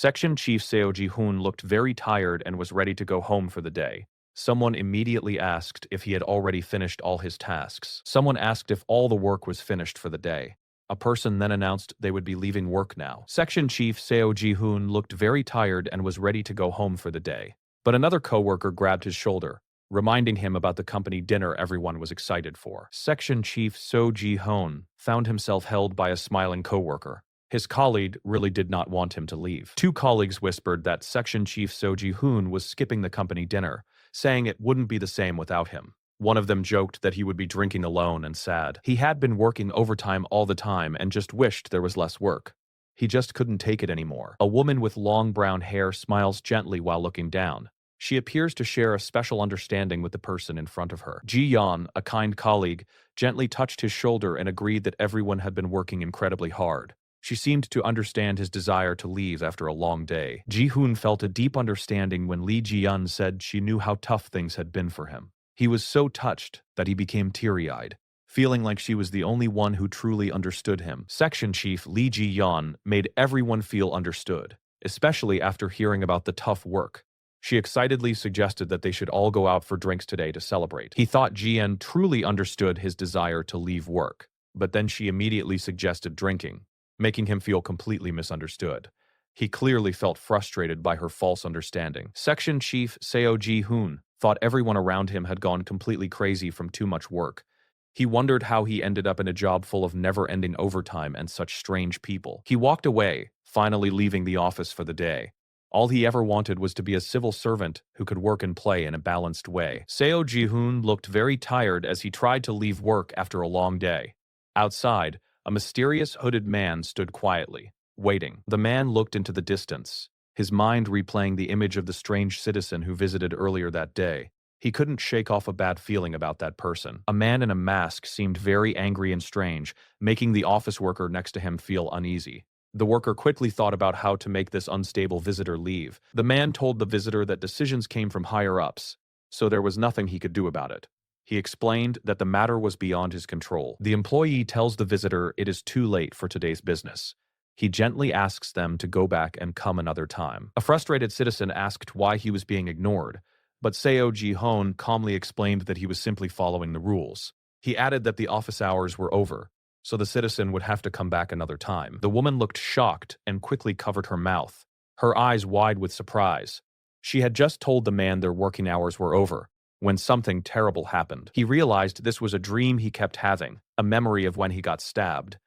Section Chief Seo Ji-hoon looked very tired and was ready to go home for the day. Someone immediately asked if he had already finished all his tasks. Someone asked if all the work was finished for the day. A person then announced they would be leaving work now. Section Chief Seo Ji-hoon looked very tired and was ready to go home for the day. But another coworker grabbed his shoulder, reminding him about the company dinner everyone was excited for. Section Chief Seo Ji-hoon found himself held by a smiling coworker. His colleague really did not want him to leave. Two colleagues whispered that Section Chief Seo Ji-hoon was skipping the company dinner, saying it wouldn't be the same without him. One of them joked that he would be drinking alone and sad. He had been working overtime all the time and just wished there was less work. He just couldn't take it anymore. A woman with long brown hair smiles gently while looking down. She appears to share a special understanding with the person in front of her. Ji-yeon, a kind colleague, gently touched his shoulder and agreed that everyone had been working incredibly hard. She seemed to understand his desire to leave after a long day. Ji-hoon felt a deep understanding when Lee Ji-yeon said she knew how tough things had been for him. He was so touched that he became teary-eyed, feeling like she was the only one who truly understood him. Section Chief Lee Ji-yeon made everyone feel understood, especially after hearing about the tough work. She excitedly suggested that they should all go out for drinks today to celebrate. He thought Ji-yeon truly understood his desire to leave work, but then she immediately suggested drinking, making him feel completely misunderstood. He clearly felt frustrated by her false understanding. Section Chief Seo Ji-hoon thought everyone around him had gone completely crazy from too much work. He wondered how he ended up in a job full of never-ending overtime and such strange people. He walked away, finally leaving the office for the day. All he ever wanted was to be a civil servant who could work and play in a balanced way. Seo Ji-hoon looked very tired as he tried to leave work after a long day. Outside, a mysterious hooded man stood quietly, waiting. The man looked into the distance, his mind replaying the image of the strange citizen who visited earlier that day. He couldn't shake off a bad feeling about that person. A man in a mask seemed very angry and strange, making the office worker next to him feel uneasy. The worker quickly thought about how to make this unstable visitor leave. The man told the visitor that decisions came from higher-ups, so there was nothing he could do about it. He explained that the matter was beyond his control. The employee tells the visitor it is too late for today's business. He gently asks them to go back and come another time. A frustrated citizen asked why he was being ignored, but Seo Ji-hoon calmly explained that he was simply following the rules. He added that the office hours were over, so the citizen would have to come back another time. The woman looked shocked and quickly covered her mouth, her eyes wide with surprise. She had just told the man their working hours were over, when something terrible happened. He realized this was a dream he kept having, a memory of when he got stabbed.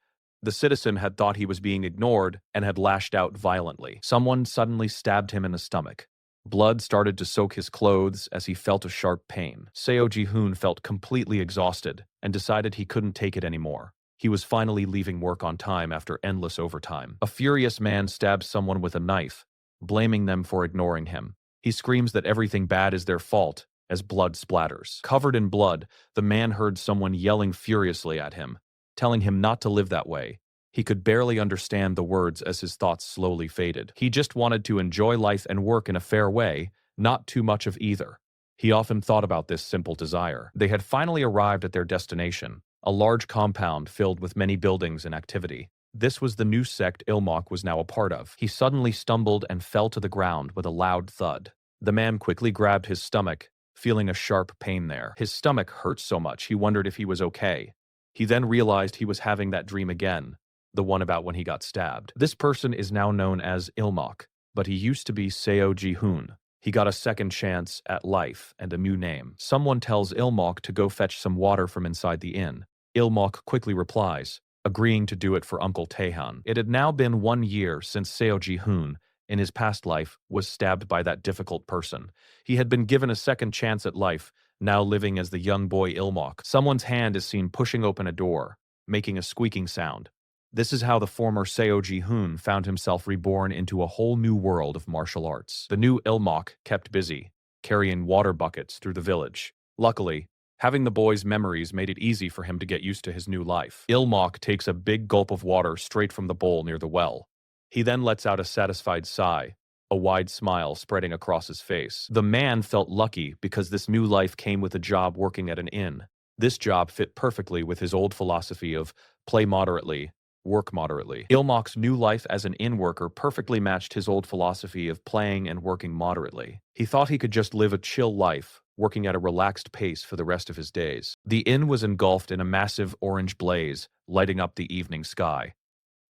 The citizen had thought he was being ignored and had lashed out violently. Someone suddenly stabbed him in the stomach. Blood started to soak his clothes as he felt a sharp pain. Seo Ji-hoon felt completely exhausted and decided he couldn't take it anymore. He was finally leaving work on time after endless overtime. A furious man stabs someone with a knife, blaming them for ignoring him. He screams that everything bad is their fault as blood splatters. Covered in blood, the man heard someone yelling furiously at him, telling him not to live that way. He could barely understand the words as his thoughts slowly faded. He just wanted to enjoy life and work in a fair way, not too much of either. He often thought about this simple desire. They had finally arrived at their destination, a large compound filled with many buildings and activity. This was the new sect Ilmok was now a part of. He suddenly stumbled and fell to the ground with a loud thud. The man quickly grabbed his stomach, feeling a sharp pain there. His stomach hurt so much he wondered if he was okay. He then realized he was having that dream again, the one about when he got stabbed. This person is now known as Ilmok, but he used to be Seo Ji-hoon. He got a second chance at life and a new name. Someone tells Ilmok to go fetch some water from inside the inn. Ilmok quickly replies, agreeing to do it for Uncle Taehan. It had now been 1 year since Seo Ji-hoon, in his past life, was stabbed by that difficult person. He had been given a second chance at life, now living as the young boy Ilmok. Someone's hand is seen pushing open a door, making a squeaking sound. This is how the former Seo Ji-hoon found himself reborn into a whole new world of martial arts. The new Ilmok kept busy, carrying water buckets through the village. Luckily, having the boy's memories made it easy for him to get used to his new life. Ilmok takes a big gulp of water straight from the bowl near the well. He then lets out a satisfied sigh, a wide smile spreading across his face. The man felt lucky because this new life came with a job working at an inn. This job fit perfectly with his old philosophy of play moderately, work moderately. Ilmok's new life as an inn worker perfectly matched his old philosophy of playing and working moderately. He thought he could just live a chill life, working at a relaxed pace for the rest of his days. The inn was engulfed in a massive orange blaze, lighting up the evening sky.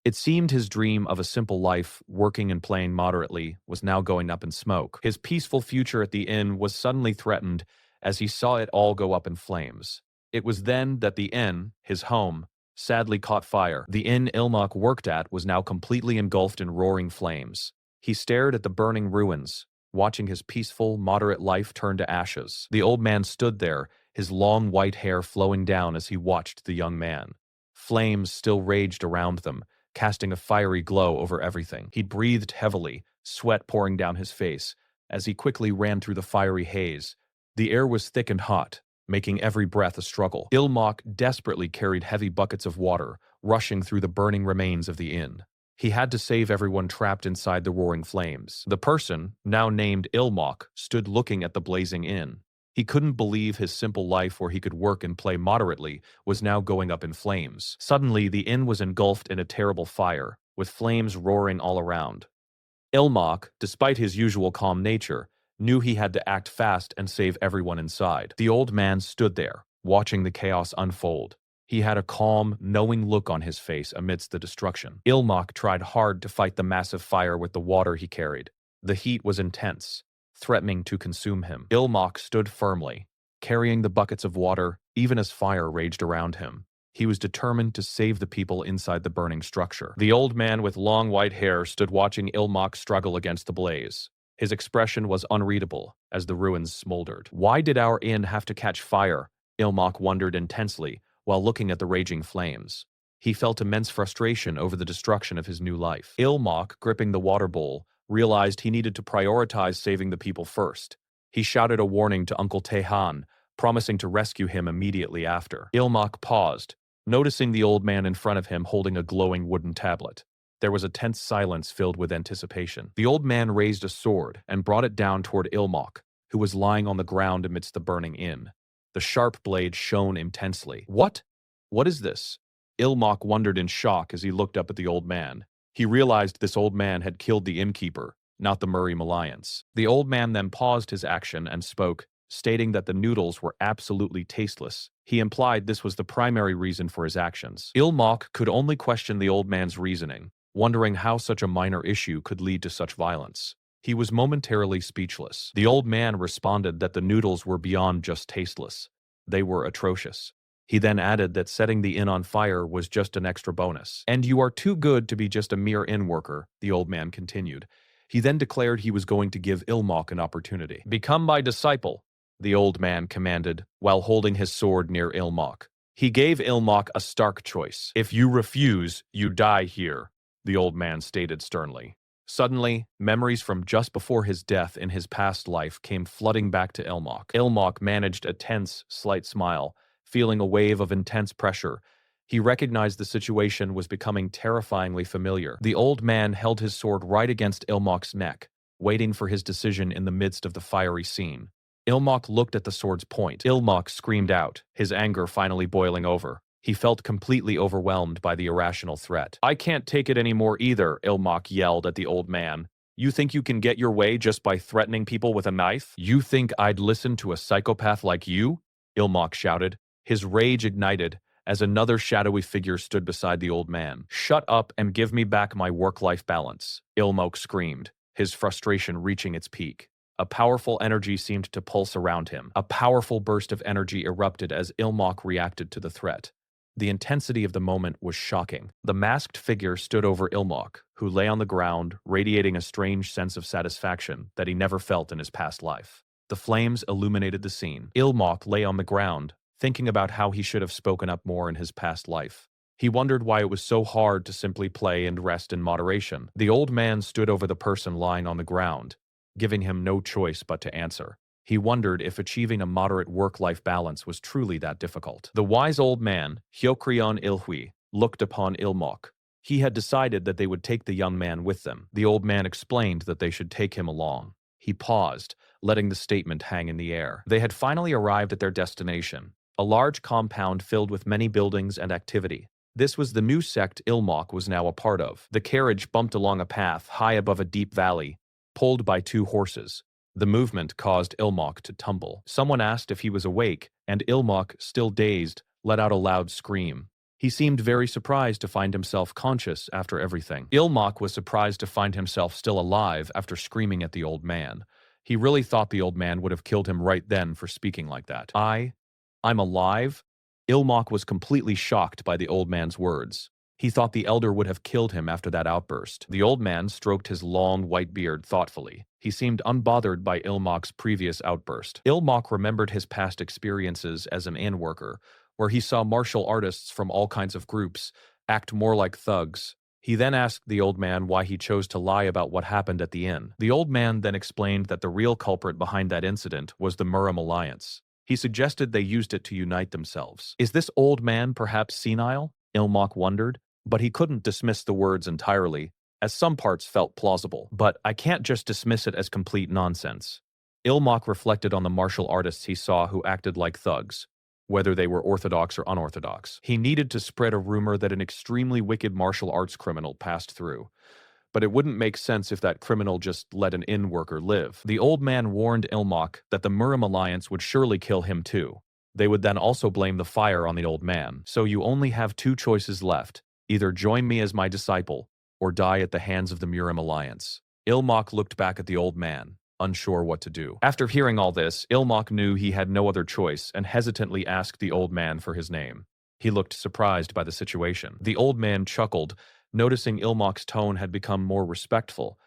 It seemed his dream of a simple life, working and playing moderately, was now going up in smoke. His peaceful future at the inn was suddenly threatened as he saw it all go up in flames. It was then that the inn, his home, sadly caught fire. The inn Ilmok worked at was now completely engulfed in roaring flames. He stared at the burning ruins, watching his peaceful, moderate life turn to ashes. The old man stood there, his long white hair flowing down as he watched the young man. Flames still raged around them, casting a fiery glow over everything. He breathed heavily, sweat pouring down his face, as he quickly ran through the fiery haze. The air was thick and hot, making every breath a struggle. Ilmok desperately carried heavy buckets of water, rushing through the burning remains of the inn. He had to save everyone trapped inside the roaring flames. The person, now named Ilmok, stood looking at the blazing inn. He couldn't believe his simple life where he could work and play moderately was now going up in flames. Suddenly, the inn was engulfed in a terrible fire, with flames roaring all around. Ilmok, despite his usual calm nature, knew he had to act fast and save everyone inside. The old man stood there, watching the chaos unfold. He had a calm, knowing look on his face amidst the destruction. Ilmok tried hard to fight the massive fire with the water he carried. The heat was intense, threatening to consume him. Ilmok stood firmly, carrying the buckets of water, even as fire raged around him. He was determined to save the people inside the burning structure. The old man with long white hair stood watching Ilmok struggle against the blaze. His expression was unreadable as the ruins smoldered. Why did our inn have to catch fire? Ilmok wondered intensely while looking at the raging flames. He felt immense frustration over the destruction of his new life. Ilmok, gripping the water bowl, realized he needed to prioritize saving the people first. He shouted a warning to Uncle Tehan, promising to rescue him immediately after. Ilmok paused, noticing the old man in front of him holding a glowing wooden tablet. There was a tense silence filled with anticipation. The old man raised a sword and brought it down toward Ilmok, who was lying on the ground amidst the burning inn. The sharp blade shone intensely. What? What is this? Ilmok wondered in shock as he looked up at the old man. He realized this old man had killed the innkeeper, not the Murim alliance. The old man then paused his action and spoke, stating that the noodles were absolutely tasteless. He implied this was the primary reason for his actions. Ilmok could only question the old man's reasoning, wondering how such a minor issue could lead to such violence. He was momentarily speechless. The old man responded that the noodles were beyond just tasteless. They were atrocious. He then added that setting the inn on fire was just an extra bonus. "And you are too good to be just a mere inn worker," the old man continued. He then declared he was going to give Ilmok an opportunity. "Become my disciple," the old man commanded, while holding his sword near Ilmok. He gave Ilmok a stark choice. "If you refuse, you die here," the old man stated sternly. Suddenly, memories from just before his death in his past life came flooding back to Ilmok. Ilmok managed a tense, slight smile, feeling a wave of intense pressure. He recognized the situation was becoming terrifyingly familiar. The old man held his sword right against Ilmok's neck, waiting for his decision in the midst of the fiery scene. Ilmok looked at the sword's point. Ilmok screamed out, his anger finally boiling over. He felt completely overwhelmed by the irrational threat. "I can't take it anymore either," Ilmok yelled at the old man. "You think you can get your way just by threatening people with a knife? You think I'd listen to a psychopath like you?" Ilmok shouted. His rage ignited as another shadowy figure stood beside the old man. "Shut up and give me back my work-life balance," Ilmok screamed, his frustration reaching its peak. A powerful energy seemed to pulse around him. A powerful burst of energy erupted as Ilmok reacted to the threat. The intensity of the moment was shocking. The masked figure stood over Ilmok, who lay on the ground, radiating a strange sense of satisfaction that he never felt in his past life. The flames illuminated the scene. Ilmok lay on the ground, thinking about how he should have spoken up more in his past life. He wondered why it was so hard to simply play and rest in moderation. The old man stood over the person lying on the ground, giving him no choice but to answer. He wondered if achieving a moderate work-life balance was truly that difficult. The wise old man, Hyokrion Ilhui, looked upon Ilmok. He had decided that they would take the young man with them. The old man explained that they should take him along. He paused, letting the statement hang in the air. They had finally arrived at their destination, a large compound filled with many buildings and activity. This was the new sect Ilmok was now a part of. The carriage bumped along a path high above a deep valley, pulled by two horses. The movement caused Ilmok to tumble. Someone asked if he was awake, and Ilmok, still dazed, let out a loud scream. He seemed very surprised to find himself conscious after everything. Ilmok was surprised to find himself still alive after screaming at the old man. He really thought the old man would have killed him right then for speaking like that. I'm alive? Ilmok was completely shocked by the old man's words. He thought the elder would have killed him after that outburst. The old man stroked his long, white beard thoughtfully. He seemed unbothered by Ilmok's previous outburst. Ilmok remembered his past experiences as an inn worker, where he saw martial artists from all kinds of groups act more like thugs. He then asked the old man why he chose to lie about what happened at the inn. The old man then explained that the real culprit behind that incident was the Murim alliance. He suggested they used it to unite themselves. Is this old man perhaps senile? Ilmok wondered, but he couldn't dismiss the words entirely, as some parts felt plausible. But I can't just dismiss it as complete nonsense. Ilmok reflected on the martial artists he saw who acted like thugs, whether they were orthodox or unorthodox. He needed to spread a rumor that an extremely wicked martial arts criminal passed through. But it wouldn't make sense if that criminal just let an inn worker live. The old man warned Ilmok that the Murim alliance would surely kill him too. They would then also blame the fire on the old man. So you only have two choices left. Either join me as my disciple, or die at the hands of the Murim alliance. Ilmok looked back at the old man, unsure what to do. After hearing all this, Ilmok knew he had no other choice and hesitantly asked the old man for his name. He looked surprised by the situation. The old man chuckled, noticing Ilmok's tone had become more respectful.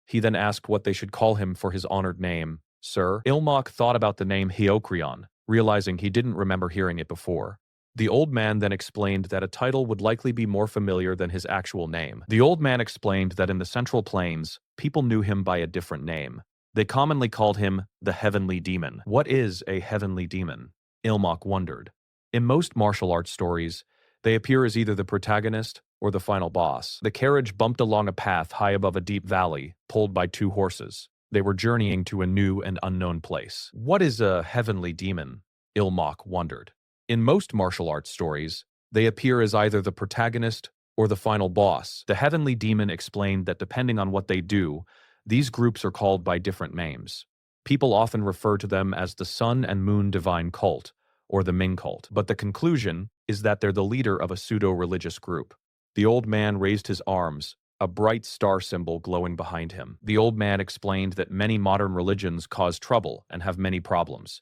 He then asked what they should call him for his honored name. Sir? Ilmok thought about the name Hyokrion, realizing he didn't remember hearing it before. The old man then explained that a title would likely be more familiar than his actual name. The old man explained that in the Central Plains, people knew him by a different name. They commonly called him the Heavenly Demon. What is a Heavenly Demon? Ilmok wondered. In most martial arts stories, they appear as either the protagonist or the final boss. The carriage bumped along a path high above a deep valley, pulled by two horses. They were journeying to a new and unknown place. What is a heavenly demon? Ilmok wondered. In most martial arts stories, they appear as either the protagonist or the final boss. The heavenly demon explained that depending on what they do, these groups are called by different names. People often refer to them as the Sun and Moon Divine Cult, or the Ming Cult, but the conclusion is that they're the leader of a pseudo-religious group. The old man raised his arms, a bright star symbol glowing behind him. The old man explained that many modern religions cause trouble and have many problems.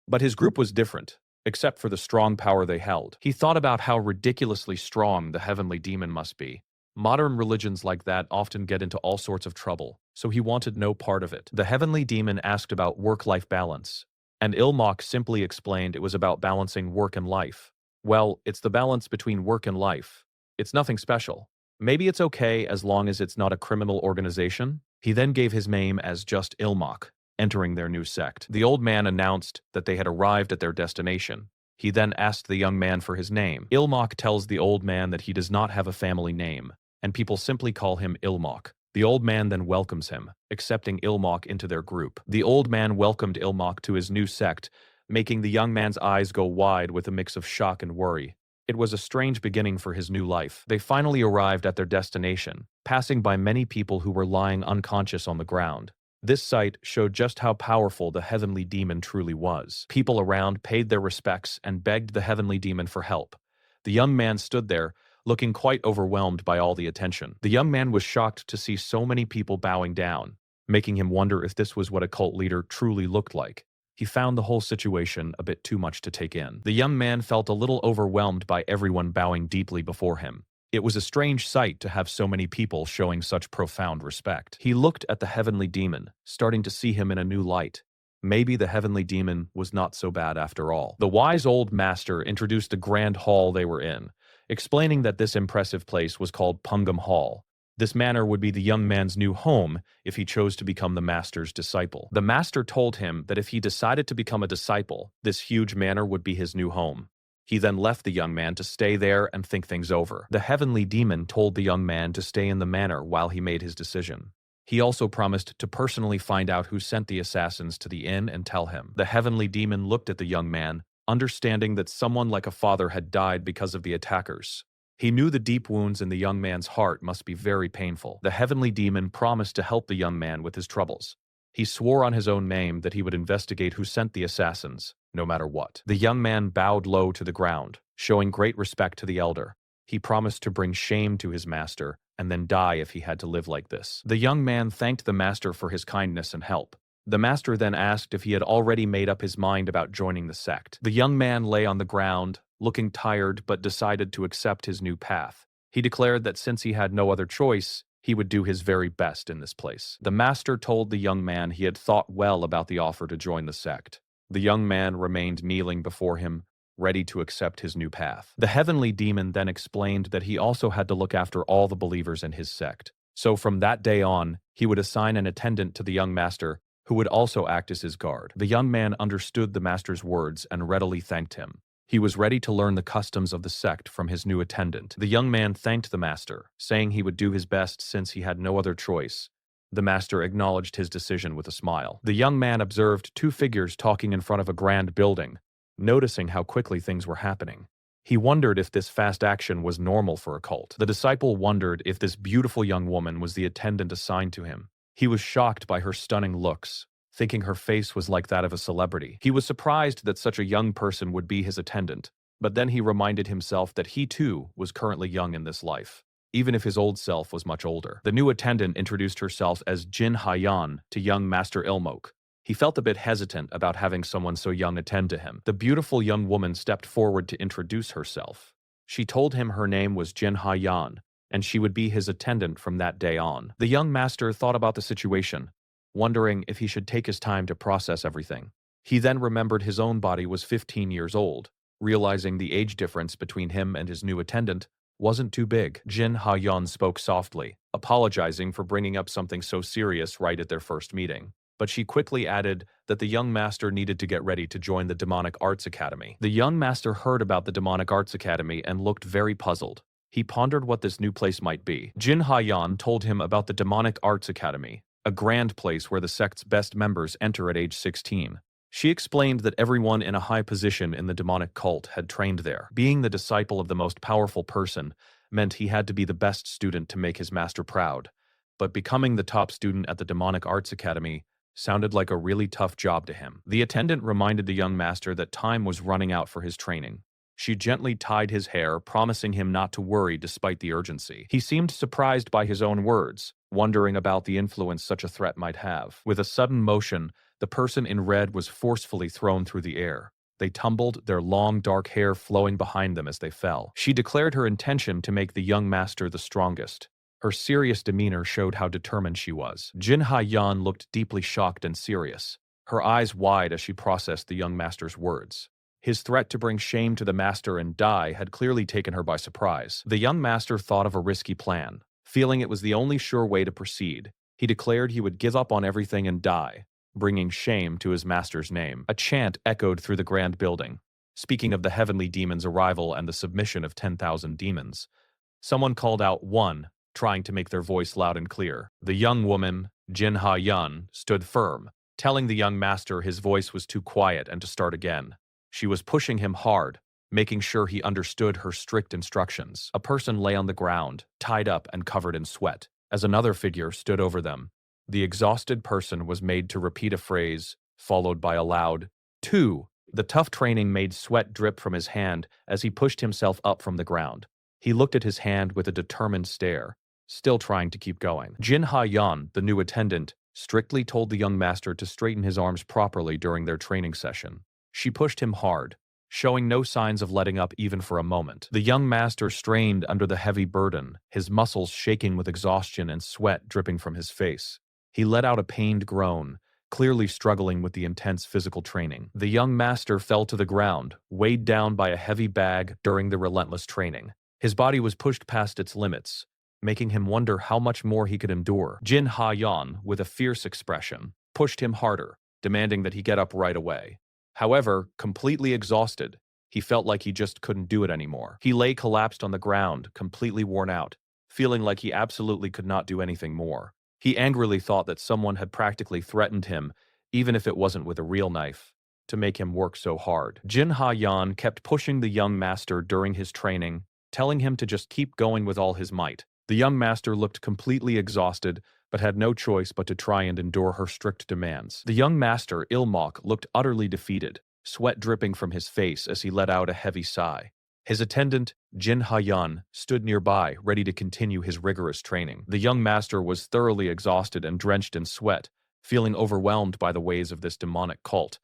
But his group was different, except for the strong power they held. He thought about how ridiculously strong the heavenly demon must be. Modern religions like that often get into all sorts of trouble, so he wanted no part of it. The heavenly demon asked about work-life balance, and Ilmok simply explained it was about balancing work and life. Well, it's the balance between work and life. It's nothing special. Maybe it's okay as long as it's not a criminal organization. He then gave his name as just Ilmok, entering their new sect. The old man announced that they had arrived at their destination. He then asked the young man for his name. Ilmok tells the old man that he does not have a family name, and people simply call him Ilmok. The old man then welcomes him, accepting Ilmok into their group. The old man welcomed Ilmok to his new sect, making the young man's eyes go wide with a mix of shock and worry. It was a strange beginning for his new life. They finally arrived at their destination, passing by many people who were lying unconscious on the ground. This sight showed just how powerful the heavenly demon truly was. People around paid their respects and begged the heavenly demon for help. The young man stood there, looking quite overwhelmed by all the attention. The young man was shocked to see so many people bowing down, making him wonder if this was what a cult leader truly looked like. He found the whole situation a bit too much to take in. The young man felt a little overwhelmed by everyone bowing deeply before him. It was a strange sight to have so many people showing such profound respect. He looked at the heavenly demon, starting to see him in a new light. Maybe the heavenly demon was not so bad after all. The wise old master introduced the grand hall they were in, explaining that this impressive place was called Pungam Hall. This manor would be the young man's new home if he chose to become the master's disciple. The master told him that if he decided to become a disciple, this huge manor would be his new home. He then left the young man to stay there and think things over. The heavenly demon told the young man to stay in the manor while he made his decision. He also promised to personally find out who sent the assassins to the inn and tell him. The heavenly demon looked at the young man, understanding that someone like a father had died because of the attackers. He knew the deep wounds in the young man's heart must be very painful. The heavenly demon promised to help the young man with his troubles. He swore on his own name that he would investigate who sent the assassins, no matter what. The young man bowed low to the ground, showing great respect to the elder. He promised to bring shame to his master and then die if he had to live like this. The young man thanked the master for his kindness and help. The master then asked if he had already made up his mind about joining the sect. The young man lay on the ground, looking tired, but decided to accept his new path. He declared that since he had no other choice, he would do his very best in this place. The master told the young man he had thought well about the offer to join the sect. The young man remained kneeling before him, ready to accept his new path. The heavenly demon then explained that he also had to look after all the believers in his sect. So from that day on, he would assign an attendant to the young master, who would also act as his guard. The young man understood the master's words and readily thanked him. He was ready to learn the customs of the sect from his new attendant. The young man thanked the master, saying he would do his best since he had no other choice. The master acknowledged his decision with a smile. The young man observed two figures talking in front of a grand building, noticing how quickly things were happening. He wondered if this fast action was normal for a cult. The disciple wondered if this beautiful young woman was the attendant assigned to him. He was shocked by her stunning looks, thinking her face was like that of a celebrity. He was surprised that such a young person would be his attendant, but then he reminded himself that he too was currently young in this life, even if his old self was much older. The new attendant introduced herself as Jin Ha-yan to young Master Ilmok. He felt a bit hesitant about having someone so young attend to him. The beautiful young woman stepped forward to introduce herself. She told him her name was Jin Ha-yan, and she would be his attendant from that day on. The young master thought about the situation, wondering if he should take his time to process everything. He then remembered his own body was 15 years old, realizing the age difference between him and his new attendant wasn't too big. Jin Ha-yan spoke softly, apologizing for bringing up something so serious right at their first meeting. But she quickly added that the young master needed to get ready to join the Demonic Arts Academy. The young master heard about the Demonic Arts Academy and looked very puzzled. He pondered what this new place might be. Jin Ha-yan told him about the Demonic Arts Academy, a grand place where the sect's best members enter at age 16. She explained that everyone in a high position in the demonic cult had trained there. Being the disciple of the most powerful person meant he had to be the best student to make his master proud. But becoming the top student at the Demonic Arts Academy sounded like a really tough job to him. The attendant reminded the young master that time was running out for his training. She gently tied his hair, promising him not to worry despite the urgency. He seemed surprised by his own words, wondering about the influence such a threat might have. With a sudden motion, the person in red was forcefully thrown through the air. They tumbled, their long dark hair flowing behind them as they fell. She declared her intention to make the young master the strongest. Her serious demeanor showed how determined she was. Jin Ha-yan looked deeply shocked and serious, her eyes wide as she processed the young master's words. His threat to bring shame to the master and die had clearly taken her by surprise. The young master thought of a risky plan. Feeling it was the only sure way to proceed, he declared he would give up on everything and die, bringing shame to his master's name. A chant echoed through the grand building, speaking of the heavenly demon's arrival and the submission of 10,000 demons. Someone called out "one," trying to make their voice loud and clear. The young woman, Jin Ha-yan, stood firm, telling the young master his voice was too quiet and to start again. She was pushing him hard, making sure he understood her strict instructions. A person lay on the ground, tied up and covered in sweat, as another figure stood over them. The exhausted person was made to repeat a phrase, followed by a loud "two." The tough training made sweat drip from his hand as he pushed himself up from the ground. He looked at his hand with a determined stare, still trying to keep going. Jin Ha-yan, the new attendant, strictly told the young master to straighten his arms properly during their training session. She pushed him hard, showing no signs of letting up even for a moment. The young master strained under the heavy burden, his muscles shaking with exhaustion and sweat dripping from his face. He let out a pained groan, clearly struggling with the intense physical training. The young master fell to the ground, weighed down by a heavy bag during the relentless training. His body was pushed past its limits, making him wonder how much more he could endure. Jin Ha-yan, with a fierce expression, pushed him harder, demanding that he get up right away. However, completely exhausted, he felt like he just couldn't do it anymore. He lay collapsed on the ground, completely worn out, feeling like he absolutely could not do anything more. He angrily thought that someone had practically threatened him, even if it wasn't with a real knife, to make him work so hard. Jin Ha-yan kept pushing the young master during his training, telling him to just keep going with all his might. The young master looked completely exhausted, but had no choice but to try and endure her strict demands. The young master, Ilmok, looked utterly defeated, sweat dripping from his face as he let out a heavy sigh. His attendant, Jin Hayan, stood nearby, ready to continue his rigorous training. The young master was thoroughly exhausted and drenched in sweat, feeling overwhelmed by the ways of this demonic cult.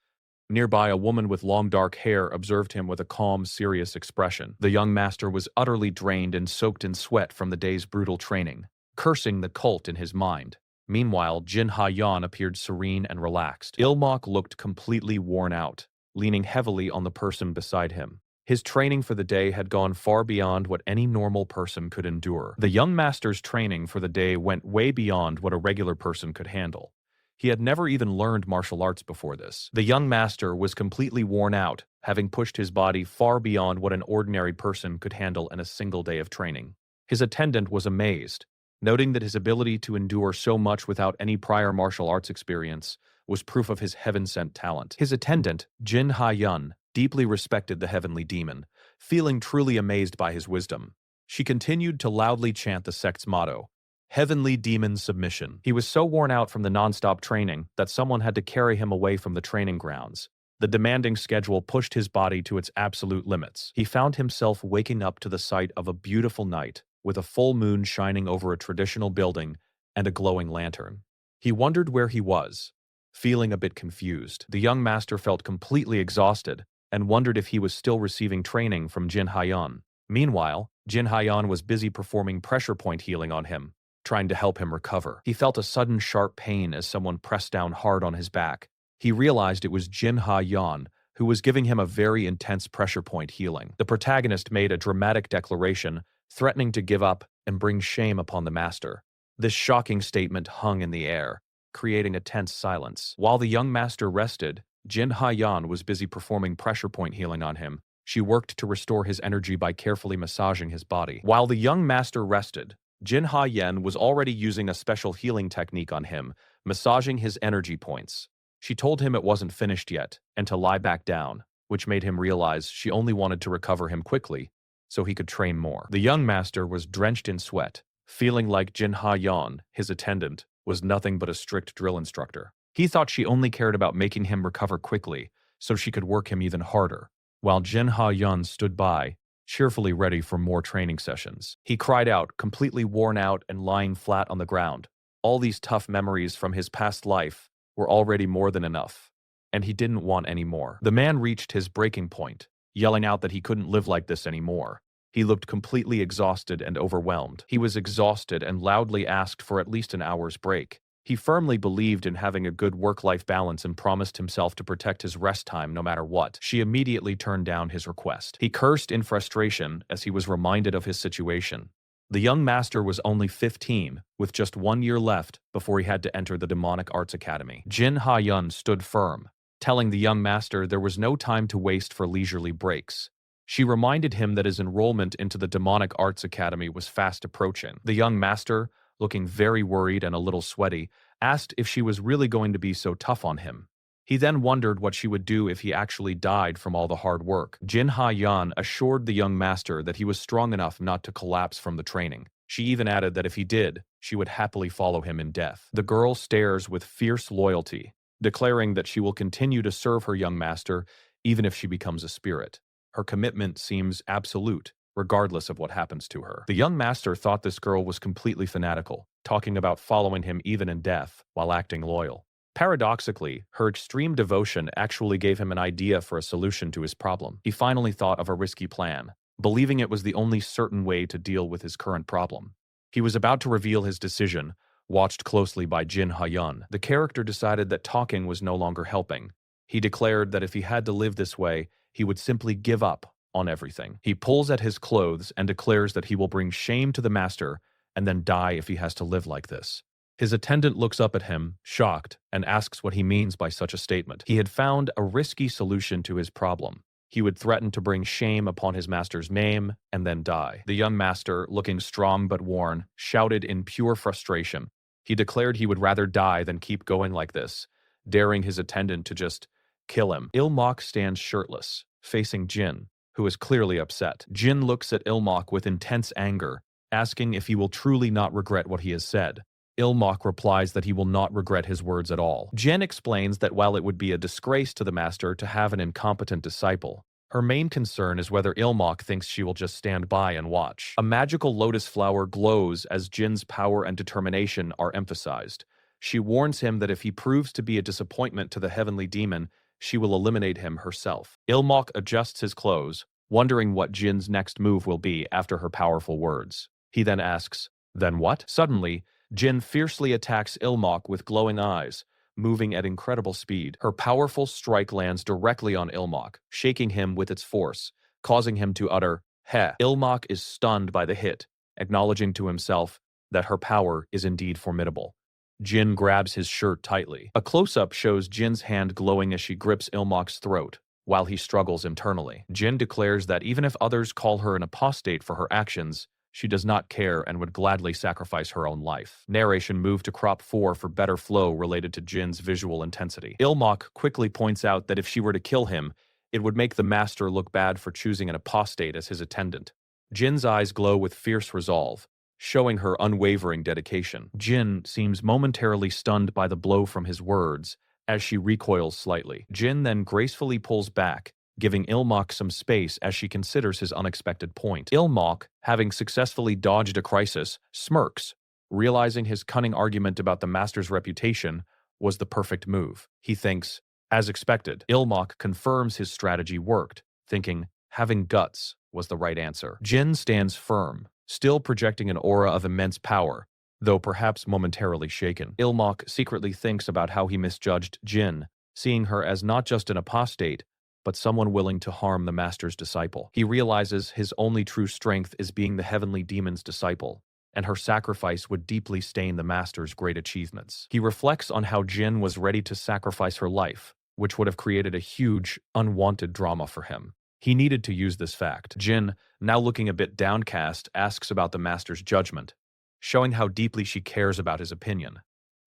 Nearby, a woman with long dark hair observed him with a calm, serious expression. The young master was utterly drained and soaked in sweat from the day's brutal training, cursing the cult in his mind. Meanwhile, Jin Ha-yan appeared serene and relaxed. Ilmok looked completely worn out, leaning heavily on the person beside him. His training for the day had gone far beyond what any normal person could endure. The young master's training for the day went way beyond what a regular person could handle. He had never even learned martial arts before this. The young master was completely worn out, having pushed his body far beyond what an ordinary person could handle in a single day of training. His attendant was amazed, noting that his ability to endure so much without any prior martial arts experience was proof of his heaven-sent talent. His attendant, Jin Ha-yun, deeply respected the heavenly demon, feeling truly amazed by his wisdom. She continued to loudly chant the sect's motto, Heavenly Demon Submission. He was so worn out from the non-stop training that someone had to carry him away from the training grounds. The demanding schedule pushed his body to its absolute limits. He found himself waking up to the sight of a beautiful night, with a full moon shining over a traditional building and a glowing lantern. He wondered where he was, feeling a bit confused. The young master felt completely exhausted and wondered if he was still receiving training from Jin Ha-yan. Meanwhile, Jin Ha-yan was busy performing pressure point healing on him, trying to help him recover. He felt a sudden sharp pain as someone pressed down hard on his back. He realized it was Jin Ha-yan, who was giving him a very intense pressure point healing. The protagonist made a dramatic declaration, threatening to give up and bring shame upon the master. This shocking statement hung in the air, creating a tense silence. While the young master rested, Jin Ha-yan was busy performing pressure point healing on him. She worked to restore his energy by carefully massaging his body. While the young master rested, Jin Ha-yen was already using a special healing technique on him, massaging his energy points. She told him it wasn't finished yet, and to lie back down, which made him realize she only wanted to recover him quickly, so he could train more. The young master was drenched in sweat, feeling like Jin Ha-yan, his attendant, was nothing but a strict drill instructor. He thought she only cared about making him recover quickly, so she could work him even harder, while Jin Ha-yan stood by, cheerfully ready for more training sessions. He cried out, completely worn out and lying flat on the ground. All these tough memories from his past life were already more than enough, and he didn't want any more. The man reached his breaking point, yelling out that he couldn't live like this anymore. He looked completely exhausted and overwhelmed. He was exhausted and loudly asked for at least an hour's break. He firmly believed in having a good work-life balance and promised himself to protect his rest time no matter what. She immediately turned down his request. He cursed in frustration as he was reminded of his situation. The young master was only 15, with just 1 year left before he had to enter the Demonic Arts Academy. Jin Ha-yun stood firm, telling the young master there was no time to waste for leisurely breaks. She reminded him that his enrollment into the Demonic Arts Academy was fast approaching. The young master, looking very worried and a little sweaty, asked if she was really going to be so tough on him. He then wondered what she would do if he actually died from all the hard work. Jin Ha-yan assured the young master that he was strong enough not to collapse from the training. She even added that if he did, she would happily follow him in death. The girl stares with fierce loyalty, declaring that she will continue to serve her young master even if she becomes a spirit. Her commitment seems absolute, regardless of what happens to her. The young master thought this girl was completely fanatical, talking about following him even in death while acting loyal. Paradoxically, her extreme devotion actually gave him an idea for a solution to his problem. He finally thought of a risky plan, believing it was the only certain way to deal with his current problem. He was about to reveal his decision, watched closely by Jin Ha-yun. The character decided that talking was no longer helping. He declared that if he had to live this way, he would simply give up on everything. He pulls at his clothes and declares that he will bring shame to the master and then die if he has to live like this. His attendant looks up at him, shocked, and asks what he means by such a statement. He had found a risky solution to his problem. He would threaten to bring shame upon his master's name and then die. The young master, looking strong but worn, shouted in pure frustration. He declared he would rather die than keep going like this, daring his attendant to just kill him. Ilmok stands shirtless, facing Jin, who is clearly upset. Jin looks at Ilmok with intense anger, asking if he will truly not regret what he has said. Ilmok replies that he will not regret his words at all. Jin explains that while it would be a disgrace to the master to have an incompetent disciple, her main concern is whether Ilmok thinks she will just stand by and watch. A magical lotus flower glows as Jin's power and determination are emphasized. She warns him that if he proves to be a disappointment to the heavenly demon, she will eliminate him herself. Ilmok adjusts his clothes, wondering what Jin's next move will be after her powerful words. He then asks, "Then what?" Suddenly, Jin fiercely attacks Ilmok with glowing eyes, moving at incredible speed. Her powerful strike lands directly on Ilmok, shaking him with its force, causing him to utter, "Heh." Ilmok is stunned by the hit, acknowledging to himself that her power is indeed formidable. Jin grabs his shirt tightly. A close-up shows Jin's hand glowing as she grips Ilmok's throat, while he struggles internally. Jin declares that even if others call her an apostate for her actions, she does not care and would gladly sacrifice her own life. Narration moved to crop 4 for better flow related to Jin's visual intensity. Ilmok quickly points out that if she were to kill him, it would make the master look bad for choosing an apostate as his attendant. Jin's eyes glow with fierce resolve, showing her unwavering dedication. Jin seems momentarily stunned by the blow from his words as she recoils slightly. Jin then gracefully pulls back, giving Ilmok some space as she considers his unexpected point. Ilmok, having successfully dodged a crisis, smirks, realizing his cunning argument about the master's reputation was the perfect move. He thinks, as expected. Ilmok confirms his strategy worked, thinking having guts was the right answer. Jin stands firm, still projecting an aura of immense power, though perhaps momentarily shaken. Ilmok secretly thinks about how he misjudged Jin, seeing her as not just an apostate, but someone willing to harm the master's disciple. He realizes his only true strength is being the heavenly demon's disciple, and her sacrifice would deeply stain the master's great achievements. He reflects on how Jin was ready to sacrifice her life, which would have created a huge, unwanted drama for him. He needed to use this fact. Jin, now looking a bit downcast, asks about the master's judgment, showing how deeply she cares about his opinion.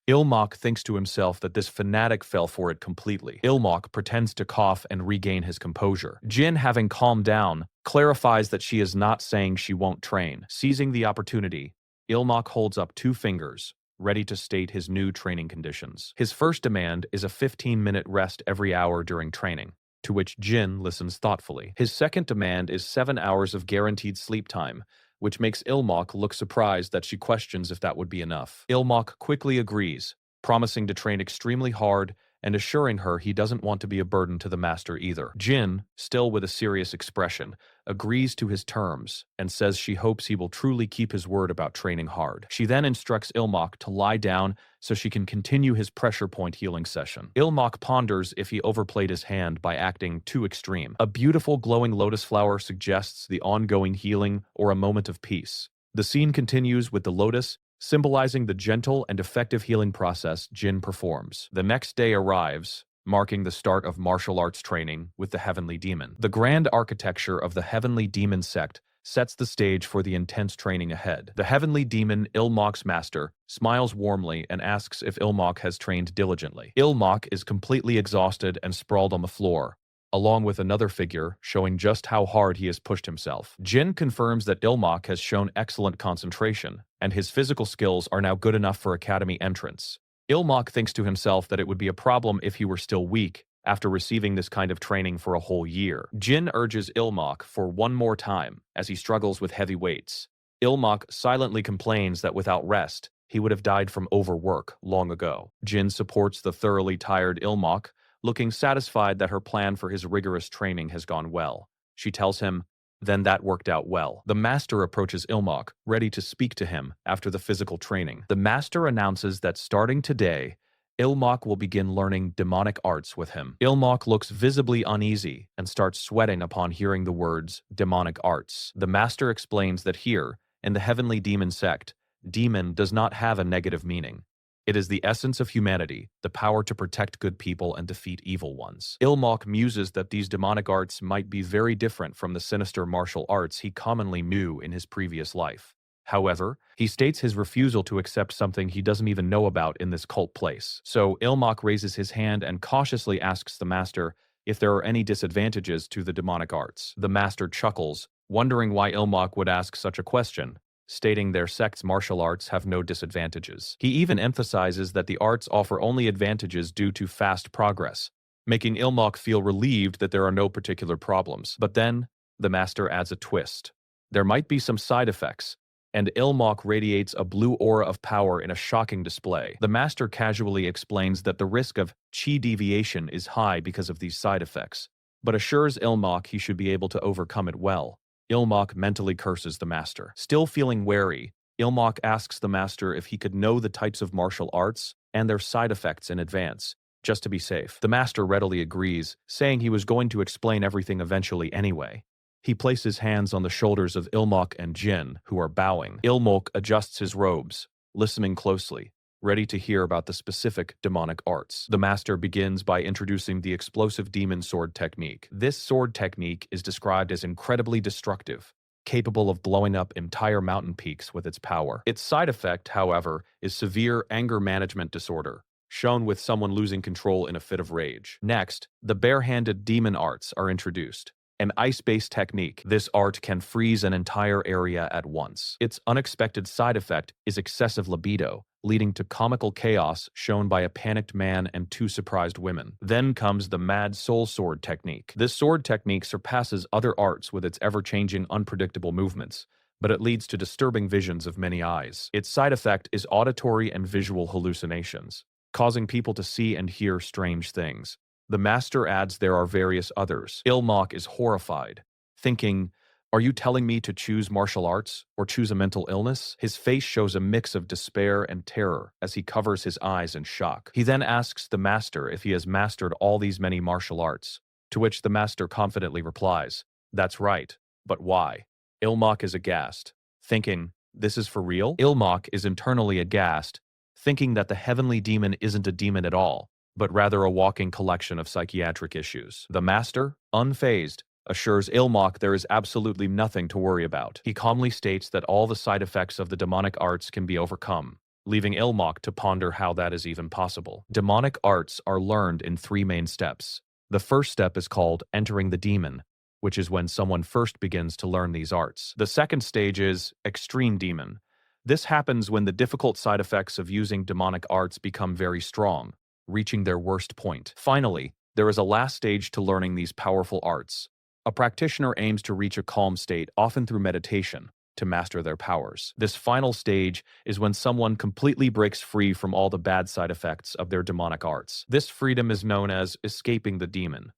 Ilmok thinks to himself that this fanatic fell for it completely. Ilmok pretends to cough and regain his composure. Jin, having calmed down, clarifies that she is not saying she won't train. Seizing the opportunity, Ilmok holds up 2 fingers, ready to state his new training conditions. His first demand is a 15-minute rest every hour during training, to which Jin listens thoughtfully. His second demand is 7 hours of guaranteed sleep time, which makes Ilmok look surprised that she questions if that would be enough. Ilmok quickly agrees, promising to train extremely hard and assuring her he doesn't want to be a burden to the master either. Jin, still with a serious expression, agrees to his terms and says she hopes he will truly keep his word about training hard. She then instructs Ilmok to lie down so she can continue his pressure point healing session. Ilmok ponders if he overplayed his hand by acting too extreme. A beautiful glowing lotus flower suggests the ongoing healing or a moment of peace. The scene continues with the lotus symbolizing the gentle and effective healing process Jin performs. The next day arrives, marking the start of martial arts training with the Heavenly Demon. The grand architecture of the Heavenly Demon sect sets the stage for the intense training ahead. The Heavenly Demon, Ilmok's master, smiles warmly and asks if Ilmok has trained diligently. Ilmok is completely exhausted and sprawled on the floor, along with another figure showing just how hard he has pushed himself. Jin confirms that Ilmok has shown excellent concentration, and his physical skills are now good enough for academy entrance. Ilmok thinks to himself that it would be a problem if he were still weak after receiving this kind of training for a whole year. Jin urges Ilmok for one more time as he struggles with heavy weights. Ilmok silently complains that without rest, he would have died from overwork long ago. Jin supports the thoroughly tired Ilmok, looking satisfied that her plan for his rigorous training has gone well. She tells him, "Then that worked out well." The master approaches Ilmok, ready to speak to him after the physical training. The master announces that starting today, Ilmok will begin learning demonic arts with him. Ilmok looks visibly uneasy and starts sweating upon hearing the words demonic arts. The master explains that here, in the Heavenly Demon sect, demon does not have a negative meaning. It is the essence of humanity, the power to protect good people and defeat evil ones. Ilmok muses that these demonic arts might be very different from the sinister martial arts he commonly knew in his previous life. However, he states his refusal to accept something he doesn't even know about in this cult place. So Ilmok raises his hand and cautiously asks the master, if there are any disadvantages to the demonic arts. The master chuckles, wondering why Ilmok would ask such a question, stating their sect's martial arts have no disadvantages. He even emphasizes that the arts offer only advantages due to fast progress, making Ilmok feel relieved that there are no particular problems. But then, the master adds a twist. There might be some side effects, and Ilmok radiates a blue aura of power in a shocking display. The master casually explains that the risk of chi deviation is high because of these side effects, but assures Ilmok he should be able to overcome it well. Ilmok mentally curses the master. Still feeling wary, Ilmok asks the master if he could know the types of martial arts and their side effects in advance, just to be safe. The master readily agrees, saying he was going to explain everything eventually anyway. He places hands on the shoulders of Ilmok and Jin, who are bowing. Ilmok adjusts his robes, listening closely, ready to hear about the specific demonic arts. The master begins by introducing the explosive demon sword technique. This sword technique is described as incredibly destructive, capable of blowing up entire mountain peaks with its power. Its side effect, however, is severe anger management disorder, shown with someone losing control in a fit of rage. Next, the bare-handed demon arts are introduced. An ice-based technique, this art can freeze an entire area at once. Its unexpected side effect is excessive libido, leading to comical chaos shown by a panicked man and two surprised women. Then comes the mad soul sword technique. This sword technique surpasses other arts with its ever-changing, unpredictable movements, but it leads to disturbing visions of many eyes. Its side effect is auditory and visual hallucinations, causing people to see and hear strange things. The master adds there are various others. Ilmok is horrified, thinking, "Are you telling me to choose martial arts or choose a mental illness?" His face shows a mix of despair and terror as he covers his eyes in shock. He then asks the master if he has mastered all these many martial arts, to which the master confidently replies, "That's right, but why?" Ilmok is aghast, thinking, "This is for real?" Ilmok is internally aghast, thinking that the heavenly demon isn't a demon at all, but rather a walking collection of psychiatric issues. The master, unfazed, assures Ilmok there is absolutely nothing to worry about. He calmly states that all the side effects of the demonic arts can be overcome, leaving Ilmok to ponder how that is even possible. Demonic arts are learned in 3 main steps. The first step is called entering the demon, which is when someone first begins to learn these arts. The second stage is extreme demon. This happens when the difficult side effects of using demonic arts become very strong, reaching their worst point. Finally, there is a last stage to learning these powerful arts. A practitioner aims to reach a calm state, often through meditation, to master their powers. This final stage is when someone completely breaks free from all the bad side effects of their demonic arts. This freedom is known as escaping the demon,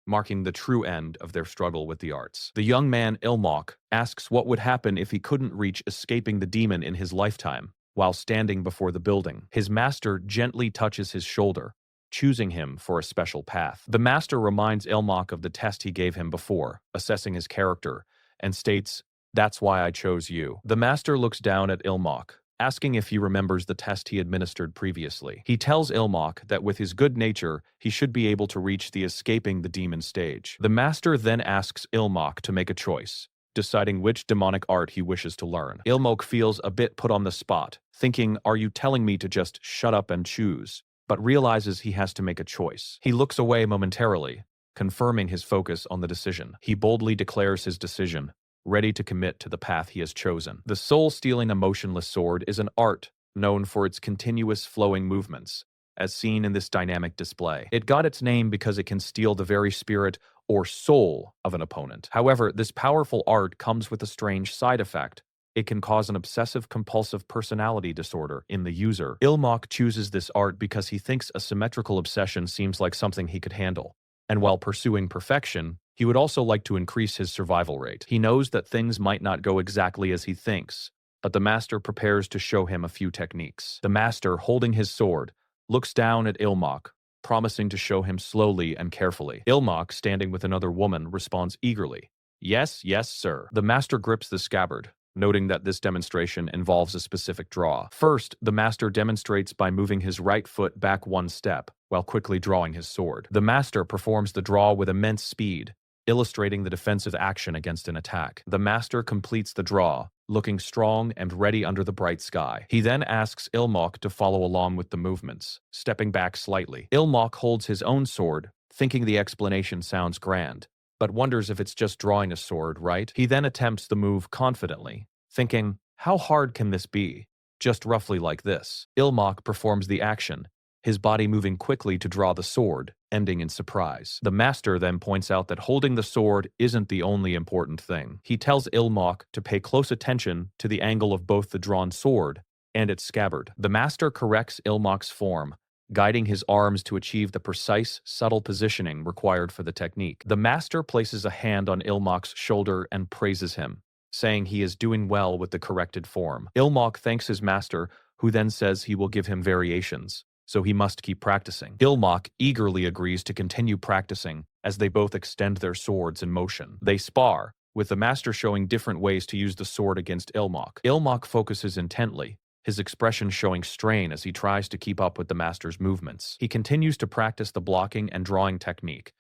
marking the true end of their struggle with the arts. The young man, Ilmok, asks what would happen if he couldn't reach escaping the demon in his lifetime. While standing before the building, his master gently touches his shoulder, choosing him for a special path. The master reminds Ilmok of the test he gave him before, assessing his character, and states, "That's why I chose you." The master looks down at Ilmok, asking if he remembers the test he administered previously. He tells Ilmok that with his good nature, he should be able to reach the escaping the demon stage. The master then asks Ilmok to make a choice, deciding which demonic art he wishes to learn. Ilmok feels a bit put on the spot, thinking, "Are you telling me to just shut up and choose?" but realizes he has to make a choice. He looks away momentarily, confirming his focus on the decision. He boldly declares his decision, ready to commit to the path he has chosen. The soul-stealing emotionless sword is an art known for its continuous flowing movements, as seen in this dynamic display. It got its name because it can steal the very spirit or soul of an opponent. However, this powerful art comes with a strange side effect. It can cause an obsessive-compulsive personality disorder in the user. Ilmok chooses this art because he thinks a symmetrical obsession seems like something he could handle. And while pursuing perfection, he would also like to increase his survival rate. He knows that things might not go exactly as he thinks, but the master prepares to show him a few techniques. The master, holding his sword, looks down at Ilmok, promising to show him slowly and carefully. Ilmok, standing with another woman, responds eagerly, "Yes, yes, sir." The master grips the scabbard, noting that this demonstration involves a specific draw. First, the master demonstrates by moving his right foot back 1 step, while quickly drawing his sword. The master performs the draw with immense speed, illustrating the defensive action against an attack. The master completes the draw, looking strong and ready under the bright sky. He then asks Ilmok to follow along with the movements, stepping back slightly. Ilmok holds his own sword, thinking the explanation sounds grand, but wonders if it's just drawing a sword, right? He then attempts the move confidently, thinking, how hard can this be? Just roughly like this. Ilmok performs the action, his body moving quickly to draw the sword, ending in surprise. The master then points out that holding the sword isn't the only important thing. He tells Ilmok to pay close attention to the angle of both the drawn sword and its scabbard. The master corrects Ilmok's form, guiding his arms to achieve the precise, subtle positioning required for the technique. The master places a hand on Ilmok's shoulder and praises him, saying he is doing well with the corrected form. Ilmok thanks his master, who then says he will give him variations, so he must keep practicing. Ilmok eagerly agrees to continue practicing as they both extend their swords in motion. They spar, with the master showing different ways to use the sword against Ilmok. Ilmok focuses intently, his expression showing strain as he tries to keep up with the master's movements. He continues to practice the blocking and drawing technique,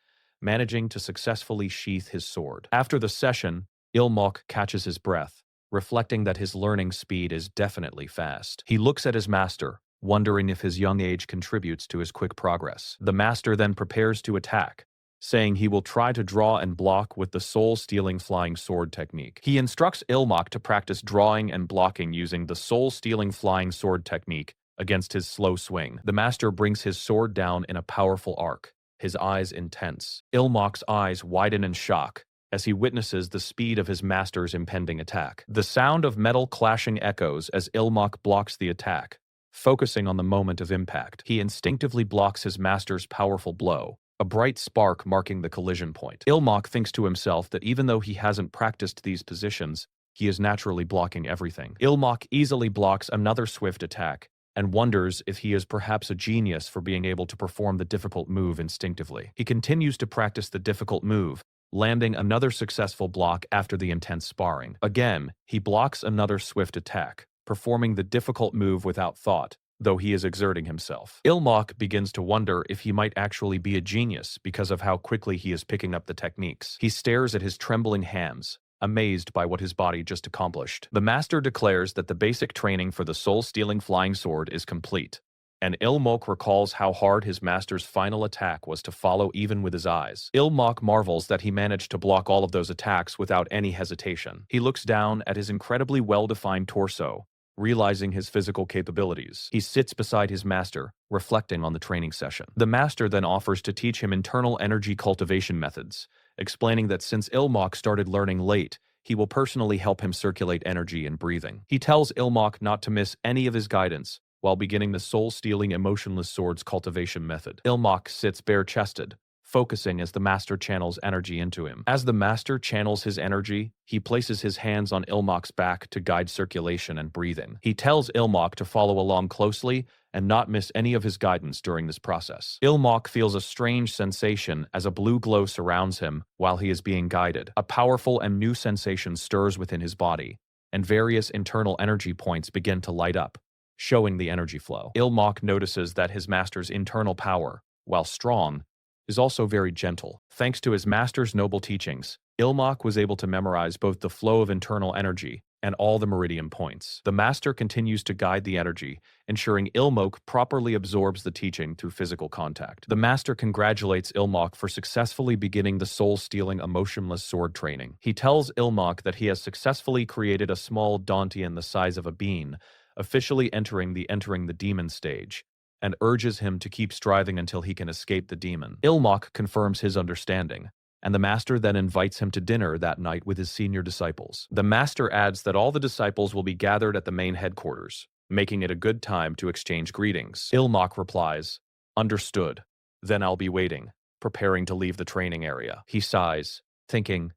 managing to successfully sheath his sword. After the session, Ilmok catches his breath, reflecting that his learning speed is definitely fast. He looks at his master, wondering if his young age contributes to his quick progress. The master then prepares to attack, saying he will try to draw and block with the soul-stealing flying sword technique. He instructs Ilmok to practice drawing and blocking using the soul-stealing flying sword technique against his slow swing. The master brings his sword down in a powerful arc, his eyes intense. Ilmok's eyes widen in shock as he witnesses the speed of his master's impending attack. The sound of metal clashing echoes as Ilmok blocks the attack, focusing on the moment of impact. He instinctively blocks his master's powerful blow, a bright spark marking the collision point. Ilmok thinks to himself that even though he hasn't practiced these positions, he is naturally blocking everything. Ilmok easily blocks another swift attack and wonders if he is perhaps a genius for being able to perform the difficult move instinctively. He continues to practice the difficult move, landing another successful block after the intense sparring. Again, he blocks another swift attack, performing the difficult move without thought, though he is exerting himself. Ilmok begins to wonder if he might actually be a genius because of how quickly he is picking up the techniques. He stares at his trembling hands, amazed by what his body just accomplished. The master declares that the basic training for the soul-stealing flying sword is complete, and Ilmok recalls how hard his master's final attack was to follow even with his eyes. Ilmok marvels that he managed to block all of those attacks without any hesitation. He looks down at his incredibly well-defined torso, realizing his physical capabilities. He sits beside his master, reflecting on the training session. The master then offers to teach him internal energy cultivation methods, explaining that since Ilmok started learning late, he will personally help him circulate energy and breathing. He tells Ilmok not to miss any of his guidance while beginning the soul-stealing emotionless swords cultivation method. Ilmok sits bare-chested, focusing as the master channels energy into him. As the master channels his energy, he places his hands on Ilmok's back to guide circulation and breathing. He tells Ilmok to follow along closely and not miss any of his guidance during this process. Ilmok feels a strange sensation as a blue glow surrounds him while he is being guided. A powerful and new sensation stirs within his body, and various internal energy points begin to light up, showing the energy flow. Ilmok notices that his master's internal power, while strong, is also very gentle. Thanks to his master's noble teachings, Ilmok was able to memorize both the flow of internal energy and all the meridian points. The master continues to guide the energy, ensuring Ilmok properly absorbs the teaching through physical contact. The master congratulates Ilmok for successfully beginning the soul-stealing emotionless sword training. He tells Ilmok that he has successfully created a small Dantian the size of a bean, officially entering the demon stage, and urges him to keep striving until he can escape the demon. Ilmok confirms his understanding, and the master then invites him to dinner that night with his senior disciples. The master adds that all the disciples will be gathered at the main headquarters, making it a good time to exchange greetings. Ilmok replies, "Understood. Then I'll be waiting," preparing to leave the training area. He sighs, thinking,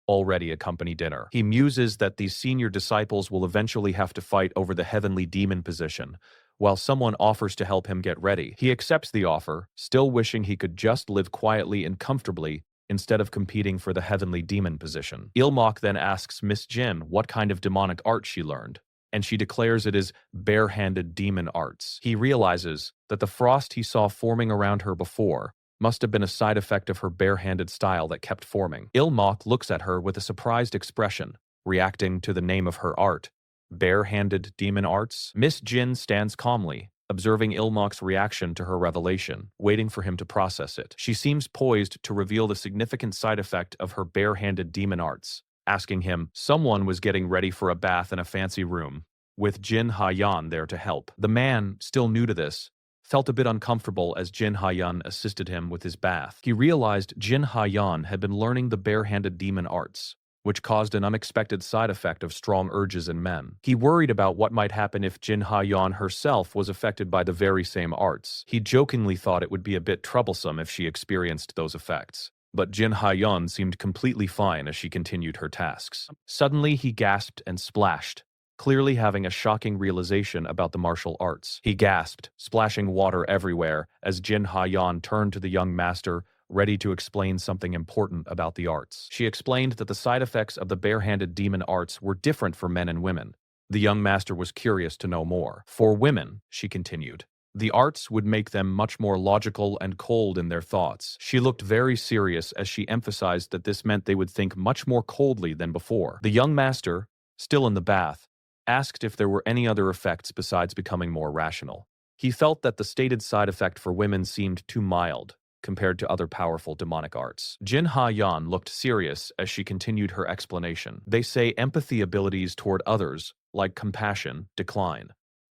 already a company dinner. He muses that these senior disciples will eventually have to fight over the heavenly demon position, while someone offers to help him get ready. He accepts the offer, still wishing he could just live quietly and comfortably instead of competing for the heavenly demon position. Ilmok then asks Miss Jin what kind of demonic art she learned, and she declares it is bare-handed demon arts. He realizes that the frost he saw forming around her before must have been a side effect of her bare-handed style that kept forming. Ilmok looks at her with a surprised expression, reacting to the name of her art. Bare-handed demon arts? Miss Jin stands calmly, observing Ilmok's reaction to her revelation, waiting for him to process it. She seems poised to reveal the significant side effect of her bare-handed demon arts, asking him, someone was getting ready for a bath in a fancy room, with Jin Ha-yan there to help. The man, still new to this, felt a bit uncomfortable as Jin Ha-yan assisted him with his bath. He realized Jin Ha-yan had been learning the bare-handed demon arts, which caused an unexpected side effect of strong urges in men. He worried about what might happen if Jin Ha-yan herself was affected by the very same arts. He jokingly thought it would be a bit troublesome if she experienced those effects. But Jin Ha-yan seemed completely fine as she continued her tasks. Suddenly, he gasped and splashed, clearly having a shocking realization about the martial arts. He gasped, splashing water everywhere, as Jin Ha-yan turned to the young master, ready to explain something important about the arts. She explained that the side effects of the bare-handed demon arts were different for men and women. The young master was curious to know more. For women, she continued, the arts would make them much more logical and cold in their thoughts. She looked very serious as she emphasized that this meant they would think much more coldly than before. The young master, still in the bath, asked if there were any other effects besides becoming more rational. He felt that the stated side effect for women seemed too mild compared to other powerful demonic arts. Jin Ha-yan looked serious as she continued her explanation. They say empathy abilities toward others, like compassion, decline.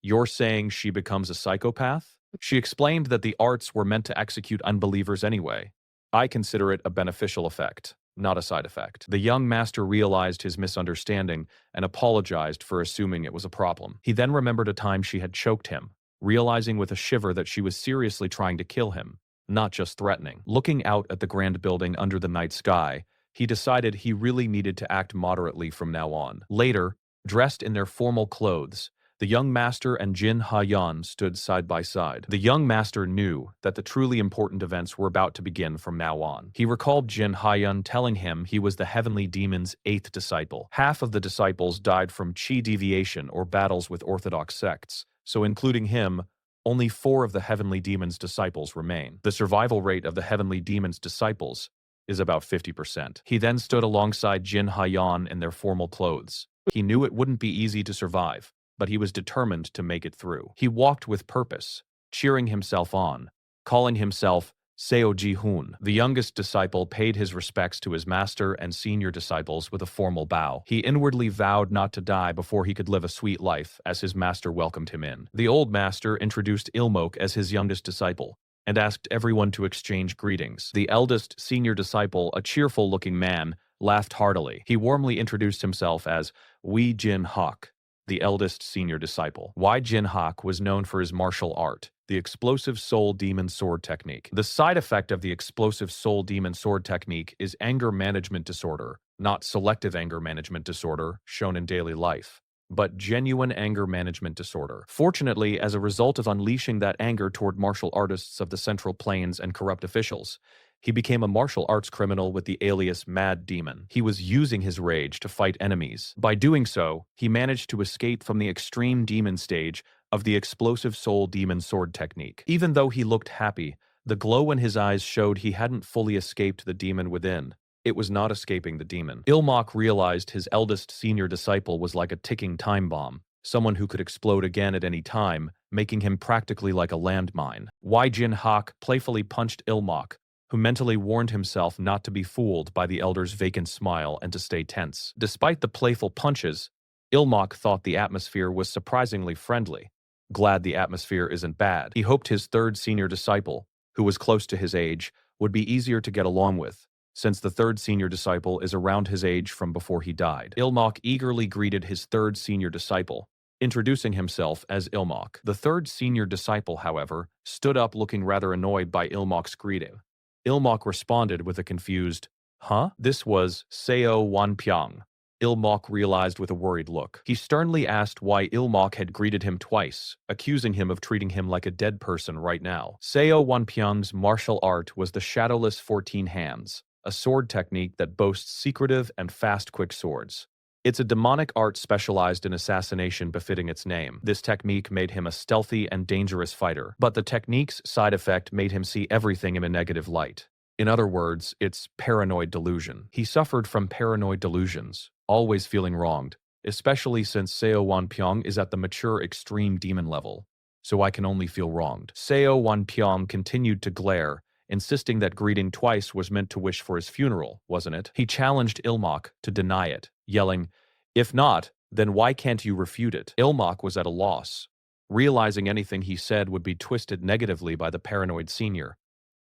You're saying she becomes a psychopath? She explained that the arts were meant to execute unbelievers anyway. I consider it a beneficial effect, not a side effect. The young master realized his misunderstanding and apologized for assuming it was a problem. He then remembered a time she had choked him, realizing with a shiver that she was seriously trying to kill him, not just threatening. Looking out at the grand building under the night sky, he decided he really needed to act moderately from now on. Later, dressed in their formal clothes, the young master and Jin Ha-yan stood side by side. The young master knew that the truly important events were about to begin from now on. He recalled Jin Ha-yan telling him he was the heavenly demon's 8th disciple. Half of the disciples died from chi deviation or battles with orthodox sects, so including him, only 4 of the heavenly demon's disciples remain. The survival rate of the heavenly demon's disciples is about 50%. He then stood alongside Jin Ha-yan in their formal clothes. He knew it wouldn't be easy to survive, but he was determined to make it through. He walked with purpose, cheering himself on, calling himself Seo Ji-hoon. The youngest disciple paid his respects to his master and senior disciples with a formal bow. He inwardly vowed not to die before he could live a sweet life as his master welcomed him in. The old master introduced Ilmok as his youngest disciple and asked everyone to exchange greetings. The eldest senior disciple, a cheerful-looking man, laughed heartily. He warmly introduced himself as Wei Jin Hak, the eldest senior disciple. Wei Jin Hak was known for his martial art, the explosive soul demon sword technique. The side effect of the explosive soul demon sword technique is anger management disorder, not selective anger management disorder shown in daily life, but genuine anger management disorder. Fortunately, as a result of unleashing that anger toward martial artists of the Central Plains and corrupt officials, he became a martial arts criminal with the alias Mad Demon. He was using his rage to fight enemies. By doing so, he managed to escape from the extreme demon stage of the explosive soul demon sword technique. Even though he looked happy, the glow in his eyes showed he hadn't fully escaped the demon within. It was not escaping the demon. Ilmok realized his eldest senior disciple was like a ticking time bomb, someone who could explode again at any time, making him practically like a landmine. Wei Jin Hak playfully punched Ilmok, who mentally warned himself not to be fooled by the elder's vacant smile and to stay tense. Despite the playful punches, Ilmok thought the atmosphere was surprisingly friendly. Glad the atmosphere isn't bad. He hoped his 3rd senior disciple, who was close to his age, would be easier to get along with, since the 3rd senior disciple is around his age from before he died. Ilmok eagerly greeted his 3rd senior disciple, introducing himself as Ilmok. The 3rd senior disciple, however, stood up looking rather annoyed by Ilmok's greeting. Ilmok responded with a confused, "Huh?" This was Seo Wanpyong. Ilmok realized with a worried look. He sternly asked why Ilmok had greeted him twice, accusing him of treating him like a dead person right now. Seo Wanpyong's martial art was the Shadowless 14 Hands, a sword technique that boasts secretive and fast quick swords. It's a demonic art specialized in assassination befitting its name. This technique made him a stealthy and dangerous fighter, but the technique's side effect made him see everything in a negative light. In other words, it's paranoid delusion. He suffered from paranoid delusions, always feeling wronged, especially since Seo Wanpyong is at the mature extreme demon level. so I can only feel wronged. Seo Wanpyeong continued to glare, insisting that greeting twice was meant to wish for his funeral, wasn't it? He challenged Ilmok to deny it, yelling, "If not, then why can't you refute it?" Ilmok was at a loss, realizing anything he said would be twisted negatively by the paranoid senior.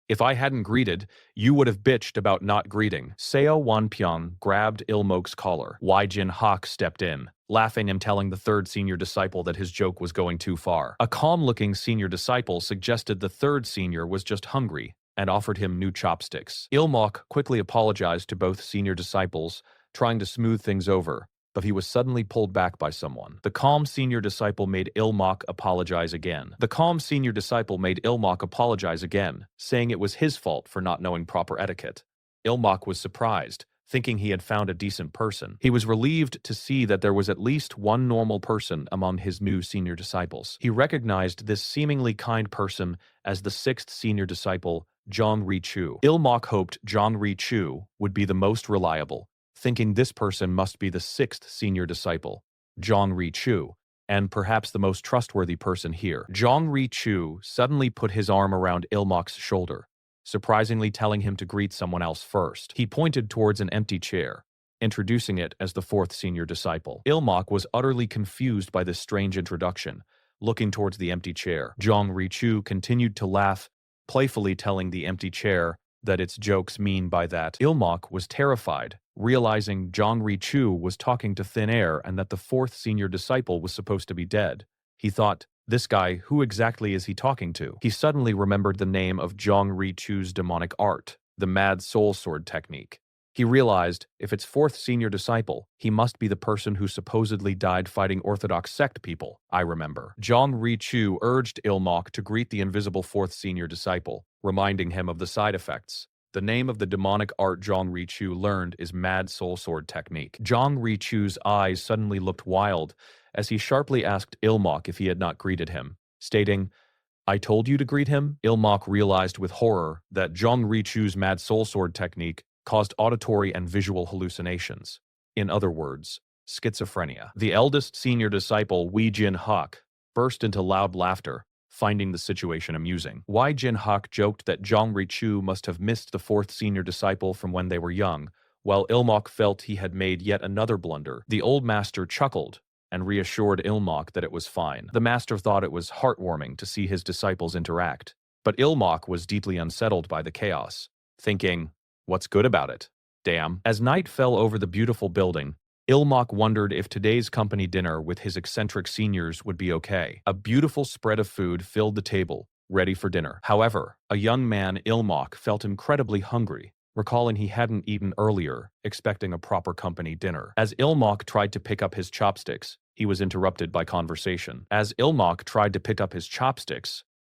"If I hadn't greeted, you would have bitched about not greeting." Seo Wanpyeong grabbed Ilmok's collar. Wai Jin Hak stepped in, laughing and telling the third senior disciple that his joke was going too far. A calm-looking senior disciple suggested the third senior was just hungry and offered him new chopsticks. Ilmok quickly apologized to both senior disciples, trying to smooth things over, but he was suddenly pulled back by someone. The calm senior disciple made Ilmok apologize again. Saying it was his fault for not knowing proper etiquette. Ilmok was surprised, thinking he had found a decent person. He was relieved to see that there was at least one normal person among his new senior disciples. He recognized this seemingly kind person as the sixth senior disciple, Jong Ri-chu. Ilmok hoped Jong Ri-chu would be the most reliable, thinking this person must be the sixth senior disciple, Jong Ri-chu, and perhaps the most trustworthy person here. Jong Ri-chu suddenly put his arm around Ilmok's shoulder, surprisingly telling him to greet someone else first. He pointed towards an empty chair, introducing it as the fourth senior disciple. Ilmok was utterly confused by this strange introduction, looking towards the empty chair. Jong Ri-chu continued to laugh, playfully telling the empty chair that its jokes mean by that. Ilmok was terrified, realizing Jong Ri-chu was talking to thin air and that the fourth senior disciple was supposed to be dead. He thought, this guy, who exactly is he talking to? He suddenly remembered the name of Jong Ri-chu's demonic art, the Mad Soul Sword technique. He realized, if it's fourth senior disciple, he must be the person who supposedly died fighting Orthodox sect people. I remember. Jong Ri-chu urged Ilmok to greet the invisible fourth senior disciple, reminding him of the side effects. The name of the demonic art Jong Ri-chu learned is Mad Soul Sword technique. Jong Ri-chu's eyes suddenly looked wild as he sharply asked Ilmok if he had not greeted him, stating, "I told you to greet him?" Ilmok realized with horror that Jong Ri-chu's Mad Soul Sword technique caused auditory and visual hallucinations. In other words, schizophrenia. The eldest senior disciple, Wai Jin Hak, burst into loud laughter, finding the situation amusing. Wai Jin Hak joked that Jong Ri-chu must have missed the fourth senior disciple from when they were young, while Ilmok felt he had made yet another blunder. The old master chuckled and reassured Ilmok that it was fine. The master thought it was heartwarming to see his disciples interact, but Ilmok was deeply unsettled by the chaos, thinking, what's good about it? Damn. As night fell over the beautiful building, Ilmok wondered if today's company dinner with his eccentric seniors would be okay. A beautiful spread of food filled the table, ready for dinner. However, a young man, Ilmok, felt incredibly hungry, recalling he hadn't eaten earlier, expecting a proper company dinner. As Ilmok tried to pick up his chopsticks, he was interrupted by conversation.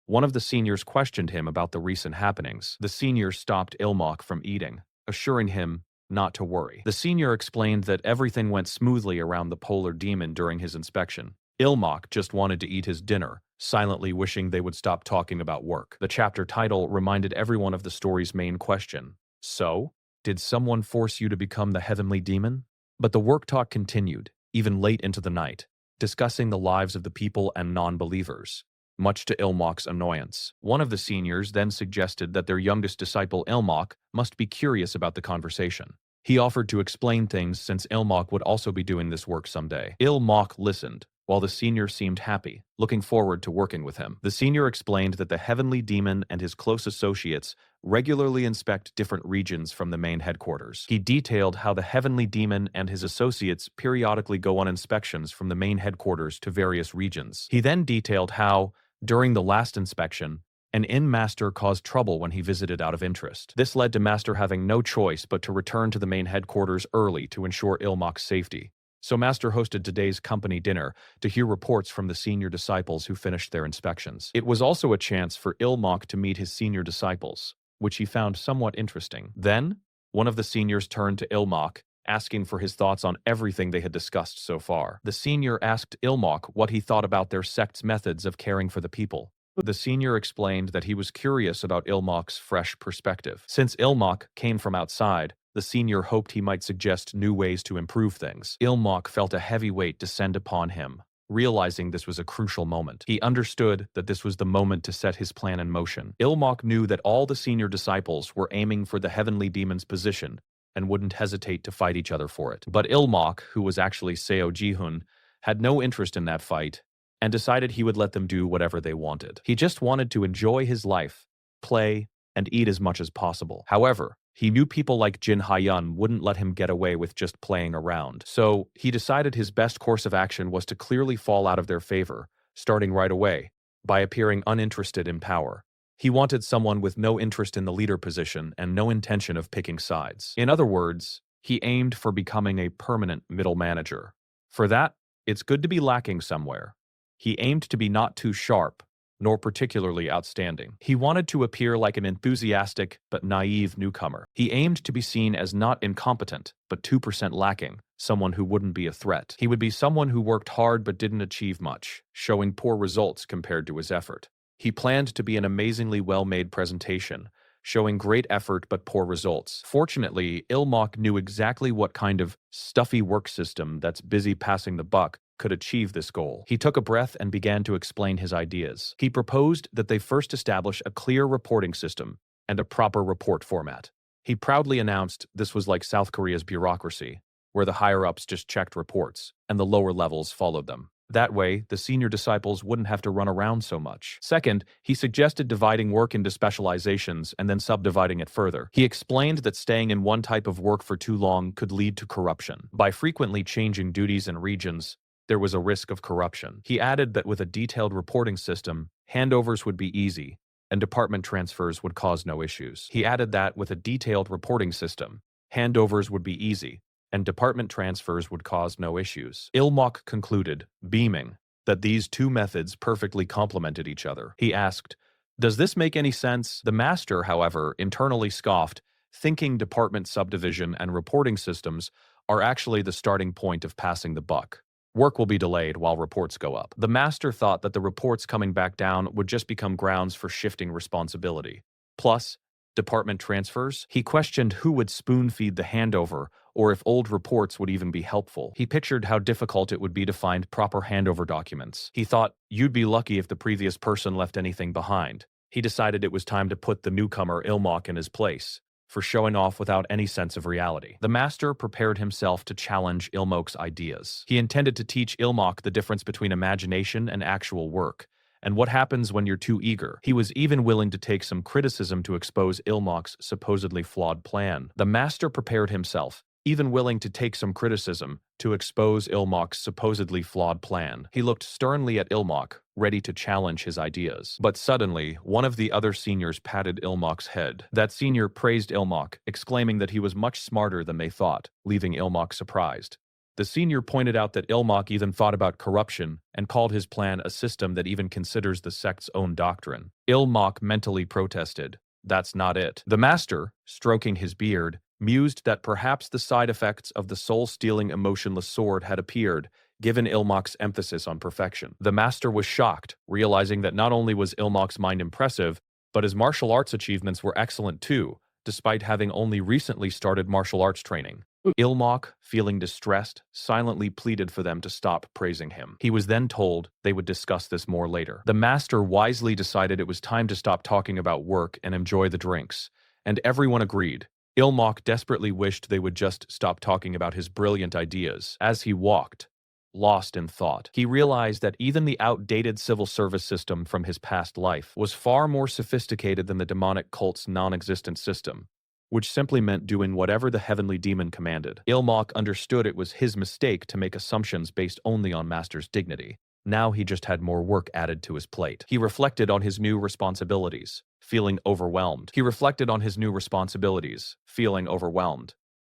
One of the seniors questioned him about the recent happenings. The senior stopped Ilmok from eating, assuring him not to worry. The senior explained that everything went smoothly around the polar demon during his inspection. Ilmok just wanted to eat his dinner, silently wishing they would stop talking about work. The chapter title reminded everyone of the story's main question. So, did someone force you to become the heavenly demon? But the work talk continued, even late into the night, discussing the lives of the people and non-believers. Much to Ilmok's annoyance. One of the seniors then suggested that their youngest disciple Ilmok must be curious about the conversation. He offered to explain things since Ilmok would also be doing this work someday. Ilmok listened, while the senior seemed happy, looking forward to working with him. The senior explained that the heavenly demon and his close associates regularly inspect different regions from the main headquarters. He detailed how the heavenly demon and his associates periodically go on inspections from the main headquarters to various regions. He then detailed how, during the last inspection, an inn-master caused trouble when he visited out of interest. This led to Master having no choice but to return to the main headquarters early to ensure Ilmok's safety. So Master hosted today's company dinner to hear reports from the senior disciples who finished their inspections. It was also a chance for Ilmok to meet his senior disciples, which he found somewhat interesting. Then, one of the seniors turned to Ilmok, asking for his thoughts on everything they had discussed so far. The senior asked Ilmok what he thought about their sect's methods of caring for the people. The senior explained that he was curious about Ilmok's fresh perspective. Since Ilmok came from outside, the senior hoped he might suggest new ways to improve things. Ilmok felt a heavy weight descend upon him, realizing this was a crucial moment. He understood that this was the moment to set his plan in motion. Ilmok knew that all the senior disciples were aiming for the heavenly demon's position and wouldn't hesitate to fight each other for it. But Ilmok, who was actually Seo Ji-hun, had no interest in that fight and decided he would let them do whatever they wanted. He just wanted to enjoy his life, play, and eat as much as possible. However, he knew people like Jin Ha-yun wouldn't let him get away with just playing around. So he decided his best course of action was to clearly fall out of their favor, starting right away, by appearing uninterested in power. He wanted someone with no interest in the leader position and no intention of picking sides. In other words, he aimed for becoming a permanent middle manager. For that, it's good to be lacking somewhere. He aimed to be not too sharp, nor particularly outstanding. He wanted to appear like an enthusiastic but naive newcomer. He aimed to be seen as not incompetent, but 2% lacking, someone who wouldn't be a threat. He would be someone who worked hard but didn't achieve much, showing poor results compared to his effort. He planned to be an amazingly well-made presentation, showing great effort but poor results. Fortunately, Ilmok knew exactly what kind of stuffy work system that's busy passing the buck could achieve this goal. He took a breath and began to explain his ideas. He proposed that they first establish a clear reporting system and a proper report format. He proudly announced this was like South Korea's bureaucracy, where the higher-ups just checked reports and the lower levels followed them. That way, the senior disciples wouldn't have to run around so much. Second, he suggested dividing work into specializations and then subdividing it further. He explained that staying in one type of work for too long could lead to corruption. By frequently changing duties and regions, there was a risk of corruption. He added that with a detailed reporting system, handovers would be easy, and department transfers would cause no issues. He added that with a detailed reporting system, handovers would be easy, and department transfers would cause no issues. Ilmok concluded, beaming, that these two methods perfectly complemented each other. He asked, "Does this make any sense?" The master, however, internally scoffed, thinking department subdivision and reporting systems are actually the starting point of passing the buck. Work will be delayed while reports go up. The master thought that the reports coming back down would just become grounds for shifting responsibility. Plus, department transfers? He questioned who would spoon-feed the handover, or if old reports would even be helpful. He pictured how difficult it would be to find proper handover documents. He thought, you'd be lucky if the previous person left anything behind. He decided it was time to put the newcomer Ilmok in his place, for showing off without any sense of reality. The master prepared himself to challenge Ilmok's ideas. He intended to teach Ilmok the difference between imagination and actual work, and what happens when you're too eager. He was even willing to take some criticism to expose Ilmok's supposedly flawed plan. The master prepared himself, even willing to take some criticism to expose Ilmok's supposedly flawed plan. He looked sternly at Ilmok, ready to challenge his ideas. But suddenly, one of the other seniors patted Ilmok's head. That senior praised Ilmok, exclaiming that he was much smarter than they thought, leaving Ilmok surprised. The senior pointed out that Ilmok even thought about corruption and called his plan a system that even considers the sect's own doctrine. Ilmok mentally protested, "That's not it." The master, stroking his beard, mused that perhaps the side effects of the soul-stealing emotionless sword had appeared, given Ilmok's emphasis on perfection. The master was shocked, realizing that not only was Ilmok's mind impressive, but his martial arts achievements were excellent too, despite having only recently started martial arts training. Ilmok, feeling distressed, silently pleaded for them to stop praising him. He was then told they would discuss this more later. The master wisely decided it was time to stop talking about work and enjoy the drinks, and everyone agreed. Ilmok desperately wished they would just stop talking about his brilliant ideas. As he walked, lost in thought, he realized that even the outdated civil service system from his past life was far more sophisticated than the demonic cult's non-existent system, which simply meant doing whatever the heavenly demon commanded. Ilmok understood it was his mistake to make assumptions based only on Master's dignity. Now he just had more work added to his plate. He reflected on his new responsibilities, feeling overwhelmed.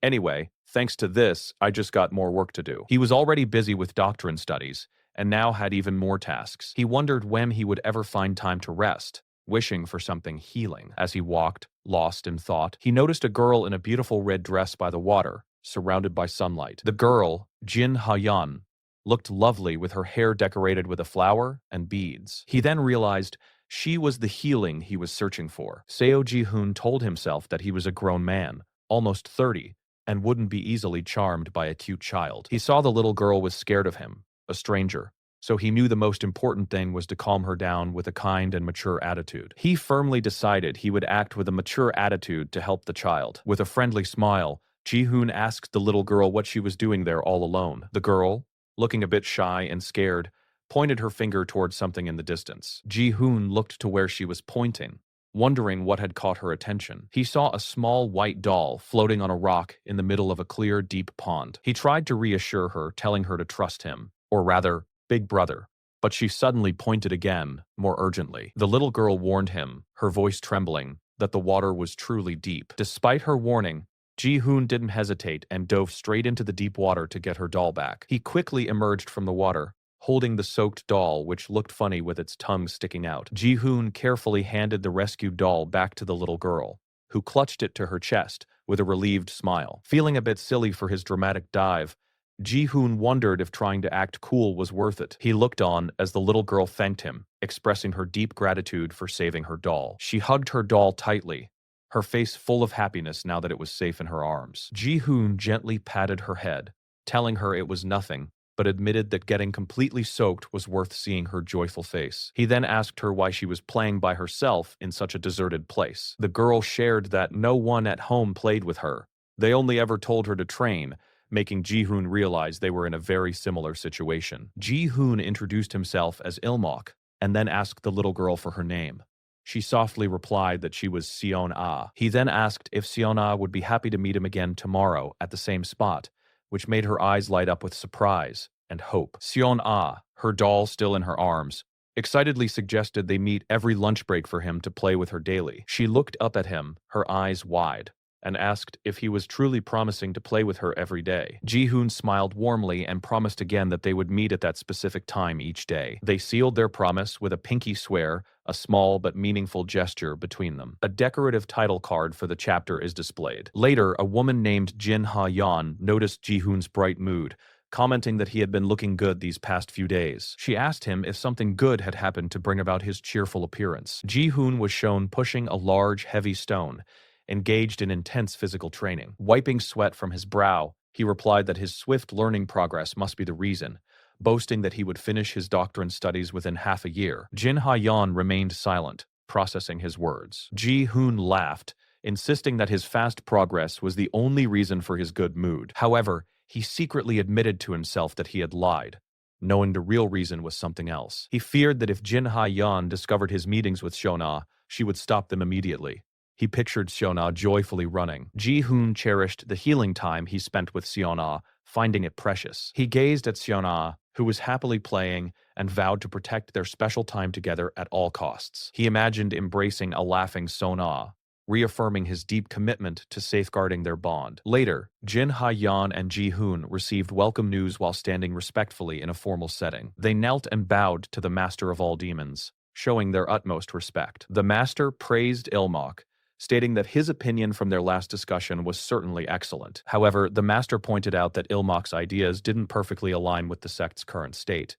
Anyway, thanks to this, I just got more work to do. He was already busy with doctrine studies, and now had even more tasks. He wondered when he would ever find time to rest, wishing for something healing. As he walked, lost in thought, he noticed a girl in a beautiful red dress by the water, surrounded by sunlight. The girl, Jin Ha-yun, looked lovely with her hair decorated with a flower and beads. He then realized she was the healing he was searching for. Seo Ji-hun told himself that he was a grown man, almost 30, and wouldn't be easily charmed by a cute child. He saw the little girl was scared of him, a stranger, so he knew the most important thing was to calm her down with a kind and mature attitude. He firmly decided he would act with a mature attitude to help the child. With a friendly smile, Ji-hoon asked the little girl what she was doing there all alone. The girl, looking a bit shy and scared, pointed her finger towards something in the distance. Ji-hoon looked to where she was pointing, wondering what had caught her attention. He saw a small white doll floating on a rock in the middle of a clear, deep pond. He tried to reassure her, telling her to trust him, or rather, Big Brother, but she suddenly pointed again, more urgently. The little girl warned him, her voice trembling, that the water was truly deep. Despite her warning, Ji-hoon didn't hesitate and dove straight into the deep water to get her doll back. He quickly emerged from the water, holding the soaked doll, which looked funny with its tongue sticking out. Ji-hoon carefully handed the rescued doll back to the little girl, who clutched it to her chest with a relieved smile. Feeling a bit silly for his dramatic dive, Ji-hoon wondered if trying to act cool was worth it. He looked on as the little girl thanked him, expressing her deep gratitude for saving her doll. She hugged her doll tightly, her face full of happiness now that it was safe in her arms. Ji-hoon gently patted her head, telling her it was nothing, but admitted that getting completely soaked was worth seeing her joyful face. He then asked her why she was playing by herself in such a deserted place. The girl shared that no one at home played with her. They only ever told her to train, making Ji-hoon realize they were in a very similar situation. Ji-hoon introduced himself as Ilmok, and then asked the little girl for her name. She softly replied that she was Seon-ah. He then asked if Seon-ah would be happy to meet him again tomorrow at the same spot, which made her eyes light up with surprise and hope. Seon-ah, her doll still in her arms, excitedly suggested they meet every lunch break for him to play with her daily. She looked up at him, her eyes wide, and asked if he was truly promising to play with her every day. Ji-hoon smiled warmly and promised again that they would meet at that specific time each day. They sealed their promise with a pinky swear, a small but meaningful gesture between them. A decorative title card for the chapter is displayed. Later, a woman named Jin Ha-yeon noticed Ji-hoon's bright mood, commenting that he had been looking good these past few days. She asked him if something good had happened to bring about his cheerful appearance. Ji-hoon was shown pushing a large, heavy stone, engaged in intense physical training. Wiping sweat from his brow, he replied that his swift learning progress must be the reason, boasting that he would finish his doctrine studies within half a year. Jin Ha-yeon remained silent, processing his words. Ji-hoon laughed, insisting that his fast progress was the only reason for his good mood. However, he secretly admitted to himself that he had lied, knowing the real reason was something else. He feared that if Jin Ha-yeon discovered his meetings with Seon-ah, she would stop them immediately. He pictured Seon-ah joyfully running. Ji-hoon cherished the healing time he spent with Seon-ah, finding it precious. He gazed at Seon-ah, who was happily playing, and vowed to protect their special time together at all costs. He imagined embracing a laughing Seon-ah, reaffirming his deep commitment to safeguarding their bond. Later, Jin Ha-yeon and Ji-hoon received welcome news while standing respectfully in a formal setting. They knelt and bowed to the master of all demons, showing their utmost respect. The master praised Ilmok, stating that his opinion from their last discussion was certainly excellent. However, the master pointed out that Ilmok's ideas didn't perfectly align with the sect's current state,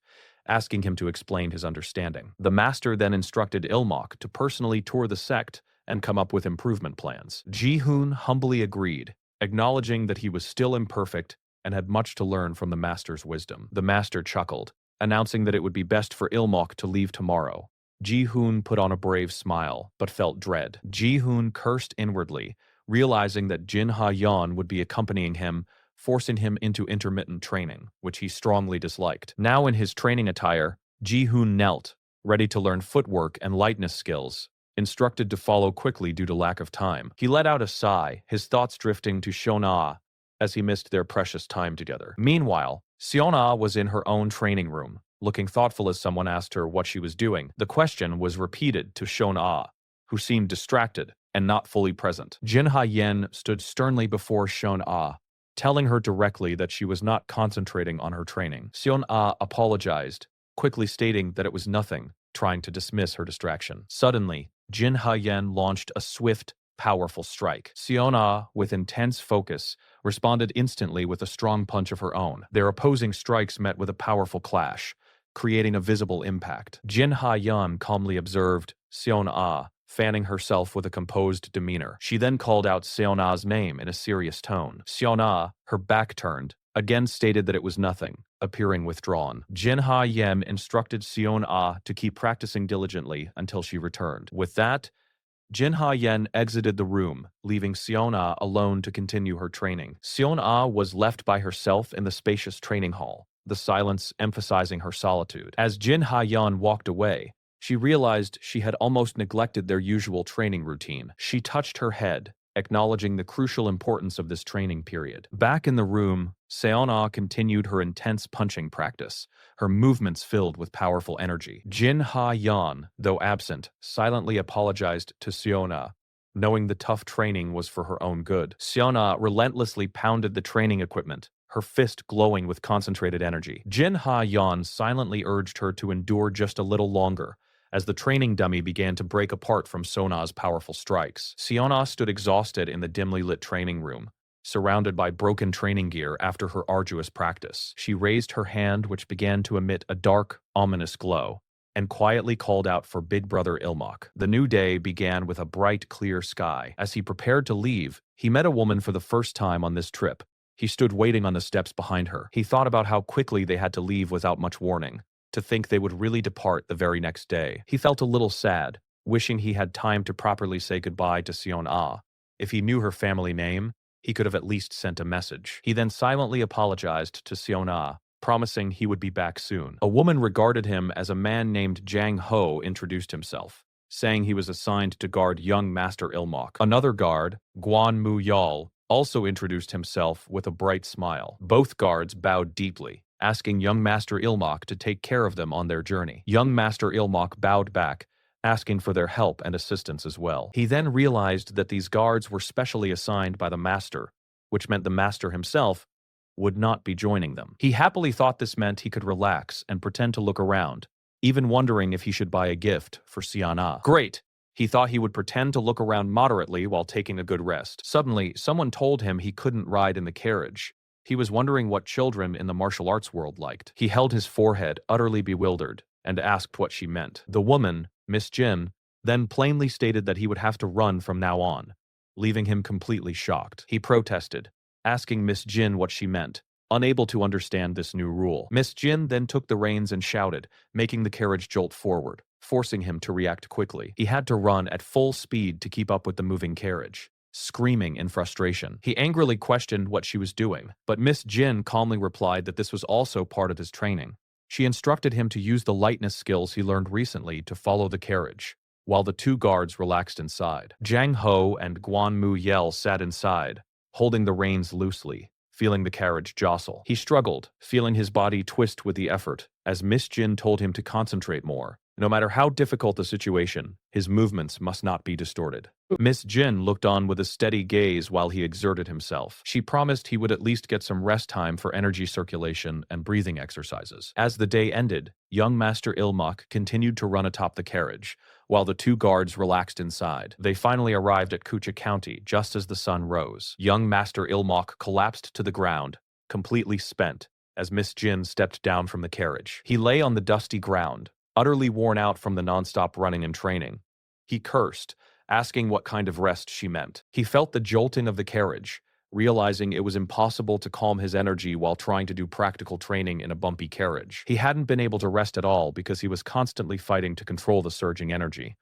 asking him to explain his understanding. The master then instructed Ilmok to personally tour the sect and come up with improvement plans. Ji-hoon humbly agreed, acknowledging that he was still imperfect and had much to learn from the master's wisdom. The master chuckled, announcing that it would be best for Ilmok to leave tomorrow. Ji-hoon put on a brave smile, but felt dread. Ji-hoon cursed inwardly, realizing that Jin Ha-yeon would be accompanying him, forcing him into intermittent training, which he strongly disliked. Now in his training attire, Ji-hoon knelt, ready to learn footwork and lightness skills, instructed to follow quickly due to lack of time. He let out a sigh, his thoughts drifting to Seon-ah as he missed their precious time together. Meanwhile, Seon-ah was in her own training room, looking thoughtful as someone asked her what she was doing. The question was repeated to Seon-ah, who seemed distracted and not fully present. Jin Ha-yeon stood sternly before Seon-ah, telling her directly that she was not concentrating on her training. Seon-ah apologized, quickly stating that it was nothing, trying to dismiss her distraction. Suddenly, Jin Ha-yeon launched a swift, powerful strike. Seon-ah, with intense focus, responded instantly with a strong punch of her own. Their opposing strikes met with a powerful clash, creating a visible impact. Jin Ha-yeon calmly observed Seon-ah, fanning herself with a composed demeanor. She then called out Seon-ah's name in a serious tone. Seon-ah, her back turned, again stated that it was nothing, appearing withdrawn. Jin Ha Yem instructed Sion Ah to keep practicing diligently until she returned. With that, Jin Ha Yen exited the room, leaving Sion Ah alone to continue her training. Sion Ah was left by herself in the spacious training hall, the silence emphasizing her solitude. As Jin Ha Yan walked away, she realized she had almost neglected their usual training routine. She touched her head, acknowledging the crucial importance of this training period. Back in the room, Seon-ah continued her intense punching practice, her movements filled with powerful energy. Jin Ha-yan, though absent, silently apologized to Seon-ah, knowing the tough training was for her own good. Seon-ah relentlessly pounded the training equipment, her fist glowing with concentrated energy. Jin Ha-yan silently urged her to endure just a little longer, as the training dummy began to break apart from Sona's powerful strikes. Siona stood exhausted in the dimly lit training room, surrounded by broken training gear after her arduous practice. She raised her hand, which began to emit a dark, ominous glow, and quietly called out for Big Brother Ilmok. The new day began with a bright, clear sky. As he prepared to leave, he met a woman for the first time on this trip. He stood waiting on the steps behind her. He thought about how quickly they had to leave without much warning, to think they would really depart the very next day. He felt a little sad, wishing he had time to properly say goodbye to Sion Ah. If he knew her family name, he could have at least sent a message. He then silently apologized to Sion Ah, promising he would be back soon. A woman regarded him as a man named Jang Ho introduced himself, saying he was assigned to guard young Master Ilmok. Another guard, Guan Mu Yal, also introduced himself with a bright smile. Both guards bowed deeply, asking young Master Ilmok to take care of them on their journey. Young Master Ilmok bowed back, asking for their help and assistance as well. He then realized that these guards were specially assigned by the Master, which meant the Master himself would not be joining them. He happily thought this meant he could relax and pretend to look around, even wondering if he should buy a gift for Siana. Great! He thought he would pretend to look around moderately while taking a good rest. Suddenly, someone told him he couldn't ride in the carriage. He was wondering what children in the martial arts world liked. He held his forehead, utterly bewildered, and asked what she meant. The woman, Miss Jin, then plainly stated that he would have to run from now on, leaving him completely shocked. He protested, asking Miss Jin what she meant, unable to understand this new rule. Miss Jin then took the reins and shouted, making the carriage jolt forward, forcing him to react quickly. He had to run at full speed to keep up with the moving carriage, screaming in frustration. He angrily questioned what she was doing, but Miss Jin calmly replied that this was also part of his training. She instructed him to use the lightness skills he learned recently to follow the carriage, while the two guards relaxed inside. Jang Ho and Guan Mu Yel sat inside, holding the reins loosely, feeling the carriage jostle. He struggled, feeling his body twist with the effort, as Miss Jin told him to concentrate more. No matter how difficult the situation, his movements must not be distorted. Miss Jin looked on with a steady gaze while he exerted himself. She promised he would at least get some rest time for energy circulation and breathing exercises. As the day ended, young Master Ilmok continued to run atop the carriage, while the two guards relaxed inside. They finally arrived at Kucha County just as the sun rose. Young Master Ilmok collapsed to the ground, completely spent, as Miss Jin stepped down from the carriage. He lay on the dusty ground, utterly worn out from the nonstop running and training. He cursed, asking what kind of rest she meant. He felt the jolting of the carriage, realizing it was impossible to calm his energy while trying to do practical training in a bumpy carriage. He hadn't been able to rest at all because he was constantly fighting to control the surging energy.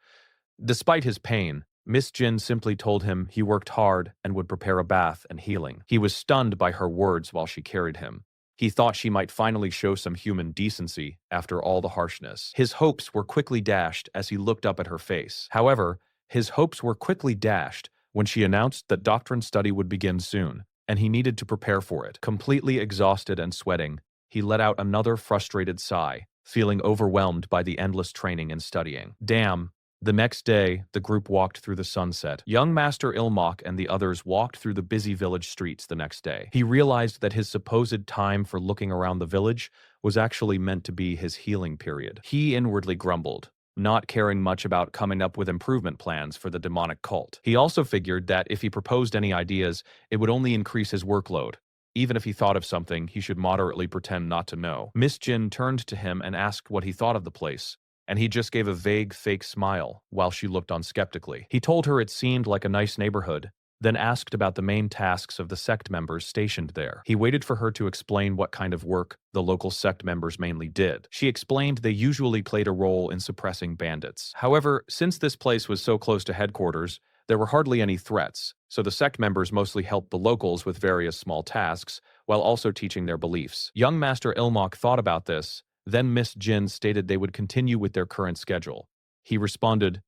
Despite his pain, Miss Jin simply told him he worked hard and would prepare a bath and healing. He was stunned by her words while she carried him. He thought she might finally show some human decency after all the harshness. His hopes were quickly dashed as he looked up at her face. However, his hopes were quickly dashed when she announced that doctrine study would begin soon, and he needed to prepare for it. Completely exhausted and sweating, he let out another frustrated sigh, feeling overwhelmed by the endless training and studying. Damn. The next day, the group walked through the sunset. Young Master Ilmok and the others walked through the busy village streets the next day. He realized that his supposed time for looking around the village was actually meant to be his healing period. He inwardly grumbled, not caring much about coming up with improvement plans for the demonic cult. He also figured that if he proposed any ideas, it would only increase his workload. Even if he thought of something, he should moderately pretend not to know. Miss Jin turned to him and asked what he thought of the place, and he just gave a vague, fake smile while she looked on skeptically. He told her it seemed like a nice neighborhood, then asked about the main tasks of the sect members stationed there. He waited for her to explain what kind of work the local sect members mainly did. She explained they usually played a role in suppressing bandits. However, since this place was so close to headquarters, there were hardly any threats, so the sect members mostly helped the locals with various small tasks, while also teaching their beliefs. Young Master Ilmok thought about this, then Miss Jin stated they would continue with their current schedule. He responded,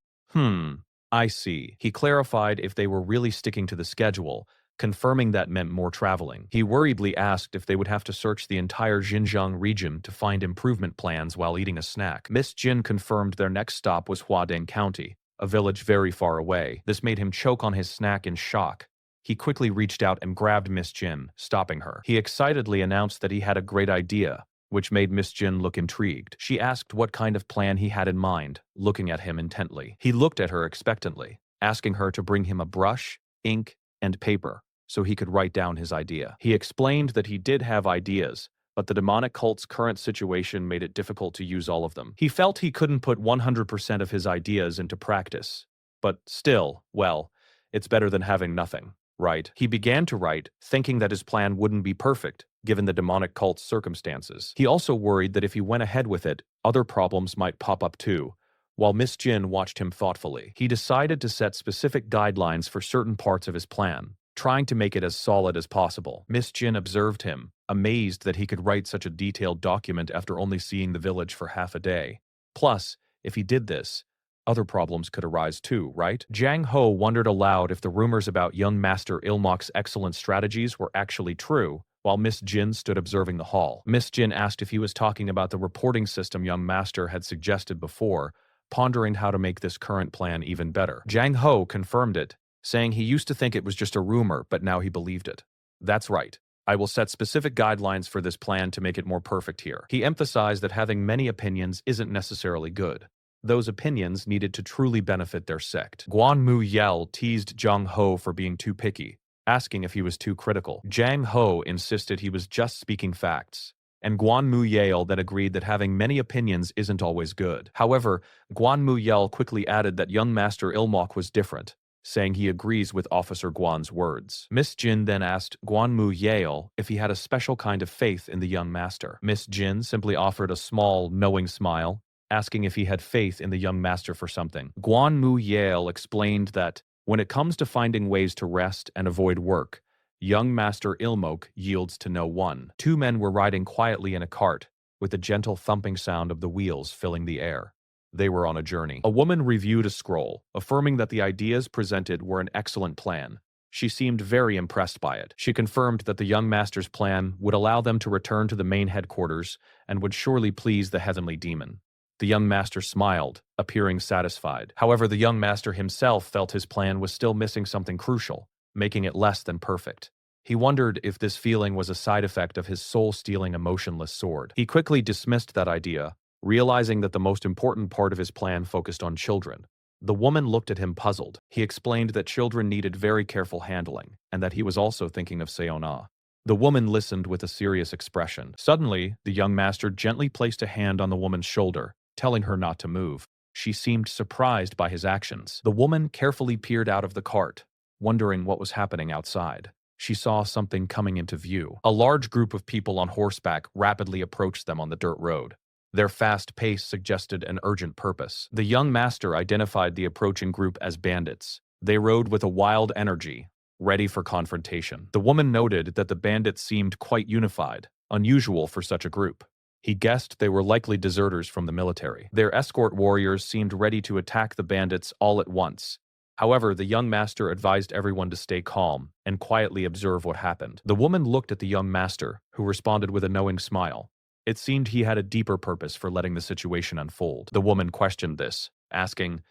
I see. He clarified if they were really sticking to the schedule, confirming that meant more traveling. He worriedly asked if they would have to search the entire Xinjiang region to find improvement plans while eating a snack. Miss Jin confirmed their next stop was Huadeng County, a village very far away. This made him choke on his snack in shock. He quickly reached out and grabbed Miss Jin, stopping her. He excitedly announced that he had a great idea, which made Miss Jin look intrigued. She asked what kind of plan he had in mind, looking at him intently. He looked at her expectantly, asking her to bring him a brush, ink, and paper so he could write down his idea. He explained that he did have ideas, but the demonic cult's current situation made it difficult to use all of them. He felt he couldn't put 100% of his ideas into practice. But still, well, it's better than having nothing, right? He began to write, thinking that his plan wouldn't be perfect, given the demonic cult's circumstances. He also worried that if he went ahead with it, other problems might pop up too. While Miss Jin watched him thoughtfully, he decided to set specific guidelines for certain parts of his plan, trying to make it as solid as possible. Miss Jin observed him, amazed that he could write such a detailed document after only seeing the village for half a day. Plus, if he did this, other problems could arise too, right? Jiang Ho wondered aloud if the rumors about young Master Ilmok's excellent strategies were actually true, while Miss Jin stood observing the hall. Miss Jin asked if he was talking about the reporting system young Master had suggested before, pondering how to make this current plan even better. Jiang Ho confirmed it, saying he used to think it was just a rumor, but now he believed it. That's right. I will set specific guidelines for this plan to make it more perfect here. He emphasized that having many opinions isn't necessarily good. Those opinions needed to truly benefit their sect. Guan Mu Yel teased Jiang Ho for being too picky, asking if he was too critical. Jiang Ho insisted he was just speaking facts, and Guan Mu Yale then agreed that having many opinions isn't always good. However, Guan Mu Yale quickly added that young Master Ilmok was different, saying he agrees with Officer Guan's words. Miss Jin then asked Guan Mu Yale if he had a special kind of faith in the young master. Miss Jin simply offered a small, knowing smile, asking if he had faith in the young master for something. Guan Mu Yale explained that when it comes to finding ways to rest and avoid work, young Master Ilmok yields to no one. Two men were riding quietly in a cart, with the gentle thumping sound of the wheels filling the air. They were on a journey. A woman reviewed a scroll, affirming that the ideas presented were an excellent plan. She seemed very impressed by it. She confirmed that the young master's plan would allow them to return to the main headquarters and would surely please the heavenly demon. The young master smiled, appearing satisfied. However, the young master himself felt his plan was still missing something crucial, making it less than perfect. He wondered if this feeling was a side effect of his soul-stealing emotionless sword. He quickly dismissed that idea, realizing that the most important part of his plan focused on children. The woman looked at him puzzled. He explained that children needed very careful handling, and that he was also thinking of Seona. The woman listened with a serious expression. Suddenly, the young master gently placed a hand on the woman's shoulder, telling her not to move. She seemed surprised by his actions. The woman carefully peered out of the cart, wondering what was happening outside. She saw something coming into view. A large group of people on horseback rapidly approached them on the dirt road. Their fast pace suggested an urgent purpose. The young master identified the approaching group as bandits. They rode with a wild energy, ready for confrontation. The woman noted that the bandits seemed quite unified, unusual for such a group. He guessed they were likely deserters from the military. Their escort warriors seemed ready to attack the bandits all at once. However, the young master advised everyone to stay calm and quietly observe what happened. The woman looked at the young master, who responded with a knowing smile. It seemed he had a deeper purpose for letting the situation unfold. The woman questioned this, asking,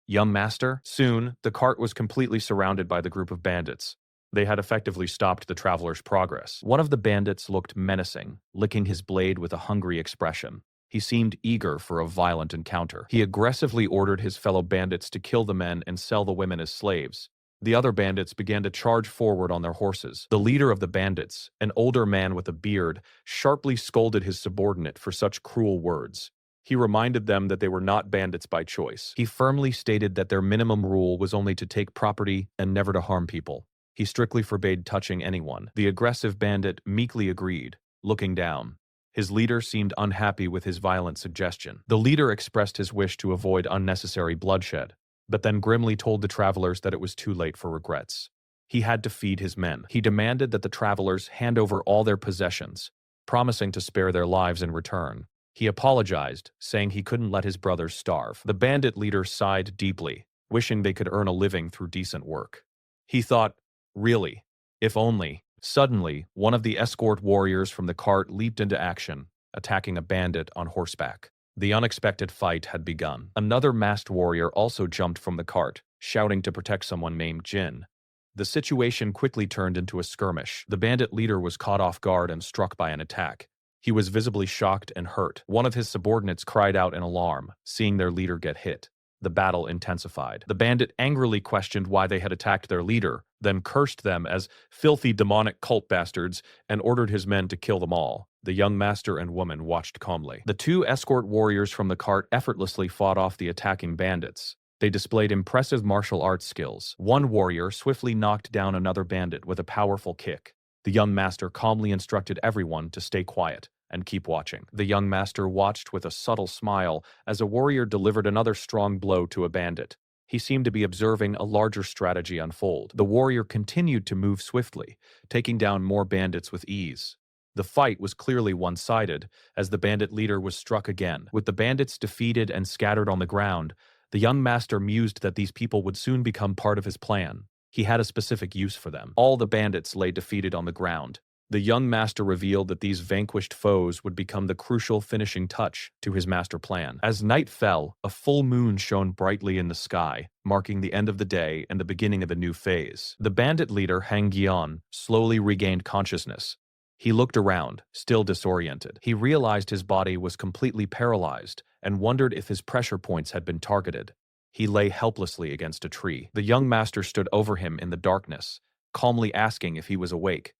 "Young master?" Soon, the cart was completely surrounded by the group of bandits. They had effectively stopped the traveler's progress. One of the bandits looked menacing, licking his blade with a hungry expression. He seemed eager for a violent encounter. He aggressively ordered his fellow bandits to kill the men and sell the women as slaves. The other bandits began to charge forward on their horses. The leader of the bandits, an older man with a beard, sharply scolded his subordinate for such cruel words. He reminded them that they were not bandits by choice. He firmly stated that their minimum rule was only to take property and never to harm people. He strictly forbade touching anyone. The aggressive bandit meekly agreed, looking down. His leader seemed unhappy with his violent suggestion. The leader expressed his wish to avoid unnecessary bloodshed, but then grimly told the travelers that it was too late for regrets. He had to feed his men. He demanded that the travelers hand over all their possessions, promising to spare their lives in return. He apologized, saying he couldn't let his brothers starve. The bandit leader sighed deeply, wishing they could earn a living through decent work. He thought, really, if only. Suddenly, one of the escort warriors from the cart leaped into action, attacking a bandit on horseback. The unexpected fight had begun. Another masked warrior also jumped from the cart, shouting to protect someone named Jin. The situation quickly turned into a skirmish. The bandit leader was caught off guard and struck by an attack. He was visibly shocked and hurt. One of his subordinates cried out in alarm, seeing their leader get hit. The battle intensified. The bandit angrily questioned why they had attacked their leader, then cursed them as filthy demonic cult bastards and ordered his men to kill them all. The young master and woman watched calmly. The two escort warriors from the cart effortlessly fought off the attacking bandits. They displayed impressive martial arts skills. One warrior swiftly knocked down another bandit with a powerful kick. The young master calmly instructed everyone to stay quiet and keep watching. The young master watched with a subtle smile as a warrior delivered another strong blow to a bandit. He seemed to be observing a larger strategy unfold. The warrior continued to move swiftly, taking down more bandits with ease. The fight was clearly one-sided, as the bandit leader was struck again. With the bandits defeated and scattered on the ground, the young master mused that these people would soon become part of his plan. He had a specific use for them. All the bandits lay defeated on the ground. The young master revealed that these vanquished foes would become the crucial finishing touch to his master plan. As night fell, a full moon shone brightly in the sky, marking the end of the day and the beginning of a new phase. The bandit leader, Hang Gian, slowly regained consciousness. He looked around, still disoriented. He realized his body was completely paralyzed and wondered if his pressure points had been targeted. He lay helplessly against a tree. The young master stood over him in the darkness, calmly asking if he was awake.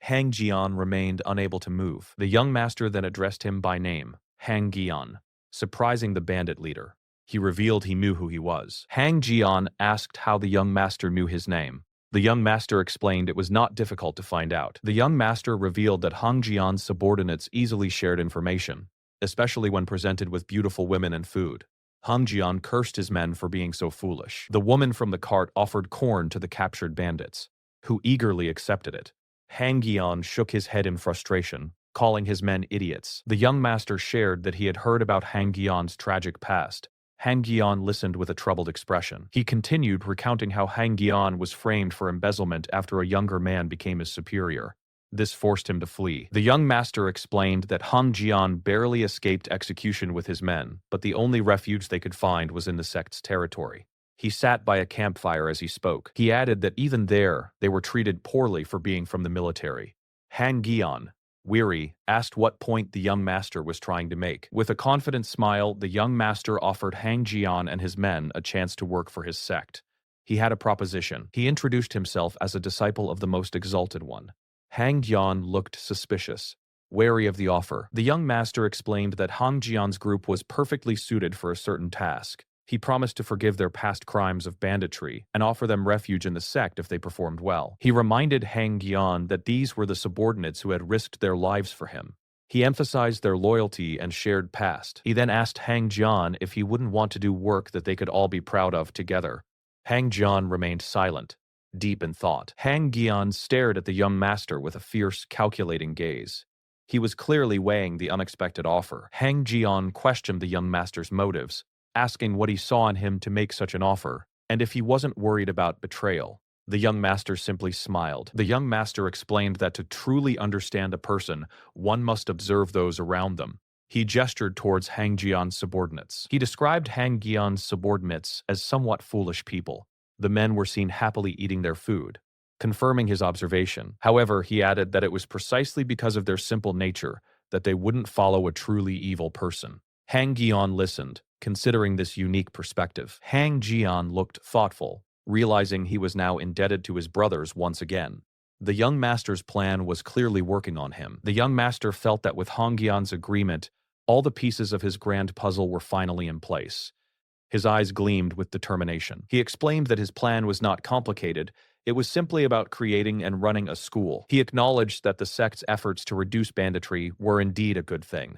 Hang Jian remained unable to move. The young master then addressed him by name, Hang Gian, surprising the bandit leader. He revealed he knew who he was. Hang Jian asked how the young master knew his name. The young master explained it was not difficult to find out. The young master revealed that Hang Jian's subordinates easily shared information, especially when presented with beautiful women and food. Hang Jian cursed his men for being so foolish. The woman from the cart offered corn to the captured bandits, who eagerly accepted it. Hang Gian shook his head in frustration, calling his men idiots. The young master shared that he had heard about Hang Gian's tragic past. Hang Gian listened with a troubled expression. He continued, recounting how Hang Gian was framed for embezzlement after a younger man became his superior. This forced him to flee. The young master explained that Hang Gian barely escaped execution with his men, but the only refuge they could find was in the sect's territory. He sat by a campfire as he spoke. He added that even there, they were treated poorly for being from the military. Hang Gian, weary, asked what point the young master was trying to make. With a confident smile, the young master offered Hang Gian and his men a chance to work for his sect. He had a proposition. He introduced himself as a disciple of the Most Exalted One. Hang Gian looked suspicious, wary of the offer. The young master explained that Hang Jian's group was perfectly suited for a certain task. He promised to forgive their past crimes of banditry and offer them refuge in the sect if they performed well. He reminded Hang Gian that these were the subordinates who had risked their lives for him. He emphasized their loyalty and shared past. He then asked Hang Jian if he wouldn't want to do work that they could all be proud of together. Hang Jian remained silent, deep in thought. Hang Gian stared at the young master with a fierce, calculating gaze. He was clearly weighing the unexpected offer. Hang Jian questioned the young master's motives, asking what he saw in him to make such an offer, and if he wasn't worried about betrayal. The young master simply smiled. The young master explained that to truly understand a person, one must observe those around them. He gestured towards Hang Jian's subordinates. He described Hang Jian's subordinates as somewhat foolish people. The men were seen happily eating their food, confirming his observation. However, he added that it was precisely because of their simple nature that they wouldn't follow a truly evil person. Hang Jian listened, considering this unique perspective. Hang Jian looked thoughtful, realizing he was now indebted to his brothers once again. The young master's plan was clearly working on him. The young master felt that with Hang Jian's agreement, all the pieces of his grand puzzle were finally in place. His eyes gleamed with determination. He explained that his plan was not complicated, It was simply about creating and running a school. He acknowledged that the sect's efforts to reduce banditry were indeed a good thing.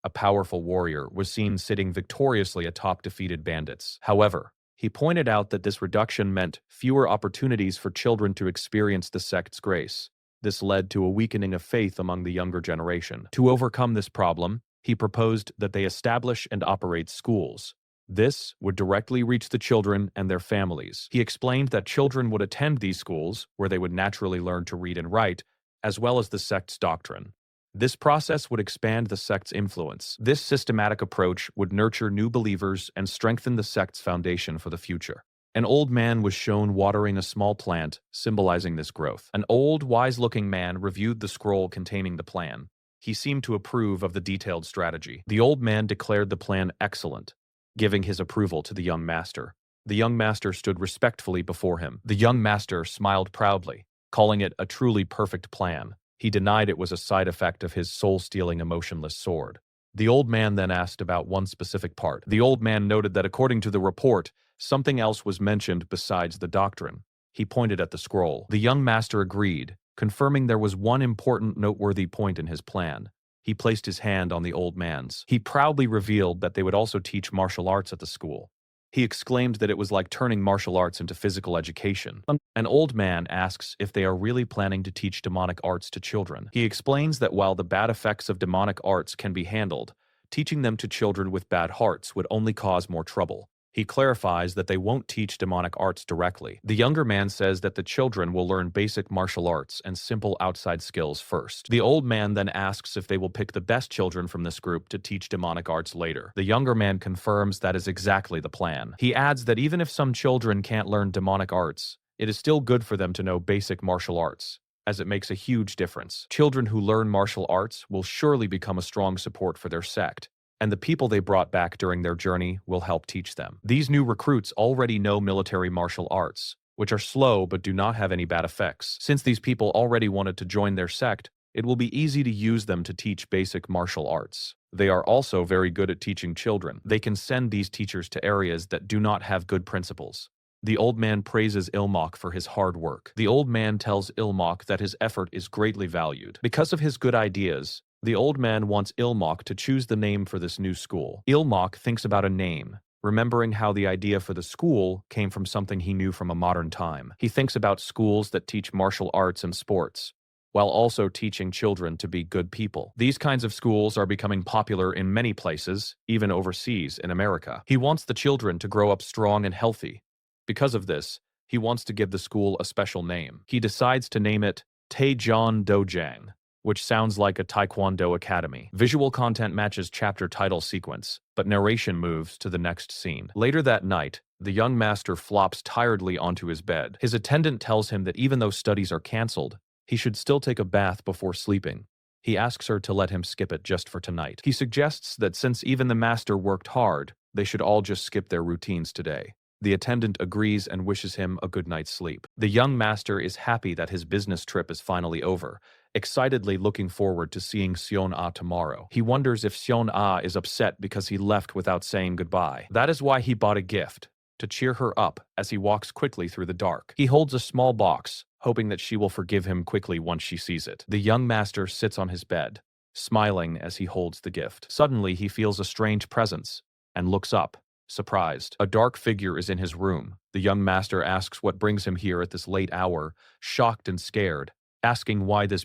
A powerful warrior was seen sitting victoriously atop defeated bandits. However, he pointed out that this reduction meant fewer opportunities for children to experience the sect's grace. This led to a weakening of faith among the younger generation. To overcome this problem, he proposed that they establish and operate schools. This would directly reach the children and their families. He explained that children would attend these schools, where they would naturally learn to read and write, as well as the sect's doctrine. This process would expand the sect's influence. This systematic approach would nurture new believers and strengthen the sect's foundation for the future. An old man was shown watering a small plant, symbolizing this growth. An old, wise-looking man reviewed the scroll containing the plan. He seemed to approve of the detailed strategy. The old man declared the plan excellent, giving his approval to the young master. The young master stood respectfully before him. The young master smiled proudly, calling it a truly perfect plan. He denied it was a side effect of his soul-stealing emotionless sword. The old man then asked about one specific part. The old man noted that according to the report, something else was mentioned besides the doctrine. He pointed at the scroll. The young master agreed, confirming there was one important noteworthy point in his plan. He placed his hand on the old man's. He proudly revealed that they would also teach martial arts at the school. He exclaimed that it was like turning martial arts into physical education. An old man asks if they are really planning to teach demonic arts to children. He explains that while the bad effects of demonic arts can be handled, teaching them to children with bad hearts would only cause more trouble. He clarifies that they won't teach demonic arts directly. The younger man says that the children will learn basic martial arts and simple outside skills first. The old man then asks if they will pick the best children from this group to teach demonic arts later. The younger man confirms that is exactly the plan. He adds that even if some children can't learn demonic arts, it is still good for them to know basic martial arts, as it makes a huge difference. Children who learn martial arts will surely become a strong support for their sect, and the people they brought back during their journey will help teach them. These new recruits already know military martial arts, which are slow but do not have any bad effects. Since these people already wanted to join their sect, it will be easy to use them to teach basic martial arts. They are also very good at teaching children. They can send these teachers to areas that do not have good principals. The old man praises Ilmok for his hard work. The old man tells Ilmok that his effort is greatly valued. Because of his good ideas, the old man wants Ilmok to choose the name for this new school. Ilmok thinks about a name, remembering how the idea for the school came from something he knew from a modern time. He thinks about schools that teach martial arts and sports, while also teaching children to be good people. These kinds of schools are becoming popular in many places, even overseas in America. He wants the children to grow up strong and healthy. Because of this, he wants to give the school a special name. He decides to name it Taejeon Dojang, which sounds like a Taekwondo academy. Visual content matches chapter title sequence, but narration moves to the next scene. Later that night, the young master flops tiredly onto his bed. His attendant tells him that even though studies are cancelled, he should still take a bath before sleeping. He asks her to let him skip it just for tonight. He suggests that since even the master worked hard, they should all just skip their routines today. The attendant agrees and wishes him a good night's sleep. The young master is happy that his business trip is finally over, excitedly looking forward to seeing Seon-ah tomorrow. He wonders if Seon-ah is upset because he left without saying goodbye. That is why he bought a gift, to cheer her up as he walks quickly through the dark. He holds a small box, hoping that she will forgive him quickly once she sees it. The young master sits on his bed, smiling as he holds the gift. Suddenly, he feels a strange presence and looks up, surprised. A dark figure is in his room. The young master asks what brings him here at this late hour, shocked and scared, asking why this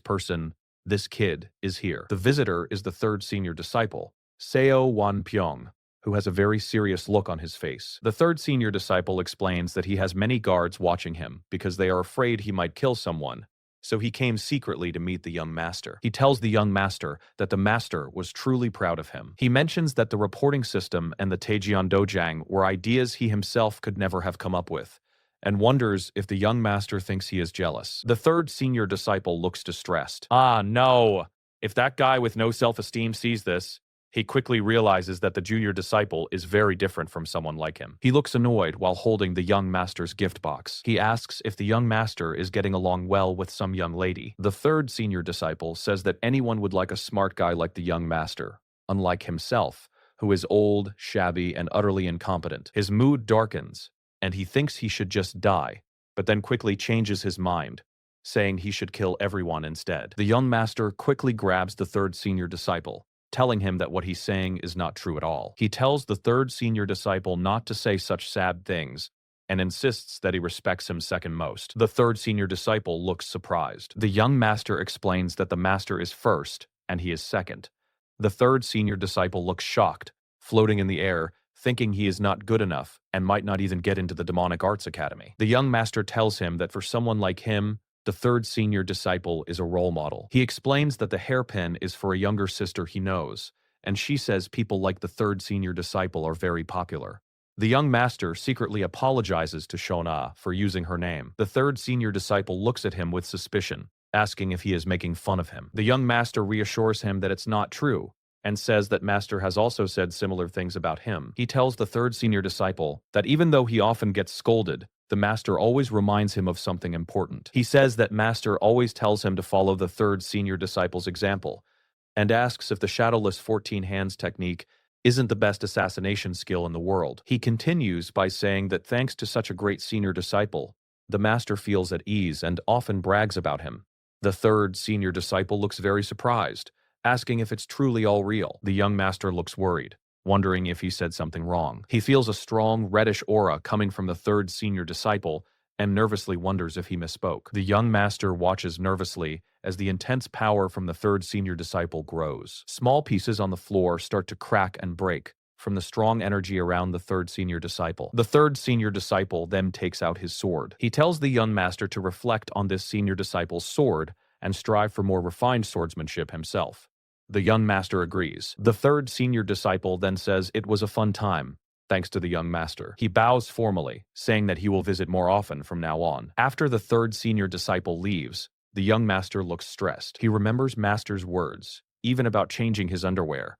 kid, is here. The visitor is the third senior disciple, Seo Wan-pyong, who has a very serious look on his face. The third senior disciple explains that he has many guards watching him because they are afraid he might kill someone, so he came secretly to meet the young master. He tells the young master that the master was truly proud of him. He mentions that the reporting system and the Taejeon Dojang were ideas he himself could never have come up with, and wonders if the young master thinks he is jealous. The third senior disciple looks distressed. Ah, no! If that guy with no self-esteem sees this, he quickly realizes that the junior disciple is very different from someone like him. He looks annoyed while holding the young master's gift box. He asks if the young master is getting along well with some young lady. The third senior disciple says that anyone would like a smart guy like the young master, unlike himself, who is old, shabby, and utterly incompetent. His mood darkens, and he thinks he should just die, but then quickly changes his mind, saying he should kill everyone instead. The young master quickly grabs the third senior disciple, telling him that what he's saying is not true at all. He tells the third senior disciple not to say such sad things and insists that he respects him second most. The third senior disciple looks surprised. The young master explains that the master is first and he is second. The third senior disciple looks shocked, floating in the air, thinking he is not good enough and might not even get into the demonic arts academy. The young master tells him that for someone like him, the third senior disciple is a role model. He explains that the hairpin is for a younger sister he knows, and she says people like the third senior disciple are very popular. The young master secretly apologizes to Shona for using her name. The third senior disciple looks at him with suspicion, asking if he is making fun of him. The young master reassures him that it's not true, and says that master has also said similar things about him. He tells the third senior disciple that even though he often gets scolded, the master always reminds him of something important. He says that master always tells him to follow the third senior disciple's example, and asks if the shadowless 14 hands technique isn't the best assassination skill in the world. He continues by saying that thanks to such a great senior disciple, the master feels at ease and often brags about him. The third senior disciple looks very surprised, asking if it's truly all real. The young master looks worried, wondering if he said something wrong. He feels a strong reddish aura coming from the third senior disciple and nervously wonders if he misspoke. The young master watches nervously as the intense power from the third senior disciple grows. Small pieces on the floor start to crack and break from the strong energy around the third senior disciple. The third senior disciple then takes out his sword. He tells the young master to reflect on this senior disciple's sword and strive for more refined swordsmanship himself. The young master agrees. The third senior disciple then says it was a fun time, thanks to the young master. He bows formally, saying that he will visit more often from now on. After the third senior disciple leaves, the young master looks stressed. He remembers master's words, even about changing his underwear,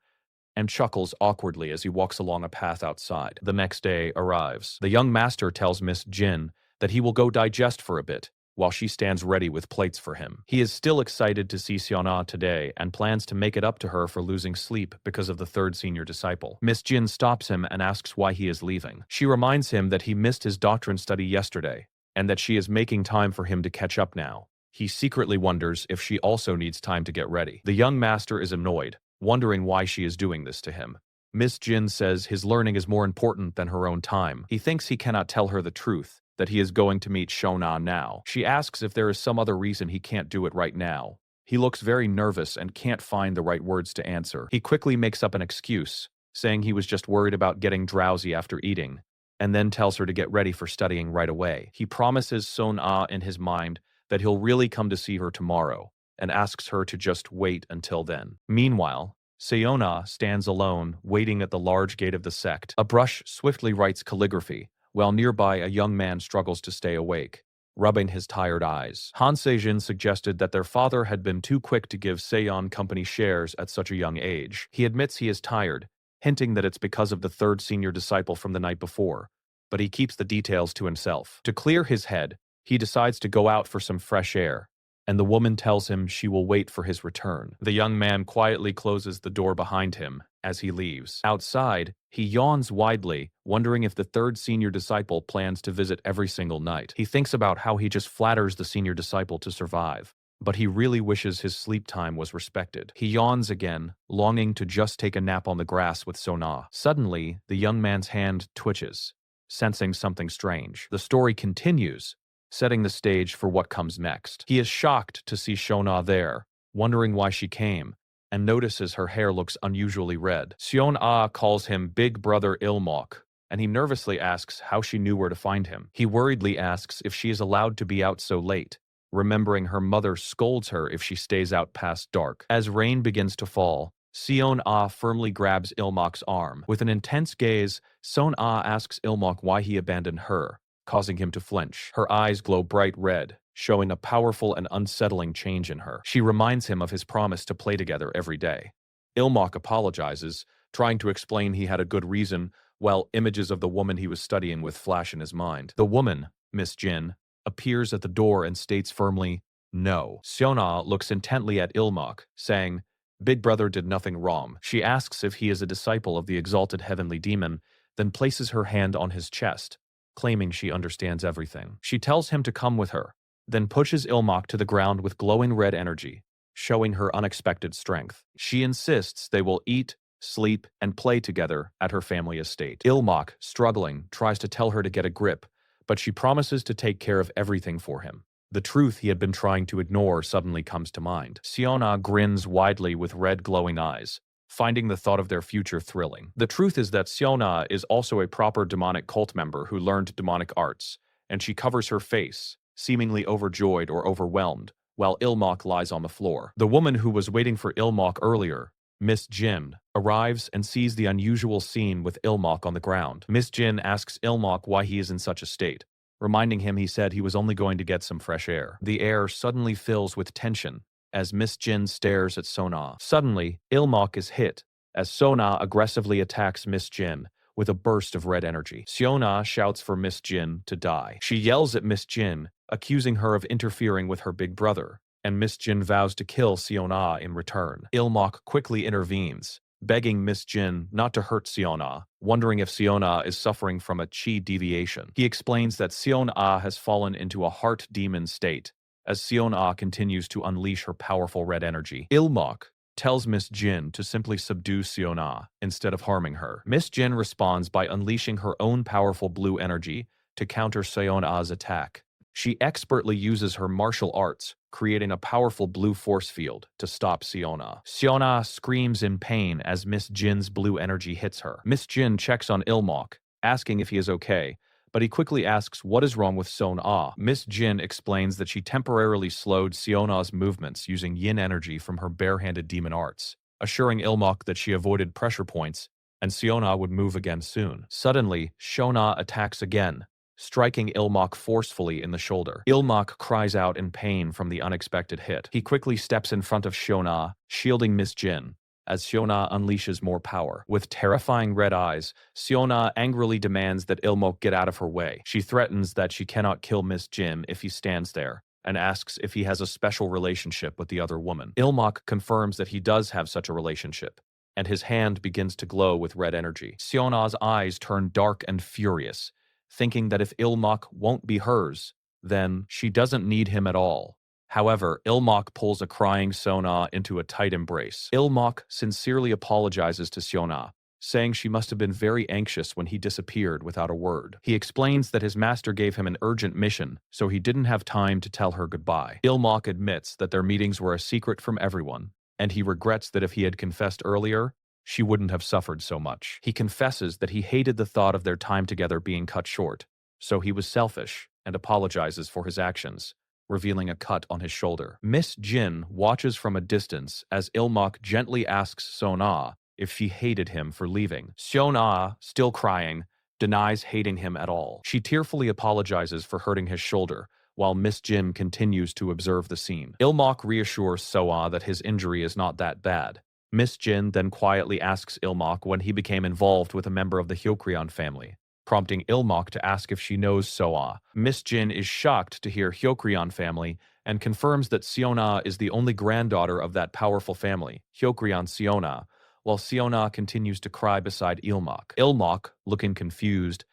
and chuckles awkwardly as he walks along a path outside. The next day arrives. The young master tells Miss Jin that he will go digest for a bit, while she stands ready with plates for him. He is still excited to see Xiona today and plans to make it up to her for losing sleep because of the third senior disciple. Miss Jin stops him and asks why he is leaving. She reminds him that he missed his doctrine study yesterday and that she is making time for him to catch up now. He secretly wonders if she also needs time to get ready. The young master is annoyed, wondering why she is doing this to him. Miss Jin says his learning is more important than her own time. He thinks he cannot tell her the truth, that he is going to meet Shona now. She asks if there is some other reason he can't do it right now. He looks very nervous and can't find the right words to answer. He quickly makes up an excuse, saying he was just worried about getting drowsy after eating, and then tells her to get ready for studying right away. He promises Son-Ah in his mind that he'll really come to see her tomorrow, and asks her to just wait until then. Meanwhile, Seona stands alone, waiting at the large gate of the sect. A brush swiftly writes calligraphy, while nearby a young man struggles to stay awake, rubbing his tired eyes. Han Sejin suggested that their father had been too quick to give Seon company shares at such a young age. He admits he is tired, hinting that it's because of the third senior disciple from the night before, but he keeps the details to himself. To clear his head, he decides to go out for some fresh air, and the woman tells him she will wait for his return. The young man quietly closes the door behind him as he leaves. Outside, he yawns widely, wondering if the third senior disciple plans to visit every single night. He thinks about how he just flatters the senior disciple to survive, but he really wishes his sleep time was respected. He yawns again, longing to just take a nap on the grass with Sona. Suddenly, the young man's hand twitches, sensing something strange. The story continues, setting the stage for what comes next. He is shocked to see Shona there, wondering why she came, and notices her hair looks unusually red. Seon-Ah calls him Big Brother Ilmok, and he nervously asks how she knew where to find him. He worriedly asks if she is allowed to be out so late, remembering her mother scolds her if she stays out past dark. As rain begins to fall, Seon-Ah firmly grabs Ilmok's arm. With an intense gaze, Seon-Ah asks Ilmok why he abandoned her, causing him to flinch. Her eyes glow bright red, showing a powerful and unsettling change in her. She reminds him of his promise to play together every day. Ilmok apologizes, trying to explain he had a good reason, while images of the woman he was studying with flash in his mind. The woman, Miss Jin, appears at the door and states firmly, "No." Seona looks intently at Ilmok, saying, "Big Brother did nothing wrong." She asks if he is a disciple of the exalted heavenly demon, then places her hand on his chest, claiming she understands everything. She tells him to come with her, then pushes Ilmok to the ground with glowing red energy, showing her unexpected strength. She insists they will eat, sleep, and play together at her family estate. Ilmok, struggling, tries to tell her to get a grip, but she promises to take care of everything for him. The truth he had been trying to ignore suddenly comes to mind. Seona grins widely with red glowing eyes, finding the thought of their future thrilling. The truth is that Seona is also a proper demonic cult member who learned demonic arts, and she covers her face, seemingly overjoyed or overwhelmed, while Ilmok lies on the floor. The woman who was waiting for Ilmok earlier, Miss Jin, arrives and sees the unusual scene with Ilmok on the ground. Miss Jin asks Ilmok why he is in such a state, reminding him he said he was only going to get some fresh air. The air suddenly fills with tension as Miss Jin stares at Sona. Suddenly, Ilmok is hit as Sona aggressively attacks Miss Jin with a burst of red energy. Siona shouts for Miss Jin to die. She yells at Miss Jin, accusing her of interfering with her big brother, and Miss Jin vows to kill Siona in return. Ilmok quickly intervenes, begging Miss Jin not to hurt Siona, wondering if Siona is suffering from a chi deviation. He explains that Siona has fallen into a heart demon state, as Siona continues to unleash her powerful red energy. Ilmok tells Miss Jin to simply subdue Siona instead of harming her. Miss Jin responds by unleashing her own powerful blue energy to counter Siona's attack. She expertly uses her martial arts, creating a powerful blue force field to stop Siona. Siona screams in pain as Miss Jin's blue energy hits her. Miss Jin checks on Ilmok, asking if he is okay, but he quickly asks what is wrong with Siona. Miss Jin explains that she temporarily slowed Siona's movements using yin energy from her barehanded demon arts, assuring Ilmok that she avoided pressure points and Siona would move again soon. Suddenly, Shona attacks again, striking Ilmok forcefully in the shoulder. Ilmok cries out in pain from the unexpected hit. He quickly steps in front of Shona, shielding Miss Jin, as Siona unleashes more power. With terrifying red eyes, Siona angrily demands that Ilmok get out of her way. She threatens that she cannot kill Miss Jin if he stands there, and asks if he has a special relationship with the other woman. Ilmok confirms that he does have such a relationship, and his hand begins to glow with red energy. Siona's eyes turn dark and furious, thinking that if Ilmok won't be hers, then she doesn't need him at all. However, Ilmok pulls a crying Siona into a tight embrace. Ilmok sincerely apologizes to Siona, saying she must have been very anxious when he disappeared without a word. He explains that his master gave him an urgent mission, so he didn't have time to tell her goodbye. Ilmok admits that their meetings were a secret from everyone, and he regrets that if he had confessed earlier, she wouldn't have suffered so much. He confesses that he hated the thought of their time together being cut short, so he was selfish and apologizes for his actions, revealing a cut on his shoulder. Miss Jin watches from a distance as Ilmok gently asks Sona if she hated him for leaving. Sona, still crying, denies hating him at all. She tearfully apologizes for hurting his shoulder, while Miss Jin continues to observe the scene. Ilmok reassures Soa that his injury is not that bad. Miss Jin then quietly asks Ilmok when he became involved with a member of the Hyokrion family, prompting Ilmok to ask if she knows Soa. Miss Jin is shocked to hear Hyokrion family and confirms that Siona is the only granddaughter of that powerful family, Hyokrion Siona, while Siona continues to cry beside Ilmok. Ilmok, looking confused,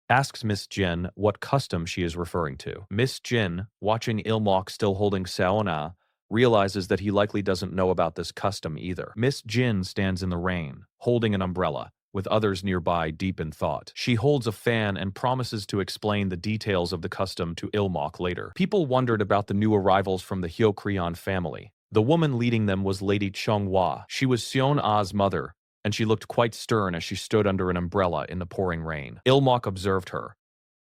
asks Miss Jin what custom she is referring to. Miss Jin, watching Ilmok still holding Siona, realizes that he likely doesn't know about this custom either. Miss Jin stands in the rain, holding an umbrella, with others nearby deep in thought. She holds a fan and promises to explain the details of the custom to Ilmok later. People wondered about the new arrivals from the Hyokrion family. The woman leading them was Lady Chonghua. She was Sion-A's mother, and she looked quite stern as she stood under an umbrella in the pouring rain. Ilmok observed her,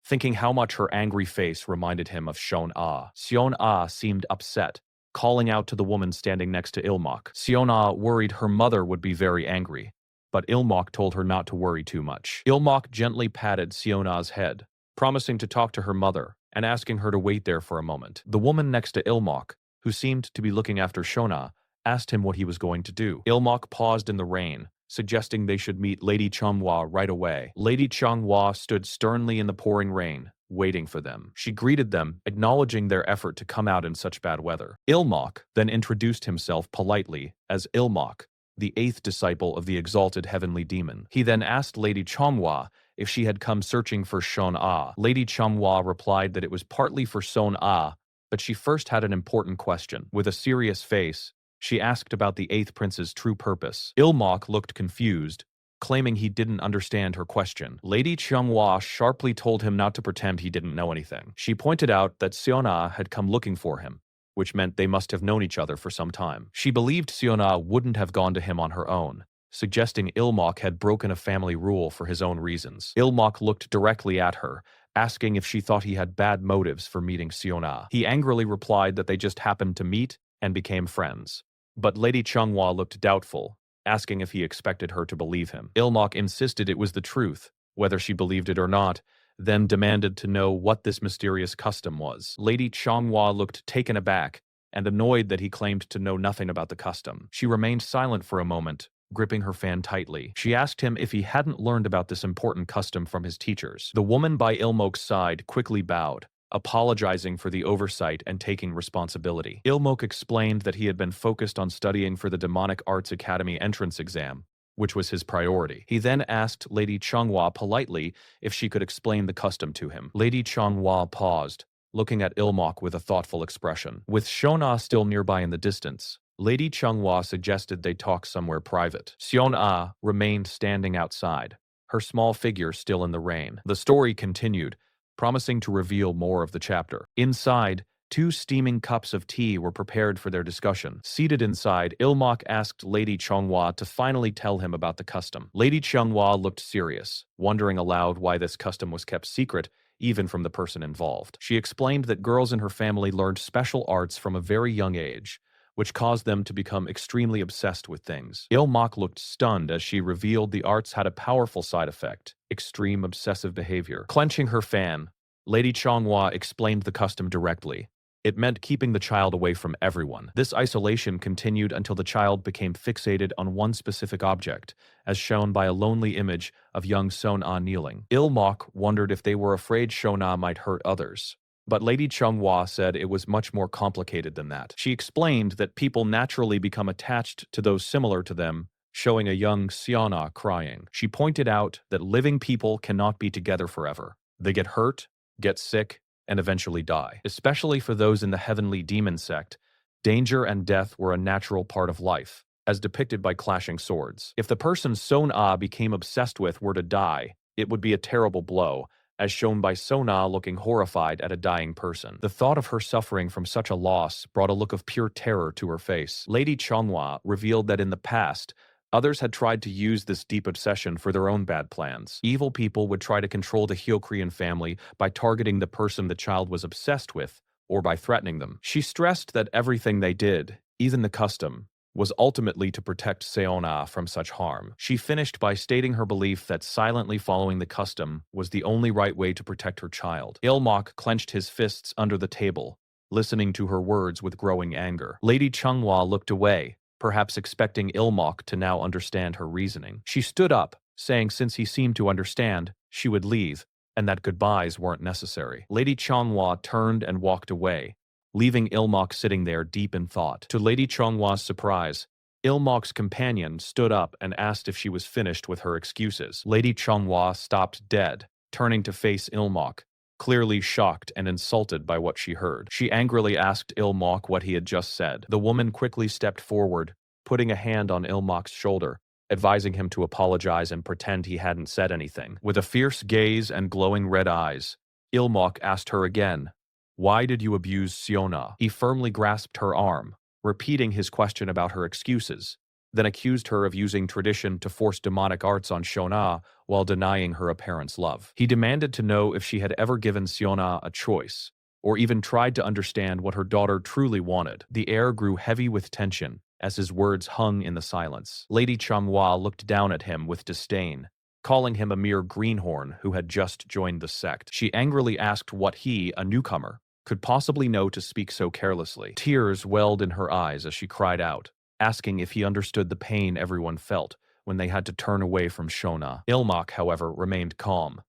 thinking how much her angry face reminded him of Sion-A. Sion-A seemed upset, calling out to the woman standing next to Ilmok. Sion-A worried her mother would be very angry, but Ilmok told her not to worry too much. Ilmok gently patted Siona's head, promising to talk to her mother and asking her to wait there for a moment. The woman next to Ilmok, who seemed to be looking after Shona, asked him what he was going to do. Ilmok paused in the rain, suggesting they should meet Lady Chonghua right away. Lady Chonghua stood sternly in the pouring rain, waiting for them. She greeted them, acknowledging their effort to come out in such bad weather. Ilmok then introduced himself politely as Ilmok, the 8th disciple of the exalted heavenly demon. He then asked Lady Chonghua if she had come searching for Shon-ah. Lady Changhua replied that it was partly for Son-ah, but she first had an important question. With a serious face, she asked about the eighth prince's true purpose. Ilmok looked confused, claiming he didn't understand her question. Lady Changhua sharply told him not to pretend he didn't know anything. She pointed out that Seon-ah had come looking for him, which meant they must have known each other for some time. She believed Seon-ah wouldn't have gone to him on her own, suggesting Ilmok had broken a family rule for his own reasons. Ilmok looked directly at her, asking if she thought he had bad motives for meeting Seon-ah. He angrily replied that they just happened to meet and became friends. But Lady Changhua looked doubtful, asking if he expected her to believe him. Ilmok insisted it was the truth, whether she believed it or not, then demanded to know what this mysterious custom was. Lady Changhua looked taken aback and annoyed that he claimed to know nothing about the custom. She remained silent for a moment, gripping her fan tightly. She asked him if he hadn't learned about this important custom from his teachers. The woman by Ilmok's side quickly bowed, apologizing for the oversight and taking responsibility. Ilmok explained that he had been focused on studying for the Demonic Arts Academy entrance exam, which was his priority. He then asked Lady Changhua politely if she could explain the custom to him. Lady Changhua paused, looking at Ilmok with a thoughtful expression. With Shon-ah still nearby in the distance, Lady Changhua suggested they talk somewhere private. Seon-ah remained standing outside, her small figure still in the rain. The story continued, promising to reveal more of the chapter. Inside, 2 steaming cups of tea were prepared for their discussion. Seated inside, Ilmok asked Lady Changhua to finally tell him about the custom. Lady Changhua looked serious, wondering aloud why this custom was kept secret, even from the person involved. She explained that girls in her family learned special arts from a very young age, which caused them to become extremely obsessed with things. Ilmok looked stunned as she revealed the arts had a powerful side effect: extreme obsessive behavior. Clenching her fan, Lady Changhua explained the custom directly. It meant keeping the child away from everyone. This isolation continued until the child became fixated on one specific object, as shown by a lonely image of young Son-ah kneeling. Ilmok wondered if they were afraid Shon-ah might hurt others. But Lady Changhua said it was much more complicated than that. She explained that people naturally become attached to those similar to them, showing a young Seon-ah crying. She pointed out that living people cannot be together forever. They get hurt, get sick, and eventually die. Especially for those in the heavenly demon sect, danger and death were a natural part of life, as depicted by clashing swords. If the person Son-ah became obsessed with were to die, it would be a terrible blow, as shown by Son-ah looking horrified at a dying person. The thought of her suffering from such a loss brought a look of pure terror to her face. Lady Changhua revealed that in the past, others had tried to use this deep obsession for their own bad plans. Evil people would try to control the Hyokrian family by targeting the person the child was obsessed with, or by threatening them. She stressed that everything they did, even the custom, was ultimately to protect Seon-ah from such harm. She finished by stating her belief that silently following the custom was the only right way to protect her child. Ilmok clenched his fists under the table, listening to her words with growing anger. Lady Changhua looked away, perhaps expecting Ilmok to now understand her reasoning. She stood up, saying since he seemed to understand, she would leave, and that goodbyes weren't necessary. Lady Changhua turned and walked away, leaving Ilmok sitting there deep in thought. To Lady Chonghua's surprise, Ilmok's companion stood up and asked if she was finished with her excuses. Lady Changhua stopped dead, turning to face Ilmok, clearly shocked and insulted by what she heard. She angrily asked Ilmok what he had just said. The woman quickly stepped forward, putting a hand on Ilmok's shoulder, advising him to apologize and pretend he hadn't said anything. With a fierce gaze and glowing red eyes, Ilmok asked her again, "Why did you abuse Seon-ah?" He firmly grasped her arm, repeating his question about her excuses, then accused her of using tradition to force demonic arts on Seon-ah while denying her a parent's love. He demanded to know if she had ever given Seon-ah a choice, or even tried to understand what her daughter truly wanted. The air grew heavy with tension as his words hung in the silence. Lady Changhua looked down at him with disdain, calling him a mere greenhorn who had just joined the sect. She angrily asked what he, a newcomer, could possibly know to speak so carelessly. Tears welled in her eyes as she cried out, asking if he understood the pain everyone felt when they had to turn away from Shon-ah. Ilmok, however, remained calm,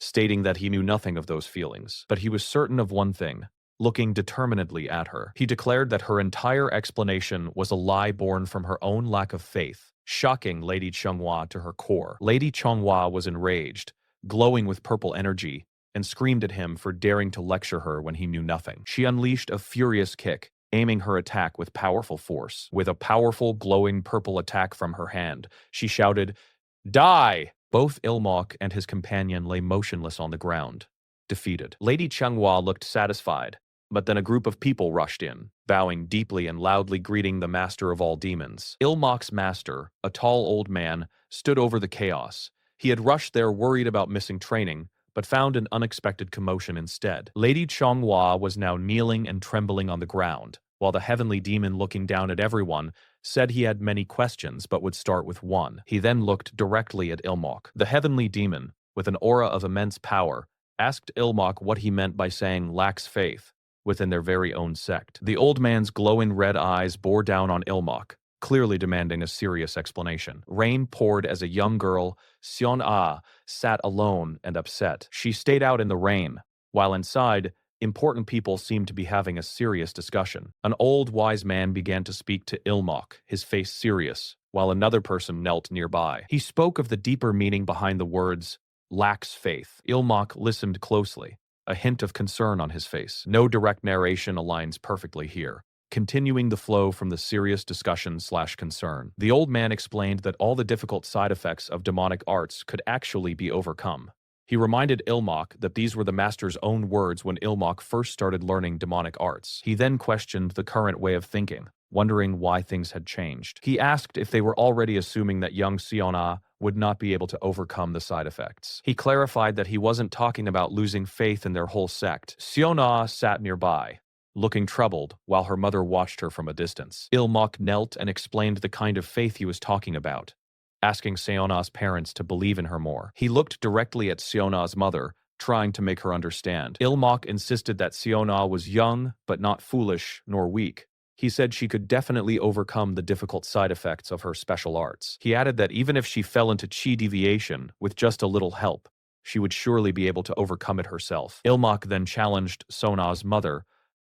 stating that he knew nothing of those feelings. But he was certain of one thing, looking determinedly at her. He declared that her entire explanation was a lie born from her own lack of faith, shocking Lady Changhua to her core. Lady Changhua was enraged, glowing with purple energy, and screamed at him for daring to lecture her when he knew nothing. She unleashed a furious kick, aiming her attack with powerful force. With a powerful, glowing purple attack from her hand, she shouted, "Die!" Both Ilmok and his companion lay motionless on the ground, defeated. Lady Changhua looked satisfied, but then a group of people rushed in, bowing deeply and loudly greeting the master of all demons. Ilmok's master, a tall old man, stood over the chaos. He had rushed there worried about missing training, but found an unexpected commotion instead. Lady Changhua was now kneeling and trembling on the ground, while the heavenly demon, looking down at everyone, said he had many questions but would start with one. He then looked directly at Ilmok. The heavenly demon, with an aura of immense power, asked Ilmok what he meant by saying lacks faith within their very own sect. The old man's glowing red eyes bore down on Ilmok, clearly demanding a serious explanation. Rain poured as a young girl, Seon-ah, sat alone and upset. She stayed out in the rain, while inside, important people seemed to be having a serious discussion. An old wise man began to speak to Ilmok, his face serious, while another person knelt nearby. He spoke of the deeper meaning behind the words, lacks faith. Ilmok listened closely, a hint of concern on his face. No direct narration aligns perfectly here, continuing the flow from the serious discussion/concern. The old man explained that all the difficult side effects of demonic arts could actually be overcome. He reminded Ilmok that these were the master's own words when Ilmok first started learning demonic arts. He then questioned the current way of thinking, wondering why things had changed. He asked if they were already assuming that young Seon-ah would not be able to overcome the side effects. He clarified that he wasn't talking about losing faith in their whole sect. Seon-ah sat nearby, looking troubled, while her mother watched her from a distance. Ilmok knelt and explained the kind of faith he was talking about, asking Seon-ah's parents to believe in her more. He looked directly at Seon-ah's mother, trying to make her understand. Ilmok insisted that Seon-ah was young, but not foolish nor weak. He said she could definitely overcome the difficult side effects of her special arts. He added that even if she fell into chi deviation with just a little help, she would surely be able to overcome it herself. Ilmok then challenged Seon-ah's mother,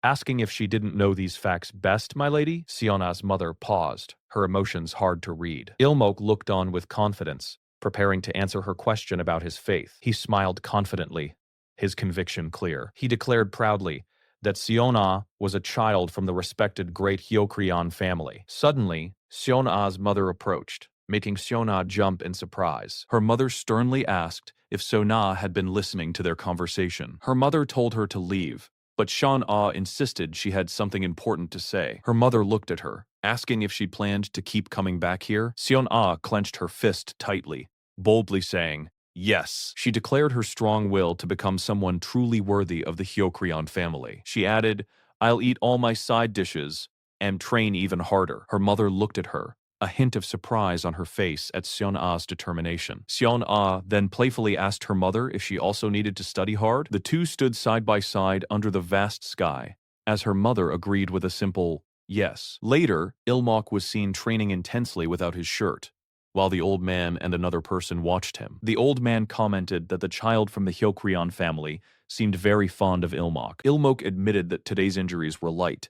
asking if she didn't know these facts best, my lady. Seon-ah's mother paused, her emotions hard to read. Ilmok looked on with confidence, preparing to answer her question about his faith. He smiled confidently, his conviction clear. He declared proudly that Seon-ah was a child from the respected great Hyokrion family. Suddenly, Seon-ah's mother approached, making Seon-ah jump in surprise. Her mother sternly asked if Seon-ah had been listening to their conversation. Her mother told her to leave, but Seon-ah insisted she had something important to say. Her mother looked at her, asking if she planned to keep coming back here. Seon-ah clenched her fist tightly, boldly saying, yes. She declared her strong will to become someone truly worthy of the Hyokrion family. She added, I'll eat all my side dishes and train even harder. Her mother looked at her, a hint of surprise on her face at Seon-ah's determination. Seon-ah then playfully asked her mother if she also needed to study hard. The two stood side by side under the vast sky, as her mother agreed with a simple yes. Later, Ilmok was seen training intensely without his shirt, while the old man and another person watched him. The old man commented that the child from the Hyokrion family seemed very fond of Ilmok. Ilmok admitted that today's injuries were light,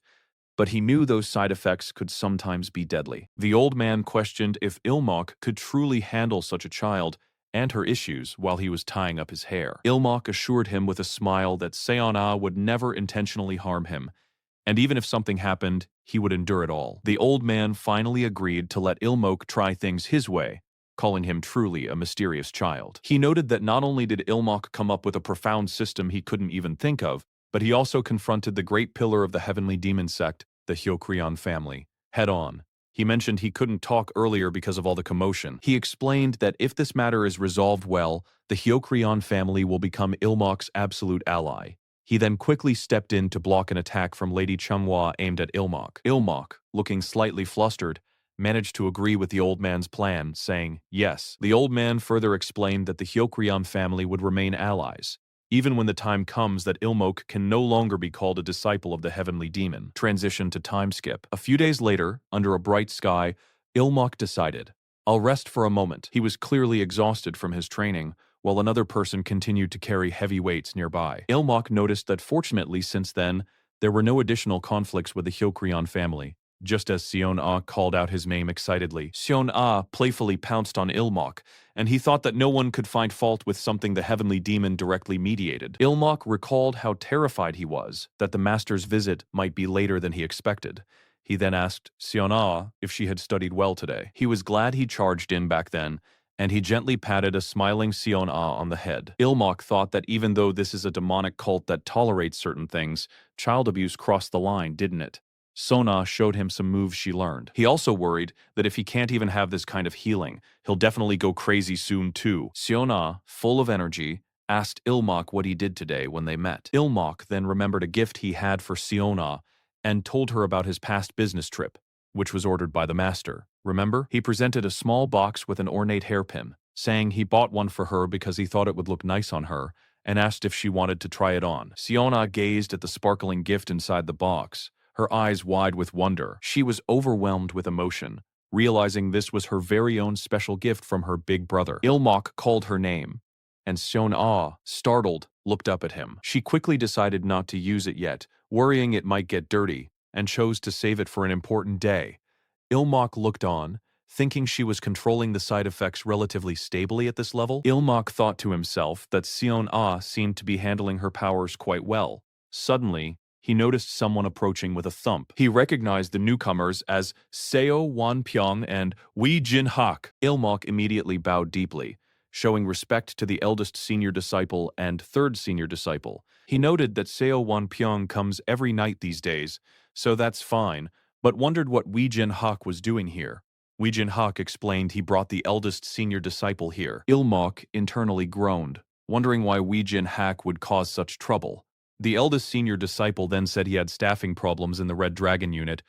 but he knew those side effects could sometimes be deadly. The old man questioned if Ilmok could truly handle such a child and her issues while he was tying up his hair. Ilmok assured him with a smile that Seon-ah would never intentionally harm him, and even if something happened, he would endure it all. The old man finally agreed to let Ilmok try things his way, calling him truly a mysterious child. He noted that not only did Ilmok come up with a profound system he couldn't even think of, but he also confronted the great pillar of the heavenly demon sect, the Hyokrion family, head-on. He mentioned he couldn't talk earlier because of all the commotion. He explained that if this matter is resolved well, the Hyokrion family will become Ilmok's absolute ally. He then quickly stepped in to block an attack from Lady Changhua aimed at Ilmok. Ilmok, looking slightly flustered, managed to agree with the old man's plan, saying yes. The old man further explained that the Hyokrion family would remain allies, even when the time comes that Ilmok can no longer be called a disciple of the heavenly demon. Transition to time skip. A few days later, under a bright sky, Ilmok decided, I'll rest for a moment. He was clearly exhausted from his training, while another person continued to carry heavy weights nearby. Ilmok noticed that fortunately since then, there were no additional conflicts with the Hyokrion family. Just as Seon-ah called out his name excitedly, Seon-ah playfully pounced on Ilmok, and he thought that no one could find fault with something the heavenly demon directly mediated. Ilmok recalled how terrified he was that the master's visit might be later than he expected. He then asked Seon-ah if she had studied well today. He was glad he charged in back then, and he gently patted a smiling Seon-ah on the head. Ilmok thought that even though this is a demonic cult that tolerates certain things, child abuse crossed the line, didn't it? Sona showed him some moves she learned. He also worried that if he can't even have this kind of healing, he'll definitely go crazy soon too. Siona, full of energy, asked Ilmok what he did today when they met. Ilmok then remembered a gift he had for Siona and told her about his past business trip, which was ordered by the master. Remember? He presented a small box with an ornate hairpin, saying he bought one for her because he thought it would look nice on her, and asked if she wanted to try it on. Siona gazed at the sparkling gift inside the box, her eyes wide with wonder. She was overwhelmed with emotion, realizing this was her very own special gift from her big brother. Ilmok called her name, and Seon-ah, startled, looked up at him. She quickly decided not to use it yet, worrying it might get dirty, and chose to save it for an important day. Ilmok looked on, thinking she was controlling the side effects relatively stably at this level. Ilmok thought to himself that Seon-ah seemed to be handling her powers quite well. Suddenly, he noticed someone approaching with a thump. He recognized the newcomers as Seo Won-pyong and Wee Jin-hak. Ilmok immediately bowed deeply, showing respect to the eldest senior disciple and third senior disciple. He noted that Seo Won-pyong comes every night these days, so that's fine, but wondered what Wee Jin-hak was doing here. Wee Jin-hak explained he brought the eldest senior disciple here. Ilmok internally groaned, wondering why Wee Jin-hak would cause such trouble. The eldest senior disciple then said he had staffing problems in the Red Dragon unit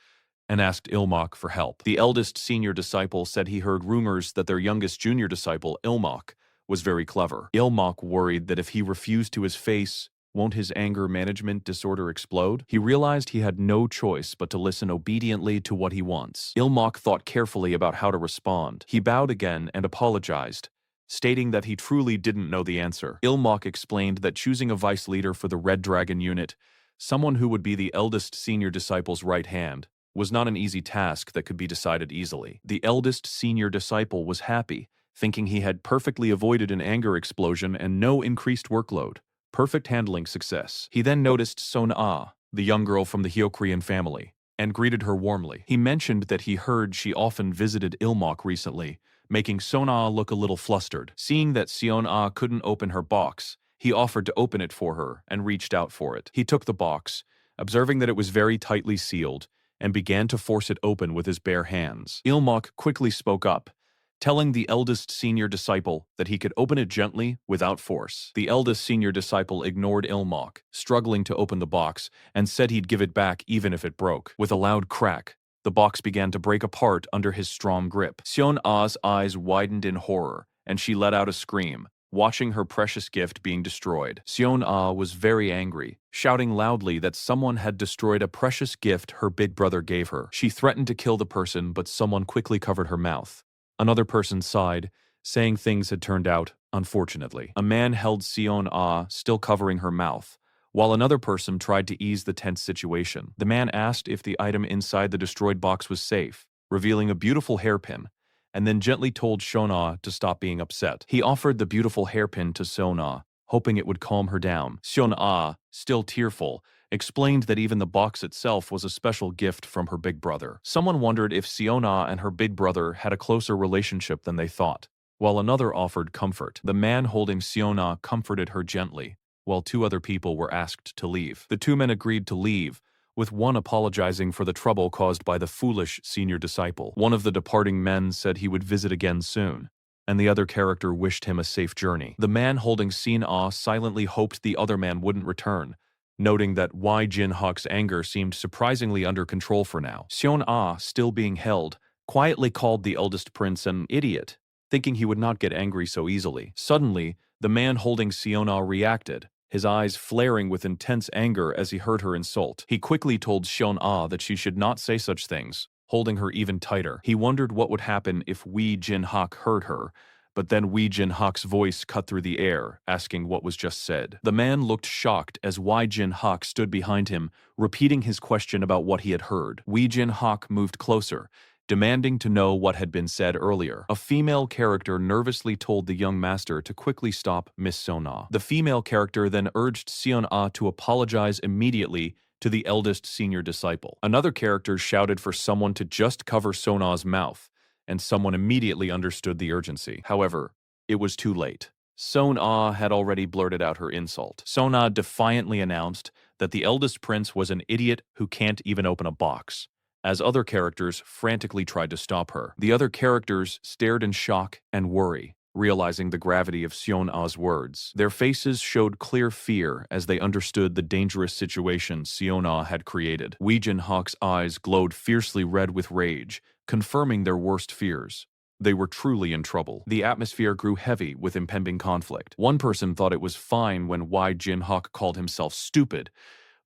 and asked Ilmok for help. The eldest senior disciple said he heard rumors that their youngest junior disciple, Ilmok, was very clever. Ilmok worried that if he refused to his face, won't his anger management disorder explode? He realized he had no choice but to listen obediently to what he wants. Ilmok thought carefully about how to respond. He bowed again and apologized, stating that he truly didn't know the answer. Ilmok explained that choosing a vice leader for the Red Dragon unit, someone who would be the eldest senior disciple's right hand, was not an easy task that could be decided easily. The eldest senior disciple was happy, thinking he had perfectly avoided an anger explosion and no increased workload. Perfect handling success. He then noticed Son-ah, the young girl from the Hyokrian family, and greeted her warmly. He mentioned that he heard she often visited Ilmok recently, making Son-ah look a little flustered. Seeing that Seon-ah couldn't open her box, he offered to open it for her and reached out for it. He took the box, observing that it was very tightly sealed, and began to force it open with his bare hands. Ilmok quickly spoke up, telling the eldest senior disciple that he could open it gently without force. The eldest senior disciple ignored Ilmok, struggling to open the box, and said he'd give it back even if it broke. With a loud crack, the box began to break apart under his strong grip. Seon-ah's eyes widened in horror, and she let out a scream, watching her precious gift being destroyed. Seon-ah was very angry, shouting loudly that someone had destroyed a precious gift her big brother gave her. She threatened to kill the person, but someone quickly covered her mouth. Another person sighed, saying things had turned out unfortunately. A man held Seon-ah, still covering her mouth, while another person tried to ease the tense situation. The man asked if the item inside the destroyed box was safe, revealing a beautiful hairpin, and then gently told Seon-ah to stop being upset. He offered the beautiful hairpin to Seon-ah, hoping it would calm her down. Seon-ah, still tearful, explained that even the box itself was a special gift from her big brother. Someone wondered if Seon-ah and her big brother had a closer relationship than they thought, while another offered comfort. The man holding Seon-ah comforted her gently, while two other people were asked to leave. The two men agreed to leave, with one apologizing for the trouble caused by the foolish senior disciple. One of the departing men said he would visit again soon, and the other character wished him a safe journey. The man holding Seon-ah silently hoped the other man wouldn't return, noting that Wee Jin-hak's anger seemed surprisingly under control for now. Seon-ah, still being held, quietly called the eldest prince an idiot, thinking he would not get angry so easily. Suddenly, the man holding Seon-ah reacted, his eyes flaring with intense anger as he heard her insult. He quickly told Seon-ah that she should not say such things, holding her even tighter. He wondered what would happen if Wee Jin-hak heard her, But then Wee Jin Hok's voice cut through the air, asking what was just said. The man looked shocked as Wee Jin Hok stood behind him, repeating his question about what he had heard. Wee Jin Hok moved closer, demanding to know what had been said earlier. A female character nervously told the young master to quickly stop Miss Sona. The female character then urged Seon-ah to apologize immediately to the eldest senior disciple. Another character shouted for someone to just cover Sonah's mouth, and someone immediately understood the urgency. However, it was too late. Son-ah had already blurted out her insult. Son-ah defiantly announced that the eldest prince was an idiot who can't even open a box, as other characters frantically tried to stop her. The other characters stared in shock and worry, realizing the gravity of Seon-ah's words. Their faces showed clear fear as they understood the dangerous situation Seon-ah had created. Wee Jin Hok's eyes glowed fiercely red with rage, confirming their worst fears. They were truly in trouble. The atmosphere grew heavy with impending conflict. One person thought it was fine when Wee Jin Hok called himself stupid,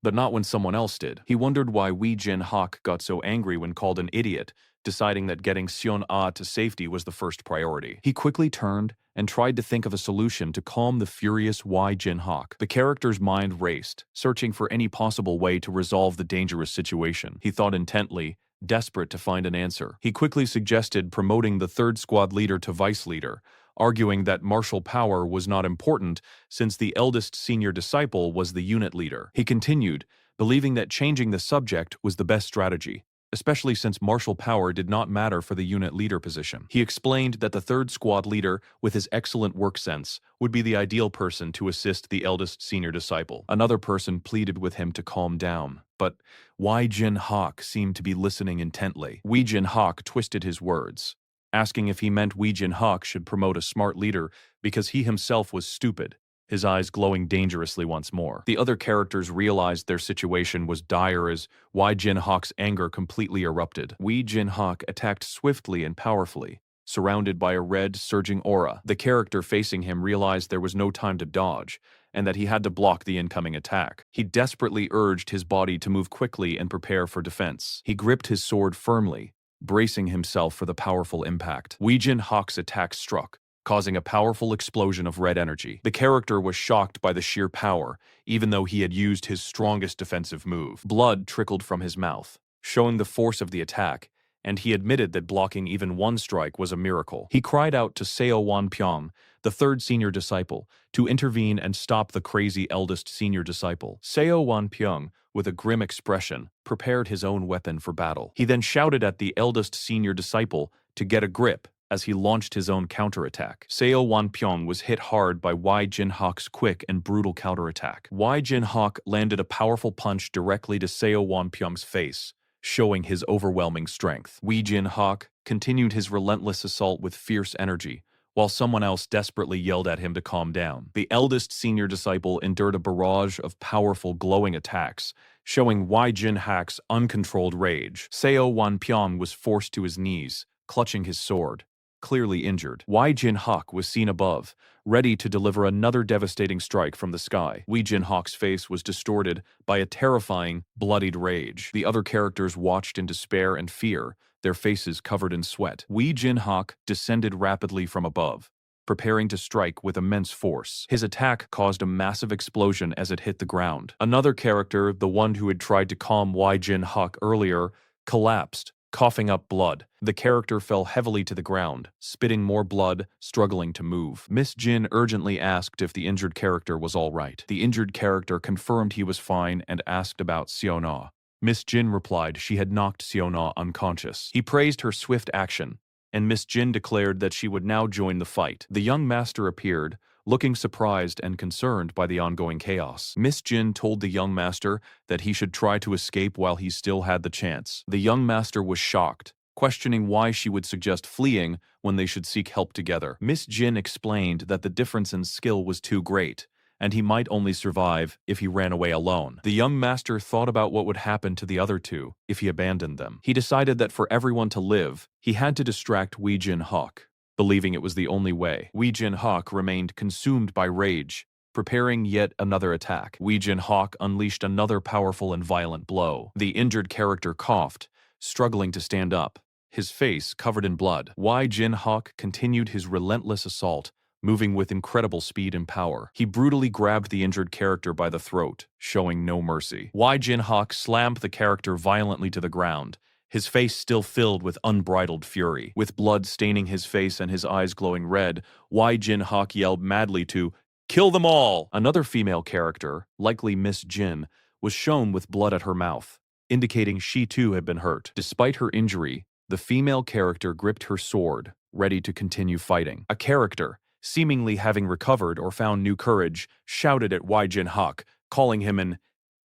but not when someone else did. He wondered why Wee Jin Hok got so angry when called an idiot, deciding that getting Seon-ah to safety was the first priority. He quickly turned and tried to think of a solution to calm the furious Wee Jin Hok. The character's mind raced, searching for any possible way to resolve the dangerous situation. He thought intently, desperate to find an answer. He quickly suggested promoting the third squad leader to vice leader, arguing that martial power was not important since the eldest senior disciple was the unit leader. He continued, believing that changing the subject was the best strategy, especially since martial power did not matter for the unit leader position. He explained that the third squad leader, with his excellent work sense, would be the ideal person to assist the eldest senior disciple. Another person pleaded with him to calm down, but Wee Jin Hok seemed to be listening intently. Wee Jin Hok twisted his words, asking if he meant Wee Jin Hok should promote a smart leader because he himself was stupid, his eyes glowing dangerously once more. The other characters realized their situation was dire as Wee Jin Hok's anger completely erupted. Wee Jin Hok attacked swiftly and powerfully, surrounded by a red, surging aura. The character facing him realized there was no time to dodge, and that he had to block the incoming attack. He desperately urged his body to move quickly and prepare for defense. He gripped his sword firmly, bracing himself for the powerful impact. Wee Jin Hok's attack struck, causing a powerful explosion of red energy. The character was shocked by the sheer power, even though he had used his strongest defensive move. Blood trickled from his mouth, showing the force of the attack, and he admitted that blocking even one strike was a miracle. He cried out to Seo Wanpyeong, the third senior disciple, to intervene and stop the crazy eldest senior disciple. Seo Wanpyeong, with a grim expression, prepared his own weapon for battle. He then shouted at the eldest senior disciple to get a grip as he launched his own counterattack. Seo Wanpyeong was hit hard by Wee Jin Hok's quick and brutal counterattack. Wee Jin Hok landed a powerful punch directly to Seo Wanpyeong's face, showing his overwhelming strength. Wee Jin Hok continued his relentless assault with fierce energy, while someone else desperately yelled at him to calm down. The eldest senior disciple endured a barrage of powerful glowing attacks, showing Wee Jin Hok's uncontrolled rage. Seo Wanpyeong was forced to his knees, clutching his sword, clearly injured. Wee Jin Hok was seen above, ready to deliver another devastating strike from the sky. Wee Jin Hok's face was distorted by a terrifying, bloodied rage. The other characters watched in despair and fear, their faces covered in sweat. Wee Jin Hok descended rapidly from above, preparing to strike with immense force. His attack caused a massive explosion as it hit the ground. Another character, the one who had tried to calm Wee Jin Hok earlier, collapsed, coughing up blood. The character fell heavily to the ground, spitting more blood, struggling to move. Miss Jin urgently asked if the injured character was all right. The injured character confirmed he was fine and asked about Seon-ah. Miss Jin replied she had knocked Seon-ah unconscious. He praised her swift action, and Miss Jin declared that she would now join the fight. The young master appeared, looking surprised and concerned by the ongoing chaos. Miss Jin told the young master that he should try to escape while he still had the chance. The young master was shocked, questioning why she would suggest fleeing when they should seek help together. Miss Jin explained that the difference in skill was too great, and he might only survive if he ran away alone. The young master thought about what would happen to the other two if he abandoned them. He decided that for everyone to live, he had to distract Wee Jin Hok, believing it was the only way. Wee Jin Hok remained consumed by rage, preparing yet another attack. Wee Jin Hok unleashed another powerful and violent blow. The injured character coughed, struggling to stand up, his face covered in blood. Wei Jin-hak continued his relentless assault, moving with incredible speed and power. He brutally grabbed the injured character by the throat, showing no mercy. Wei Jin-hak slammed the character violently to the ground, his face still filled with unbridled fury. With blood staining his face and his eyes glowing red, Wei Jin-hak yelled madly to "Kill them all!" Another female character, likely Miss Jin, was shown with blood at her mouth, indicating she too had been hurt. Despite her injury, the female character gripped her sword, ready to continue fighting. A character, seemingly having recovered or found new courage, shouted at Wei Jin-hak, calling him an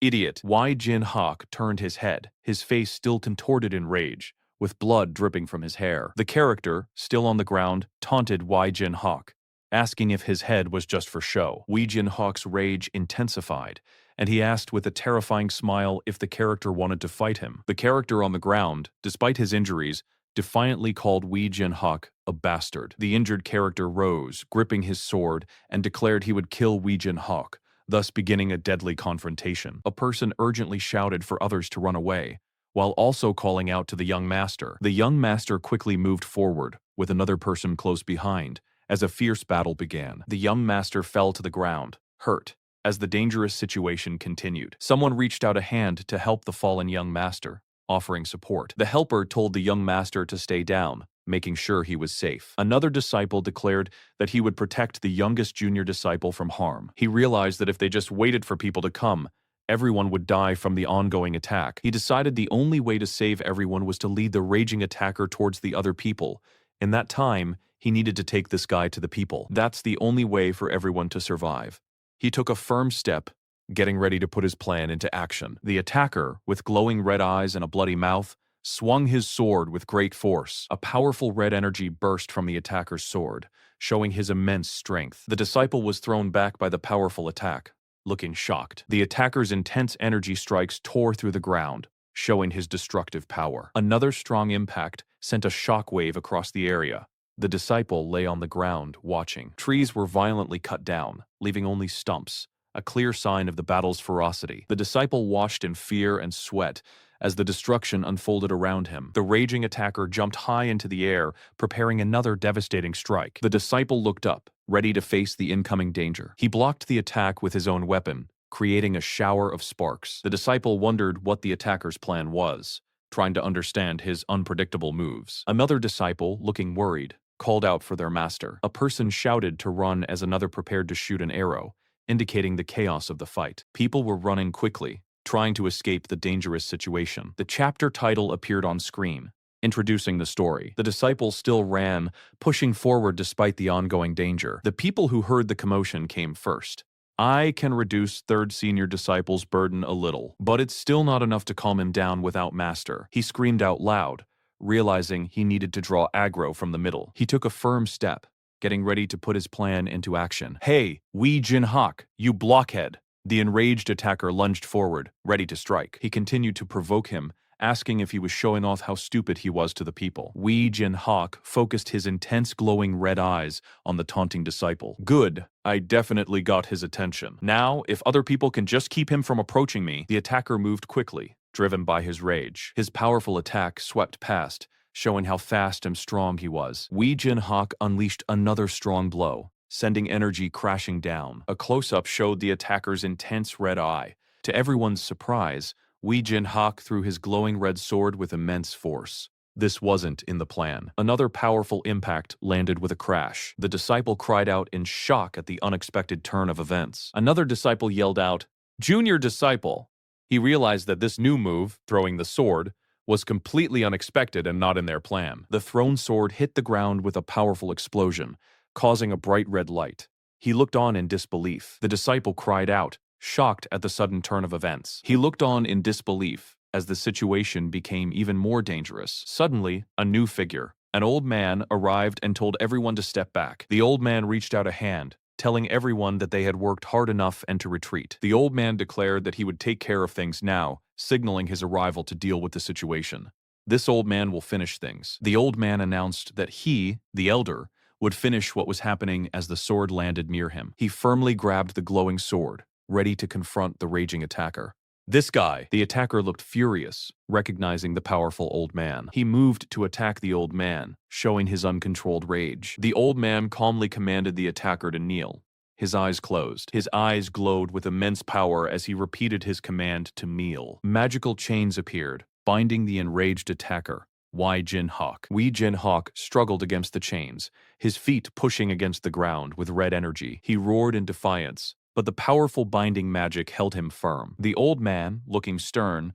idiot. Wei Jin-hak turned his head, his face still contorted in rage, with blood dripping from his hair. The character, still on the ground, taunted Wei Jin-hak, asking if his head was just for show. Wei Jin-hak's rage intensified, and he asked with a terrifying smile if the character wanted to fight him. The character on the ground, despite his injuries, defiantly called Wei Jin-hak a bastard. The injured character rose, gripping his sword, and declared he would kill Wei Jin-hak, thus beginning a deadly confrontation. A person urgently shouted for others to run away, while also calling out to the young master. The young master quickly moved forward, with another person close behind, as a fierce battle began. The young master fell to the ground, hurt, as the dangerous situation continued. Someone reached out a hand to help the fallen young master, offering support. The helper told the young master to stay down, making sure he was safe. Another disciple declared that he would protect the youngest junior disciple from harm. He realized that if they just waited for people to come, everyone would die from the ongoing attack. He decided the only way to save everyone was to lead the raging attacker towards the other people. In that time, he needed to take this guy to the people. That's the only way for everyone to survive. He took a firm step, getting ready to put his plan into action. The attacker, with glowing red eyes and a bloody mouth, swung his sword with great force. A powerful red energy burst from the attacker's sword, showing his immense strength. The disciple was thrown back by the powerful attack, looking shocked. The attacker's intense energy strikes tore through the ground, showing his destructive power. Another strong impact sent a shockwave across the area. The disciple lay on the ground, watching. Trees were violently cut down, leaving only stumps, a clear sign of the battle's ferocity. The disciple washed in fear and sweat as the destruction unfolded around him. The raging attacker jumped high into the air, preparing another devastating strike. The disciple looked up, ready to face the incoming danger. He blocked the attack with his own weapon, creating a shower of sparks. The disciple wondered what the attacker's plan was, trying to understand his unpredictable moves. Another disciple, looking worried, called out for their master. A person shouted to run as another prepared to shoot an arrow, indicating the chaos of the fight. People were running quickly, trying to escape the dangerous situation. The chapter title appeared on screen, introducing the story. The disciples still ran, pushing forward despite the ongoing danger. The people who heard the commotion came first. I can reduce third senior disciple's burden a little, but it's still not enough to calm him down without master. He screamed out loud, realizing he needed to draw aggro from the middle. He took a firm step, getting ready to put his plan into action. "Hey, Wei Jin-hak, you blockhead!" The enraged attacker lunged forward, ready to strike. He continued to provoke him, asking if he was showing off how stupid he was to the people. Wei Jin-hak focused his intense glowing red eyes on the taunting disciple. "Good, I definitely got his attention. Now, if other people can just keep him from approaching me." The attacker moved quickly, driven by his rage. His powerful attack swept past, showing how fast and strong he was. Wei Jin-hak unleashed another strong blow, sending energy crashing down. A close-up showed the attacker's intense red eye. To everyone's surprise, Wei Jin-hak threw his glowing red sword with immense force. This wasn't in the plan. Another powerful impact landed with a crash. The disciple cried out in shock at the unexpected turn of events. Another disciple yelled out, "Junior disciple!" He realized that this new move, throwing the sword, was completely unexpected and not in their plan. The thrown sword hit the ground with a powerful explosion, causing a bright red light. He looked on in disbelief. The disciple cried out, shocked at the sudden turn of events. He looked on in disbelief as the situation became even more dangerous. Suddenly, a new figure, an old man, arrived and told everyone to step back. The old man reached out a hand, telling everyone that they had worked hard enough and to retreat. The old man declared that he would take care of things now, signaling his arrival to deal with the situation. "This old man will finish things." The old man announced that he, the elder, would finish what was happening as the sword landed near him. He firmly grabbed the glowing sword, ready to confront the raging attacker. This guy, the attacker looked furious, recognizing the powerful old man. He moved to attack the old man, showing his uncontrolled rage. The old man calmly commanded the attacker to kneel. His eyes closed. His eyes glowed with immense power as he repeated his command to kneel. Magical chains appeared, binding the enraged attacker. Wei Jin Hawk struggled against the chains, his feet pushing against the ground with red energy. He roared in defiance, but the powerful binding magic held him firm. The old man, looking stern,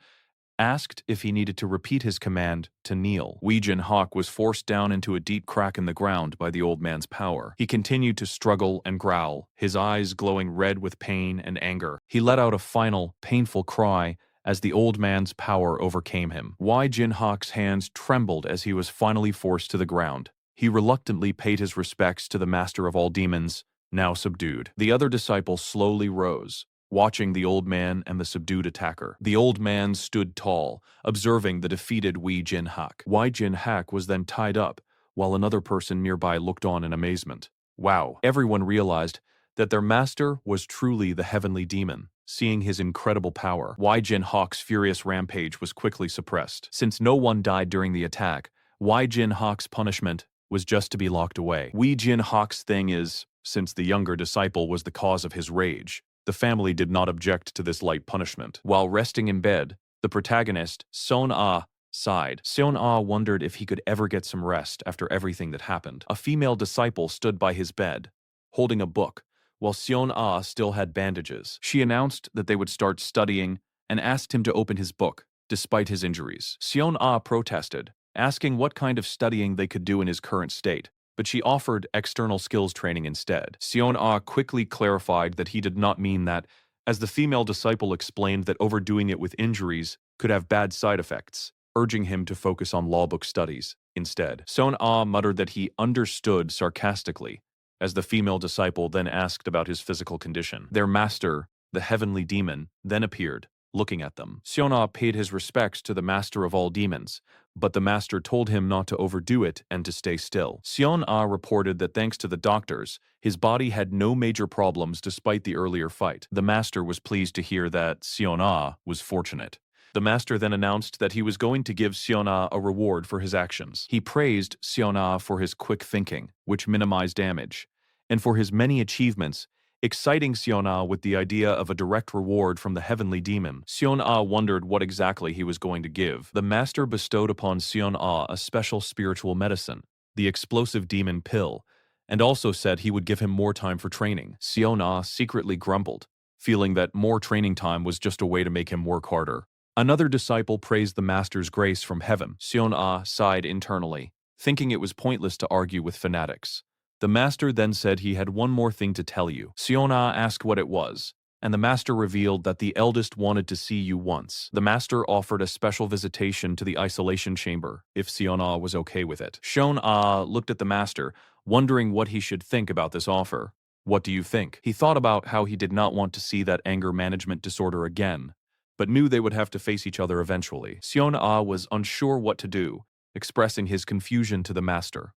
asked if he needed to repeat his command to kneel. Wei Jin Hawk was forced down into a deep crack in the ground by the old man's power. He continued to struggle and growl, his eyes glowing red with pain and anger. He let out a final, painful cry as the old man's power overcame him. Wei Jin Hawk's hands trembled as he was finally forced to the ground. He reluctantly paid his respects to the master of all demons, now subdued. The other disciple slowly rose, watching the old man and the subdued attacker. The old man stood tall, observing the defeated Wei Jin Hawk. Wei Jin Hawk was then tied up, while another person nearby looked on in amazement. Wow! Everyone realized that their master was truly the heavenly demon. Seeing his incredible power, Wei Jin Hawk's furious rampage was quickly suppressed. Since no one died during the attack, Wei Jin Hawk's punishment was just to be locked away. Wei Jin Hawk's thing is, since the younger disciple was the cause of his rage, the family did not object to this light punishment. While resting in bed, the protagonist, Seon Ah, sighed. Seon Ah wondered if he could ever get some rest after everything that happened. A female disciple stood by his bed, holding a book, while Seon Ah still had bandages. She announced that they would start studying and asked him to open his book, despite his injuries. Seon Ah protested, asking what kind of studying they could do in his current state, but she offered external skills training instead. Seon Ah quickly clarified that he did not mean that, as the female disciple explained that overdoing it with injuries could have bad side effects, urging him to focus on law book studies instead. Seon Ah muttered that he understood sarcastically, as the female disciple then asked about his physical condition. Their master, the heavenly demon, then appeared, looking at them. Seon Ah paid his respects to the master of all demons, but the master told him not to overdo it and to stay still. Seon Ah reported that thanks to the doctors, his body had no major problems despite the earlier fight. The master was pleased to hear that Seon Ah was fortunate. The master then announced that he was going to give Seon Ah a reward for his actions. He praised Seon Ah for his quick thinking, which minimized damage, and for his many achievements, exciting Seon Ah with the idea of a direct reward from the heavenly demon. Seon Ah wondered what exactly he was going to give. The master bestowed upon Seon Ah a special spiritual medicine, the explosive demon pill, and also said he would give him more time for training. Seon Ah secretly grumbled, feeling that more training time was just a way to make him work harder. Another disciple praised the master's grace from heaven. Seon Ah sighed internally, thinking it was pointless to argue with fanatics. The master then said he had one more thing to tell you. Seon Ah asked what it was, and the master revealed that the eldest wanted to see you once. The master offered a special visitation to the isolation chamber, if Seon Ah was okay with it. Seon Ah looked at the master, wondering what he should think about this offer. What do you think? He thought about how he did not want to see that anger management disorder again, but knew they would have to face each other eventually. Seon Ah was unsure what to do, expressing his confusion to the master.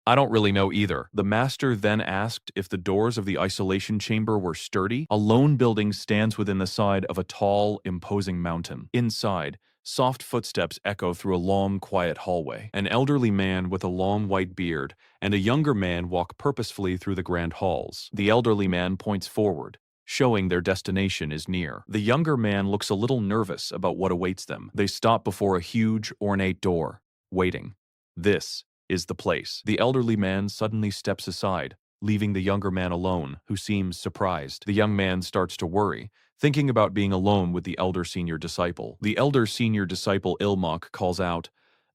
I don't really know either. The master then asked if the doors of the isolation chamber were sturdy. A lone building stands within the side of a tall, imposing mountain. Inside, soft footsteps echo through a long, quiet hallway. An elderly man with a long white beard and a younger man walk purposefully through the grand halls. The elderly man points forward, showing their destination is near. The younger man looks a little nervous about what awaits them. They stop before a huge, ornate door, waiting. This is the place. The elderly man suddenly steps aside, leaving the younger man alone, who seems surprised. The young man starts to worry, thinking about being alone with the elder senior disciple. The elder senior disciple Ilmok calls out,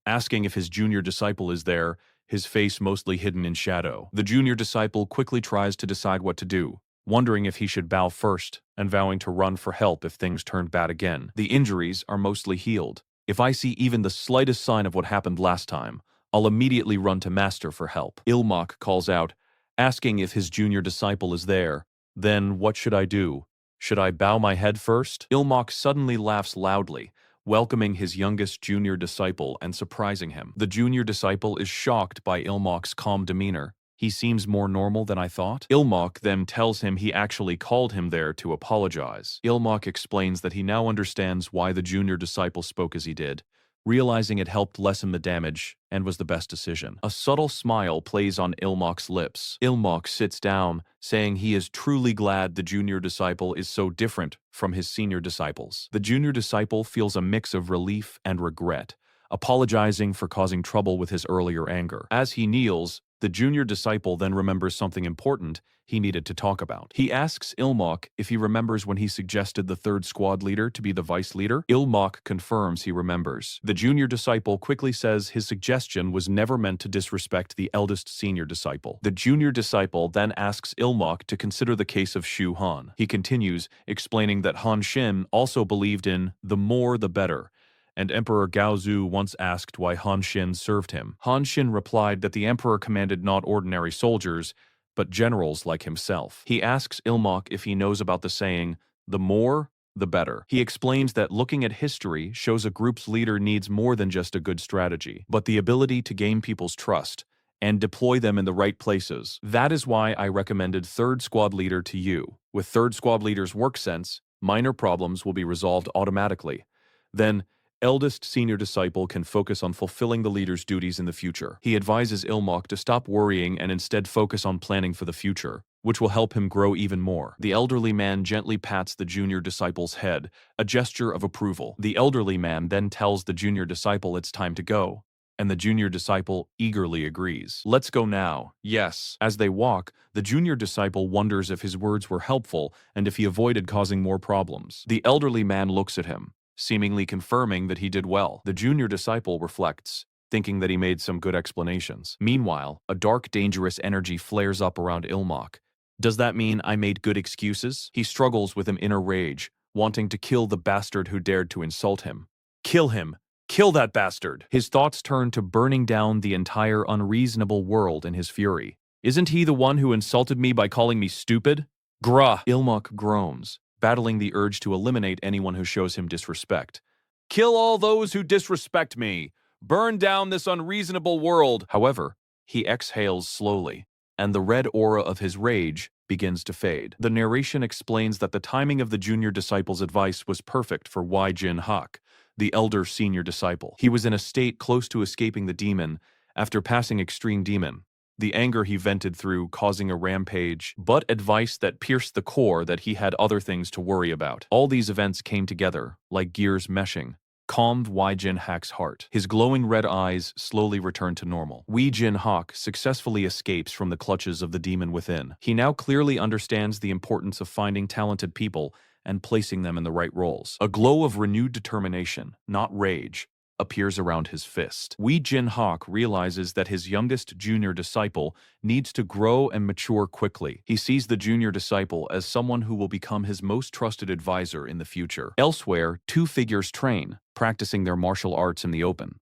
asking if his junior disciple is there, his face mostly hidden in shadow. The junior disciple quickly tries to decide what to do, wondering if he should bow first and vowing to run for help if things turned bad again. The injuries are mostly healed. If I see even the slightest sign of what happened last time, I'll immediately run to Master for help. Ilmok calls out, asking if his junior disciple is there. Then what should I do? Should I bow my head first? Ilmok suddenly laughs loudly, welcoming his youngest junior disciple and surprising him. The junior disciple is shocked by Ilmok's calm demeanor. He seems more normal than I thought. Ilmok then tells him he actually called him there to apologize. Ilmok explains that he now understands why the junior disciple spoke as he did, realizing it helped lessen the damage and was the best decision. A subtle smile plays on Ilmok's lips. Ilmok sits down, saying he is truly glad the junior disciple is so different from his senior disciples. The junior disciple feels a mix of relief and regret, apologizing for causing trouble with his earlier anger. As he kneels, the junior disciple then remembers something important he needed to talk about. He asks Ilmok if he remembers when he suggested the third squad leader to be the vice leader. Ilmok confirms he remembers. The junior disciple quickly says his suggestion was never meant to disrespect the eldest senior disciple. The junior disciple then asks Ilmok to consider the case of Shu Han. He continues, explaining that Han Xin also believed in the more the better, and Emperor Gaozu once asked why Han Xin served him. Han Xin replied that the emperor commanded not ordinary soldiers, but generals like himself. He asks Ilmok if he knows about the saying, the more, the better. He explains that looking at history shows a group's leader needs more than just a good strategy, but the ability to gain people's trust and deploy them in the right places. That is why I recommended third squad leader to you. With third squad leader's work sense, minor problems will be resolved automatically. Then, eldest senior disciple can focus on fulfilling the leader's duties in the future. He advises Ilmok to stop worrying and instead focus on planning for the future, which will help him grow even more. The elderly man gently pats the junior disciple's head, a gesture of approval. The elderly man then tells the junior disciple it's time to go, and the junior disciple eagerly agrees. Let's go now. Yes. As they walk, the junior disciple wonders if his words were helpful and if he avoided causing more problems. The elderly man looks at him, seemingly confirming that he did well. The junior disciple reflects, thinking that he made some good explanations. Meanwhile, a dark, dangerous energy flares up around Ilmok. Does that mean I made good excuses? He struggles with an inner rage, wanting to kill the bastard who dared to insult him. Kill him! Kill that bastard! His thoughts turn to burning down the entire unreasonable world in his fury. Isn't he the one who insulted me by calling me stupid? Grah! Ilmok groans, battling the urge to eliminate anyone who shows him disrespect. Kill all those who disrespect me! Burn down this unreasonable world! However, he exhales slowly, and the red aura of his rage begins to fade. The narration explains that the timing of the junior disciple's advice was perfect for Wai Jin Hak, the elder senior disciple. He was in a state close to escaping the demon after passing extreme demon, the anger he vented through causing a rampage, but advice that pierced the core that he had other things to worry about. All these events came together, like gears meshing, calmed Wei Jin Hak's heart. His glowing red eyes slowly returned to normal. Wei Jin Hak successfully escapes from the clutches of the demon within. He now clearly understands the importance of finding talented people and placing them in the right roles. A glow of renewed determination, not rage, appears around his fist. Wei Jin Hak realizes that his youngest junior disciple needs to grow and mature quickly. He sees the junior disciple as someone who will become his most trusted advisor in the future. Elsewhere, two figures train, practicing their martial arts in the open.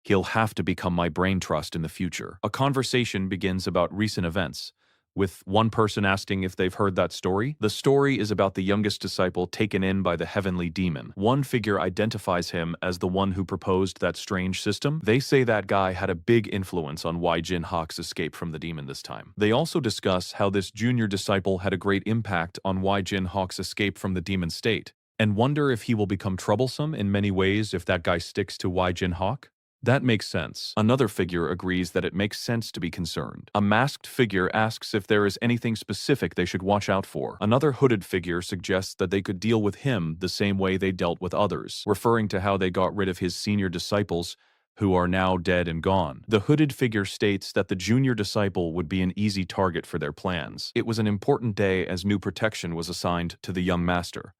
He'll have to become my brain trust in the future. A conversation begins about recent events, with one person asking if they've heard that story. The story is about the youngest disciple taken in by the heavenly demon. One figure identifies him as the one who proposed that strange system. They say that guy had a big influence on Wei Jin Hak's escape from the demon this time. They also discuss how this junior disciple had a great impact on Wei Jin Hak's escape from the demon state, and wonder if he will become troublesome in many ways if that guy sticks to Wei Jin Hak. That makes sense. Another figure agrees that it makes sense to be concerned. A masked figure asks if there is anything specific they should watch out for. Another hooded figure suggests that they could deal with him the same way they dealt with others, referring to how they got rid of his senior disciples, who are now dead and gone. The hooded figure states that the junior disciple would be an easy target for their plans. It was an important day as new protection was assigned to the young master.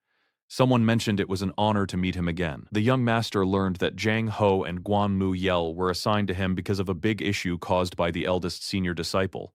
Someone mentioned it was an honor to meet him again. The young master learned that Zhang Ho and Guan Mu Yel were assigned to him because of a big issue caused by the eldest senior disciple.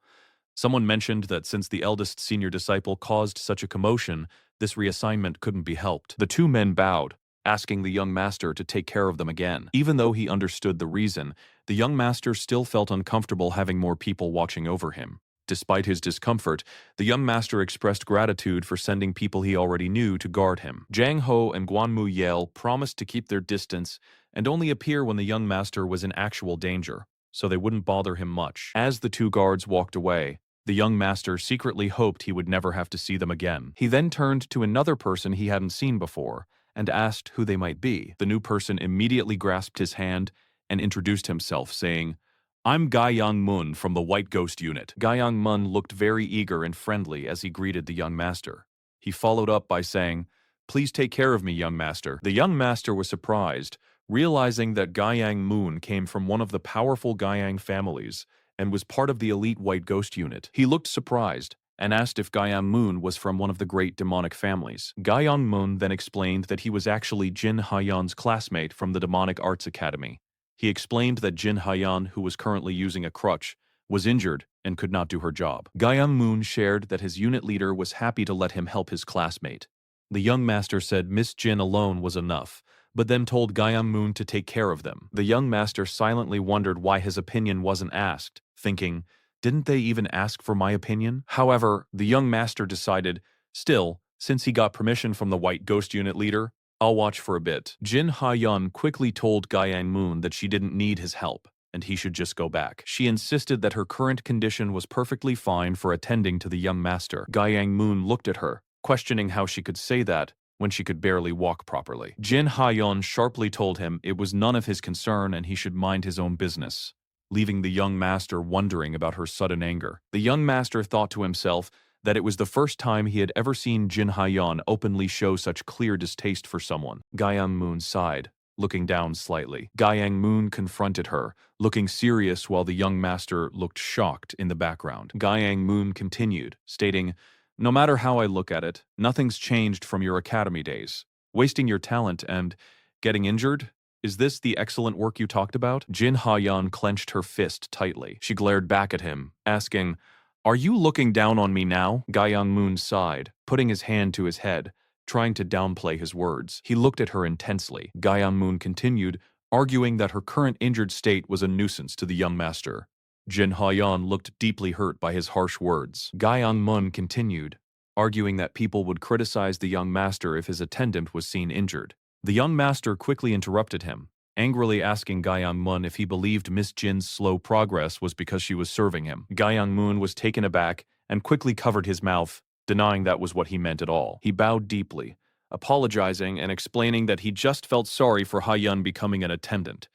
Someone mentioned that since the eldest senior disciple caused such a commotion, this reassignment couldn't be helped. The two men bowed, asking the young master to take care of them again. Even though he understood the reason, the young master still felt uncomfortable having more people watching over him. Despite his discomfort, the young master expressed gratitude for sending people he already knew to guard him. Zhang Ho and Guan Mu Yel promised to keep their distance and only appear when the young master was in actual danger. so they wouldn't bother him much. As the two guards walked away, the young master secretly hoped he would never have to see them again. He then turned to another person he hadn't seen before and asked who they might be. The new person immediately grasped his hand and introduced himself, saying, "I'm Ga Yang-mun from the White Ghost Unit." Ga Yang-mun looked very eager and friendly as he greeted the young master. He followed up by saying, "Please take care of me, young master." The young master was surprised, realizing that Ga Yang-mun came from one of the powerful Ga Yang families and was part of the elite White Ghost Unit. He looked surprised and asked if Ga Yang-mun was from one of the great demonic families. Ga Yang-mun then explained that he was actually Jin Ha-yeon's classmate from the Demonic Arts Academy. He explained that Jin Ha-yeon, who was currently using a crutch, was injured and could not do her job. Ga Yang-mun shared that his unit leader was happy to let him help his classmate. The young master said Miss Jin alone was enough, but then told Ga Yang-mun to take care of them. The young master silently wondered why his opinion wasn't asked, thinking, "Didn't they even ask for my opinion?" However, the young master decided, still, since he got permission from the White Ghost Unit leader, I'll watch for a bit. Jin Ha-yeon quickly told Ga Yang-mun that she didn't need his help, and he should just go back. She insisted that her current condition was perfectly fine for attending to the young master. Ga Yang-mun looked at her, questioning how she could say that when she could barely walk properly. Jin Ha-yeon sharply told him it was none of his concern and he should mind his own business, leaving the young master wondering about her sudden anger. The young master thought to himself that it was the first time he had ever seen Jin Ha-yeon openly show such clear distaste for someone. Ga Yang-mun sighed, looking down slightly. Ga Yang-mun confronted her, looking serious while the young master looked shocked in the background. Ga Yang-mun continued, stating, "No matter how I look at it, nothing's changed from your academy days. Wasting your talent and getting injured? Is this the excellent work you talked about?" Jin Ha-yeon clenched her fist tightly. She glared back at him, asking, "Are you looking down on me now?" Ga Yang-mun sighed, putting his hand to his head, trying to downplay his words. He looked at her intensely. Ga Yang-mun continued, arguing that her current injured state was a nuisance to the young master. Jin Ha-yeon looked deeply hurt by his harsh words. Ga Yang-mun continued, arguing that people would criticize the young master if his attendant was seen injured. The young master quickly interrupted him, angrily asking Ga Yang-mun if he believed Miss Jin's slow progress was because she was serving him. Ga Yang-mun was taken aback and quickly covered his mouth, denying that was what he meant at all. He bowed deeply, apologizing and explaining that he just felt sorry for Ha-yeon becoming an attendant.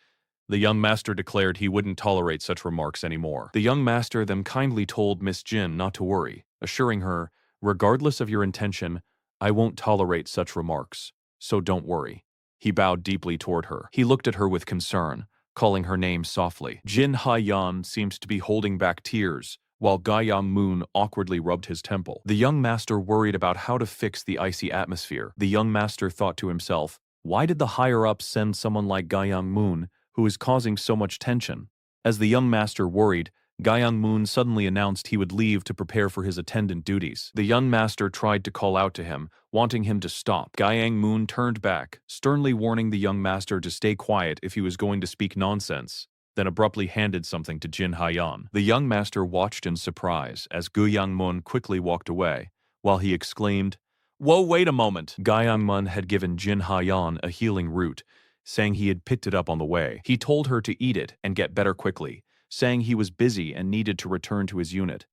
The young master declared he wouldn't tolerate such remarks anymore. The young master then kindly told Miss Jin not to worry, assuring her, "Regardless of your intention, I won't tolerate such remarks, so don't worry." He bowed deeply toward her. He looked at her with concern, calling her name softly. Jin Ha-yeon seemed to be holding back tears, while Ga Yang-mun awkwardly rubbed his temple. The young master worried about how to fix the icy atmosphere. The young master thought to himself, why did the higher-ups send someone like Ga Yang-mun, who is causing so much tension? As the young master worried, Ga Yang-mun suddenly announced he would leave to prepare for his attendant duties. The young master tried to call out to him, wanting him to stop. Ga Yang-mun turned back, sternly warning the young master to stay quiet if he was going to speak nonsense, then abruptly handed something to Jin Ha-yeon. The young master watched in surprise as Ga Yang-mun quickly walked away, while he exclaimed, "Whoa, wait a moment!" Ga Yang-mun had given Jin Ha-yeon a healing root, saying he had picked it up on the way. He told her to eat it and get better quickly, saying he was busy and needed to return to his unit.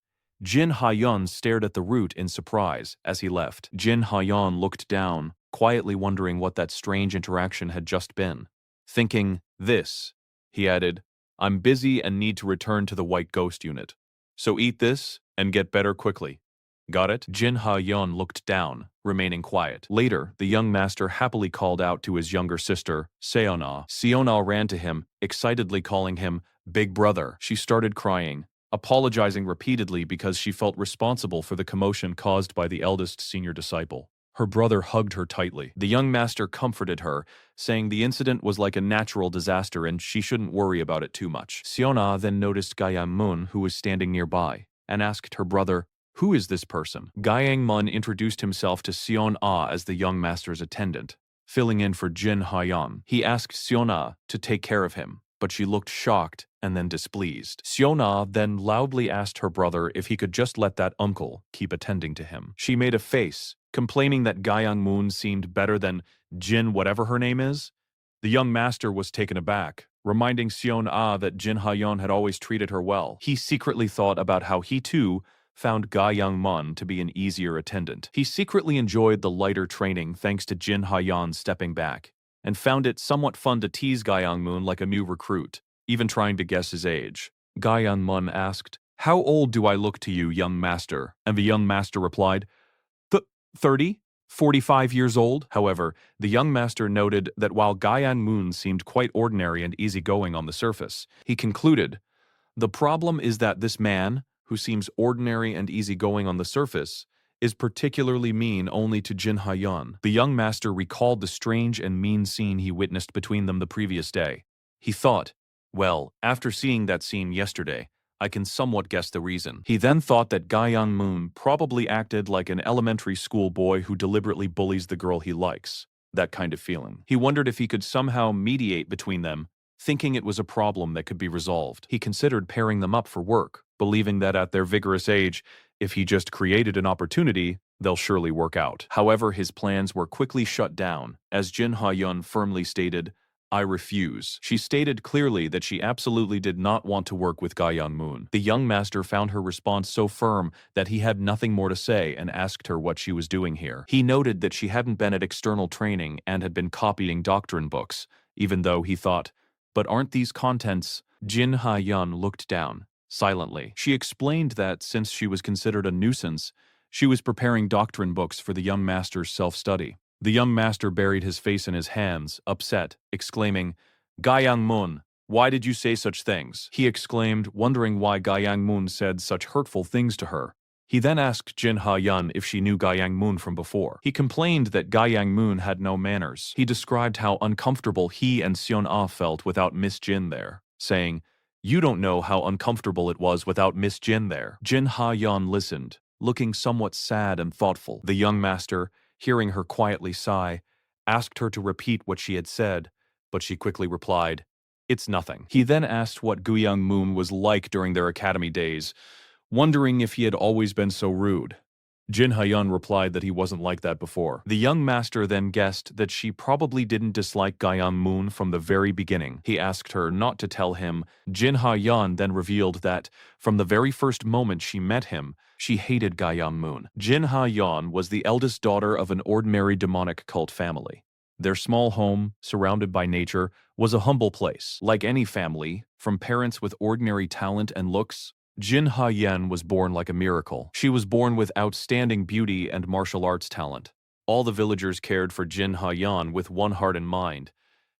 Jin Ha-yeon stared at the root in surprise as he left. Jin Ha-yeon looked down, quietly wondering what that strange interaction had just been. Thinking, this, he added, "I'm busy and need to return to the White Ghost Unit. So eat this and get better quickly. Got it?" Jin Ha-yeon looked down, remaining quiet. Later, the young master happily called out to his younger sister, Seona. Seona ran to him, excitedly calling him "Big Brother." She started crying, apologizing repeatedly because she felt responsible for the commotion caused by the eldest senior disciple. Her brother hugged her tightly. The young master comforted her, saying the incident was like a natural disaster and she shouldn't worry about it too much. Seona then noticed Ga Yang-mun, who was standing nearby, and asked her brother, "Who is this person?" Ga Yang-mun introduced himself to Seona as the young master's attendant, filling in for Jin Ha-yeon. He asked Seona to take care of him, but she looked shocked and then displeased. Seona then loudly asked her brother if he could just let that uncle keep attending to him. She made a face, complaining that Ga Yang-mun seemed better than Jin whatever her name is. The young master was taken aback, reminding Seon Ah that Jin Ha-yeon had always treated her well. He secretly thought about how he too found Ga Young-mun to be an easier attendant. He secretly enjoyed the lighter training thanks to Jin Ha-yeon stepping back, and found it somewhat fun to tease Ga Young-mun like a new recruit, even trying to guess his age. Ga Young-mun asked, "How old do I look to you, young master?" And the young master replied, 30? 45 years old? However, the young master noted that while Ga Young-mun seemed quite ordinary and easygoing on the surface, he concluded, "The problem is that this man, who seems ordinary and easygoing on the surface, is particularly mean only to Jin Ha-yeon." The young master recalled the strange and mean scene he witnessed between them the previous day. He thought, well, after seeing that scene yesterday, I can somewhat guess the reason. He then thought that Ga Young-mun probably acted like an elementary school boy who deliberately bullies the girl he likes. That kind of feeling. He wondered if he could somehow mediate between them, thinking it was a problem that could be resolved. He considered pairing them up for work, believing that at their vigorous age, if he just created an opportunity, they'll surely work out. However, his plans were quickly shut down, as Jin Ha-yeon firmly stated, "I refuse." She stated clearly that she absolutely did not want to work with Ga Young-mun. The young master found her response so firm that he had nothing more to say and asked her what she was doing here. He noted that she hadn't been at external training and had been copying doctrine books, even though he thought, but aren't these contents? Jin Ha-yeon looked down, silently. She explained that since she was considered a nuisance, she was preparing doctrine books for the young master's self-study. The young master buried his face in his hands, upset, exclaiming, "Ga Young-mun, why did you say such things?" He exclaimed, wondering why Ga Young-mun said such hurtful things to her. He then asked Jin Ha-yeon if she knew Ga Young-mun from before. He complained that Ga Young-mun had no manners. He described how uncomfortable he and Seon Ah felt without Miss Jin there, saying, "You don't know how uncomfortable it was without Miss Jin there." Jin Ha-yeon listened, looking somewhat sad and thoughtful. The young master, hearing her quietly sigh, asked her to repeat what she had said, but she quickly replied, "It's nothing." He then asked what Gu Young-mun was like during their academy days, wondering if he had always been so rude. Jin Ha-yeon replied that he wasn't like that before. The young master then guessed that she probably didn't dislike Ga Young-mun from the very beginning. He asked her not to tell him. Jin Ha-yeon then revealed that, from the very first moment she met him, she hated Ga Young-mun. Jin Ha-yeon was the eldest daughter of an ordinary demonic cult family. Their small home, surrounded by nature, was a humble place. Like any family, from parents with ordinary talent and looks, Jin Ha-yeon was born like a miracle. She was born with outstanding beauty and martial arts talent. All the villagers cared for Jin Ha-yeon with one heart and mind.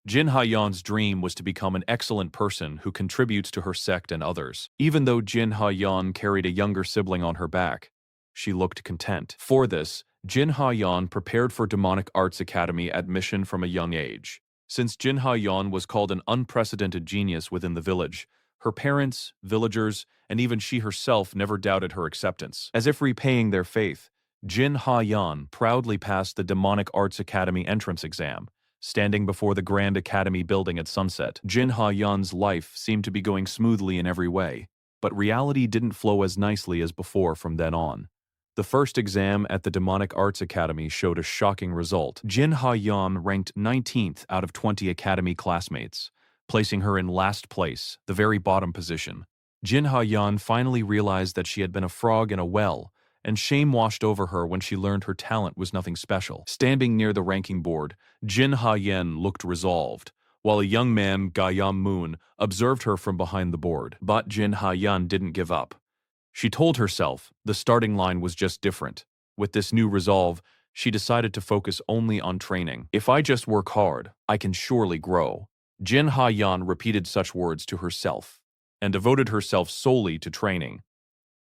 Jin Ha-yeon's dream was to become an excellent person who contributes to her sect and others. Even though Jin Ha-yeon carried a younger sibling on her back, she looked content. For this, Jin Ha-yeon prepared for Demonic Arts Academy admission from a young age. Since Jin Ha-yeon was called an unprecedented genius within the village, her parents, villagers, and even she herself never doubted her acceptance. As if repaying their faith, Jin Ha-yeon proudly passed the Demonic Arts Academy entrance exam, standing before the Grand Academy building at sunset. Jin Ha-yeon's life seemed to be going smoothly in every way, but reality didn't flow as nicely as before from then on. The first exam at the Demonic Arts Academy showed a shocking result. Jin Ha-yeon ranked 19th out of 20 Academy classmates, placing her in last place, the very bottom position. Jin Ha-yeon finally realized that she had been a frog in a well, and shame washed over her when she learned her talent was nothing special. Standing near the ranking board, Jin Ha-yeon looked resolved, while a young man, Ga Young-mun, observed her from behind the board. But Jin Ha-yeon didn't give up. She told herself the starting line was just different. With this new resolve, she decided to focus only on training. "If I just work hard, I can surely grow." Jin Ha-yeon repeated such words to herself and devoted herself solely to training.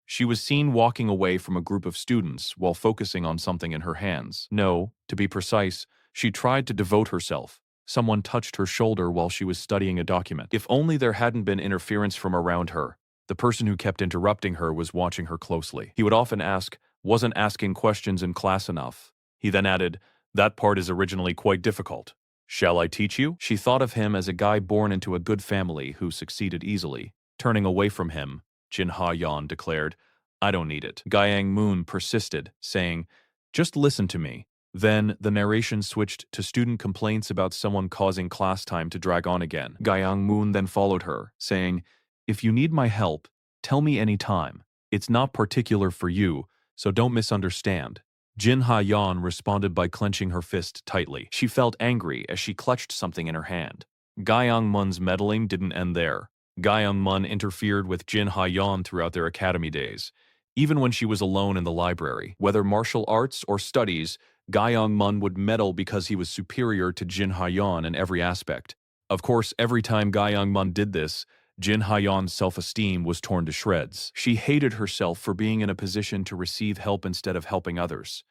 She was seen walking away from a group of students while focusing on something in her hands. No, to be precise, she tried to devote herself. Someone touched her shoulder while she was studying a document. If only there hadn't been interference from around her. The person who kept interrupting her was watching her closely. He would often ask, "Wasn't asking questions in class enough?" He then added, "That part is originally quite difficult. Shall I teach you?" She thought of him as a guy born into a good family who succeeded easily. Turning away from him, Jin Ha-yeon declared, "I don't need it." Ga Young-mun persisted, saying, "Just listen to me. Then, the narration switched to student complaints about someone causing class time to drag on again. Gyeong-moon then followed her, saying, "If you need my help, tell me any time. It's not particular for you, so don't misunderstand." Jin Ha-yeon responded by clenching her fist tightly. She felt angry as she clutched something in her hand. Gyeong-mun's meddling didn't end there. Gyeong-mun interfered with Jin Ha-yeon throughout their academy days. Even when she was alone in the library, whether martial arts or studies, Gyeong-mun would meddle because he was superior to Jin Ha-yeon in every aspect. Of course, every time Gyeong-mun did this, Jin Ha-yeon's self-esteem was torn to shreds. She hated herself for being in a position to receive help instead of helping others.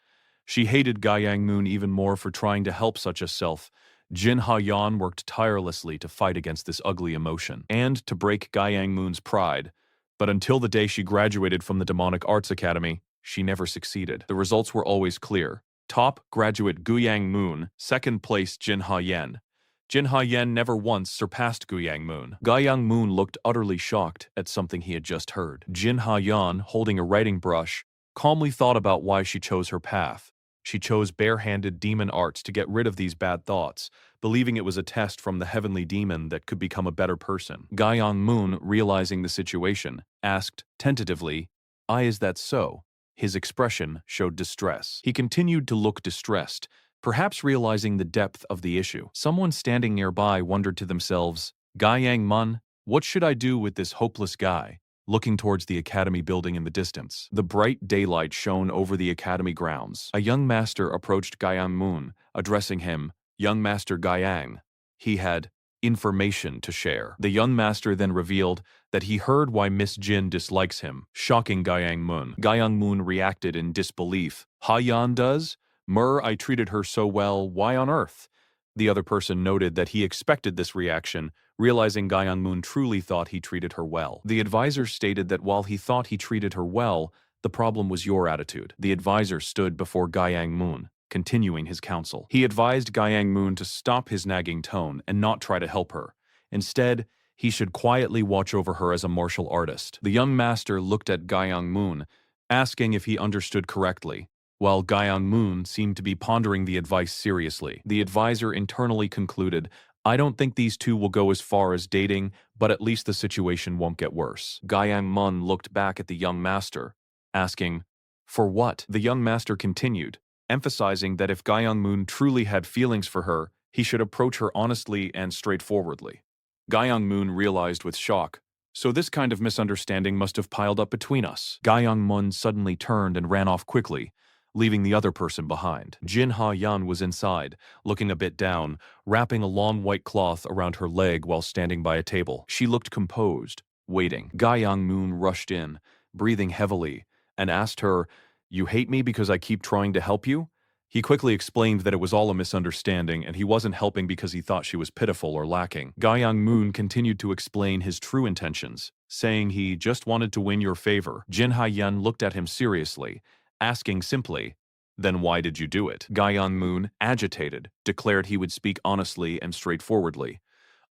She hated Gyeong-moon even more for trying to help such a self. Jin Ha-yeon worked tirelessly to fight against this ugly emotion, and to break Gyeong-moon's pride. But until the day she graduated from the Demonic Arts Academy, she never succeeded. The results were always clear. Top graduate Gyeong-moon, second place Jin Ha-yeon. Jin Ha-yeon never once surpassed Gyeong-moon. Gyeong-moon looked utterly shocked at something he had just heard. Jin Ha-yeon, holding a writing brush, calmly thought about why she chose her path. She chose bare-handed demon arts to get rid of these bad thoughts, believing it was a test from the heavenly demon that could become a better person. Gyeong-moon, realizing the situation, asked tentatively, "Is that so?" His expression showed distress. He continued to look distressed, perhaps realizing the depth of the issue. Someone standing nearby wondered to themselves, "Gyeong-mun, what should I do with this hopeless guy?" Looking towards the academy building in the distance, the bright daylight shone over the academy grounds. A young master approached Gyeong-moon, addressing him, "Young Master Gyeong." He had information to share. The young master then revealed that he heard why Miss Jin dislikes him, shocking Gyeong-moon. Gyeong-moon reacted in disbelief. "Ha-yeon does? I treated her so well, why on earth?" The other person noted that he expected this reaction, realizing Gyeong-moon truly thought he treated her well. The advisor stated that while he thought he treated her well, the problem was your attitude. The advisor stood before Gyeong-moon, continuing his counsel. He advised Gyeong-moon to stop his nagging tone and not try to help her. Instead, he should quietly watch over her as a martial artist. The young master looked at Gyeong-moon, asking if he understood correctly. While Gyeong-moon seemed to be pondering the advice seriously, the advisor internally concluded, "I don't think these two will go as far as dating, but at least the situation won't get worse." Gyeong-moon looked back at the young master, asking, "For what?" The young master continued, emphasizing that if Gyeong-moon truly had feelings for her, he should approach her honestly and straightforwardly. Gyeong-moon realized with shock, "So this kind of misunderstanding must have piled up between us." Gyeong-moon suddenly turned and ran off quickly, leaving the other person behind. Jin Ha-yeon was inside, looking a bit down, wrapping a long white cloth around her leg while standing by a table. She looked composed, waiting. Gyeong-moon rushed in, breathing heavily, and asked her, "You hate me because I keep trying to help you?" He quickly explained that it was all a misunderstanding and he wasn't helping because he thought she was pitiful or lacking. Gyeong-moon continued to explain his true intentions, saying he just wanted to win your favor. Jin Ha-yeon looked at him seriously, asking simply, "Then why did you do it?" Gyeong-moon, agitated, declared he would speak honestly and straightforwardly.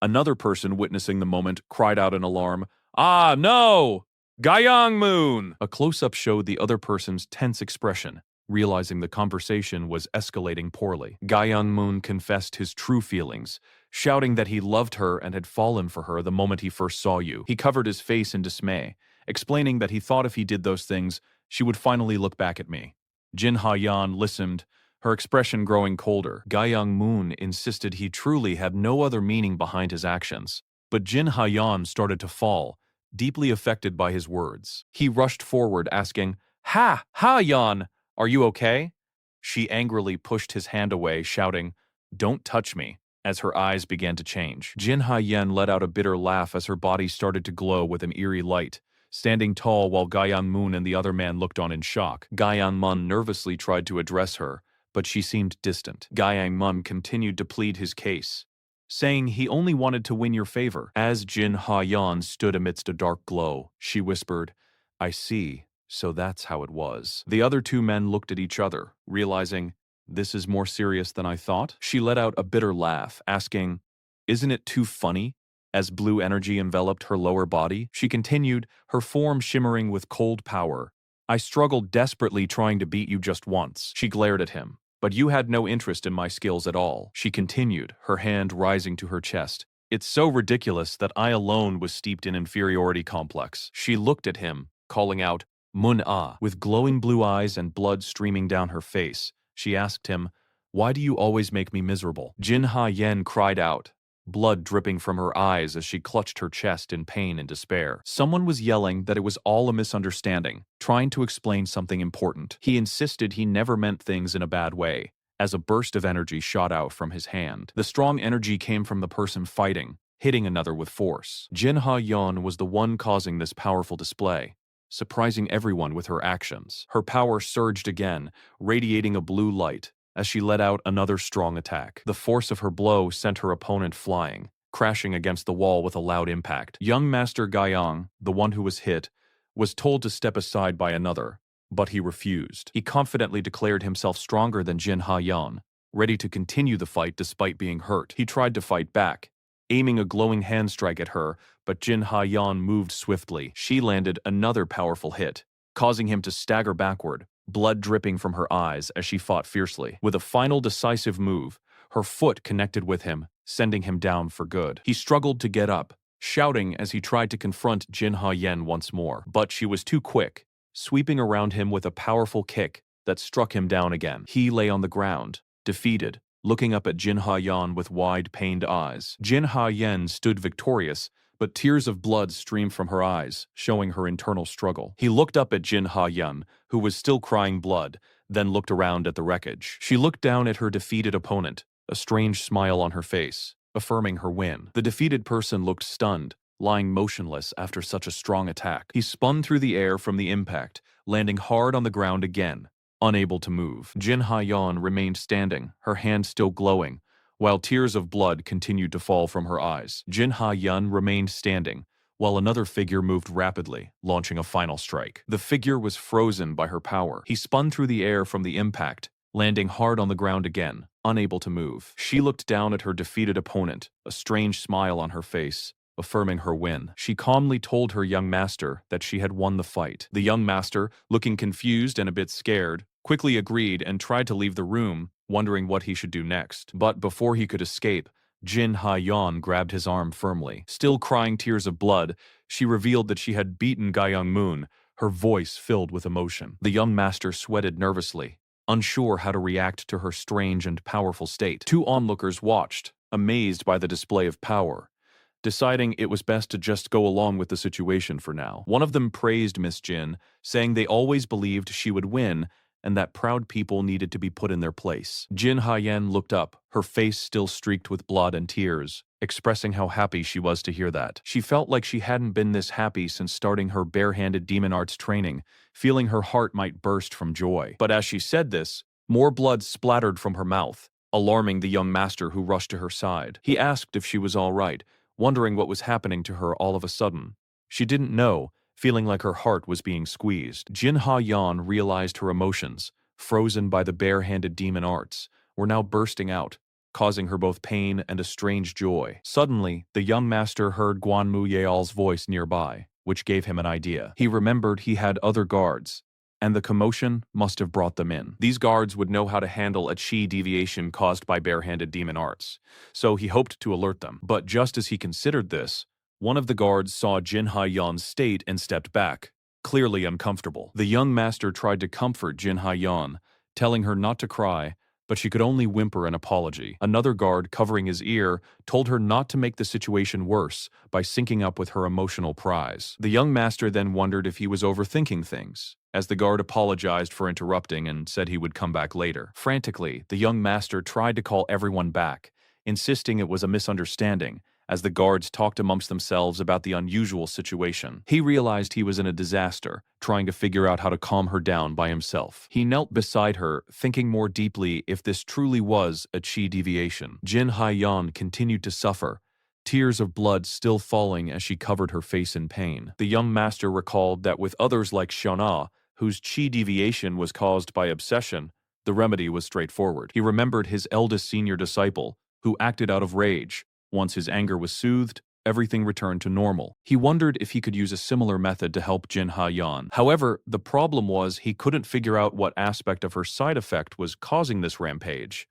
Another person witnessing the moment cried out in alarm, "Ah, no! Gyeong-moon!" A close-up showed the other person's tense expression, realizing the conversation was escalating poorly. Gyeong-moon confessed his true feelings, shouting that he loved her and had fallen for her the moment he first saw you. He covered his face in dismay, explaining that he thought if he did those things, she would finally look back at me. Jin Ha-yeon listened, her expression growing colder. Gyeong-moon insisted he truly had no other meaning behind his actions. But Jin Ha-yeon started to fall, deeply affected by his words. He rushed forward, asking, Ha-yeon, are you okay?" She angrily pushed his hand away, shouting, "Don't touch me," as her eyes began to change. Jin Ha-yeon let out a bitter laugh as her body started to glow with an eerie light, standing tall while Gyeong-moon and the other man looked on in shock. Gyeong-moon nervously tried to address her, but she seemed distant. Gyeong-moon continued to plead his case, saying he only wanted to win your favor. As Jin Ha-yeon stood amidst a dark glow, she whispered, "I see, so that's how it was." The other two men looked at each other, realizing, "This is more serious than I thought." She let out a bitter laugh, asking, "Isn't it too funny?" As blue energy enveloped her lower body, she continued, her form shimmering with cold power. "I struggled desperately trying to beat you just once." She glared at him, But you had no interest in my skills at all, she continued, her hand rising to her chest. It's so ridiculous that I alone was steeped in inferiority complex. She looked at him, calling out, Mun-ah, with glowing blue eyes and blood streaming down her face. She asked him, why do you always make me miserable? Jin Ha-yen cried out, blood dripping from her eyes as she clutched her chest in pain and despair. Someone was yelling that it was all a misunderstanding, trying to explain something important. He insisted he never meant things in a bad way, as a burst of energy shot out from his hand. The strong energy came from the person fighting, hitting another with force. Jin Ha-yeon was the one causing this powerful display, surprising everyone with her actions. Her power surged again, radiating a blue light, as she let out another strong attack. The force of her blow sent her opponent flying, crashing against the wall with a loud impact. Young Master Gaiyang, the one who was hit, was told to step aside by another, but he refused. He confidently declared himself stronger than Jin Ha-yeon, ready to continue the fight despite being hurt. He tried to fight back, aiming a glowing hand strike at her, but Jin Ha-yeon moved swiftly. She landed another powerful hit, causing him to stagger backward, blood dripping from her eyes as she fought fiercely. With a final decisive move, her foot connected with him, sending him down for good. He struggled to get up, shouting as he tried to confront Jin Ha-yen once more. But she was too quick, sweeping around him with a powerful kick that struck him down again. He lay on the ground, defeated, looking up at Jin Ha-yeon with wide, pained eyes. Jin Ha-yen stood victorious, but tears of blood streamed from her eyes, showing her internal struggle. He looked up at Jin Ha-yeon, who was still crying blood, then looked around at the wreckage. She looked down at her defeated opponent, a strange smile on her face, affirming her win. The defeated person looked stunned, lying motionless after such a strong attack. He spun through the air from the impact, landing hard on the ground again, unable to move. Jin Ha-yeon remained standing, her hand still glowing, while tears of blood continued to fall from her eyes. Jin Ha-yeon remained standing, while another figure moved rapidly, launching a final strike. The figure was frozen by her power. He spun through the air from the impact, landing hard on the ground again, unable to move. She looked down at her defeated opponent, a strange smile on her face, affirming her win. She calmly told her young master that she had won the fight. The young master, looking confused and a bit scared, quickly agreed and tried to leave the room, wondering what he should do next. But before he could escape, Jin Ha-yeon grabbed his arm firmly. Still crying tears of blood, she revealed that she had beaten Gaiyang-moon, her voice filled with emotion. The young master sweated nervously, unsure how to react to her strange and powerful state. Two onlookers watched, amazed by the display of power, deciding it was best to just go along with the situation for now. One of them praised Miss Jin, saying they always believed she would win and that proud people needed to be put in their place. Jin Ha-yen looked up, her face still streaked with blood and tears, expressing how happy she was to hear that. She felt like she hadn't been this happy since starting her barehanded demon arts training, feeling her heart might burst from joy. But as she said this, more blood splattered from her mouth, alarming the young master who rushed to her side. He asked if she was all right, wondering what was happening to her all of a sudden. She didn't know, feeling like her heart was being squeezed. Jin Ha-yeon realized her emotions, frozen by the bare-handed demon arts, were now bursting out, causing her both pain and a strange joy. Suddenly, the young master heard Guanmu Yeol's voice nearby, which gave him an idea. He remembered he had other guards, and the commotion must have brought them in. These guards would know how to handle a chi deviation caused by bare-handed demon arts, so he hoped to alert them. But just as he considered this, one of the guards saw Jin Ha-yeon's state and stepped back, clearly uncomfortable. The young master tried to comfort Jin Ha-yeon, telling her not to cry, but she could only whimper an apology. Another guard, covering his ear, told her not to make the situation worse by syncing up with her emotional prize. The young master then wondered if he was overthinking things, as the guard apologized for interrupting and said he would come back later. Frantically, the young master tried to call everyone back, insisting it was a misunderstanding, as the guards talked amongst themselves about the unusual situation. He realized he was in a disaster, trying to figure out how to calm her down by himself. He knelt beside her, thinking more deeply if this truly was a chi deviation. Jin Ha-yeon continued to suffer, tears of blood still falling as she covered her face in pain. The young master recalled that with others like Xiona, whose chi deviation was caused by obsession, the remedy was straightforward. He remembered his eldest senior disciple, who acted out of rage. Once his anger was soothed, everything returned to normal. He wondered if he could use a similar method to help Jin Ha-yeon. However, the problem was he couldn't figure out what aspect of her side effect was causing this rampage,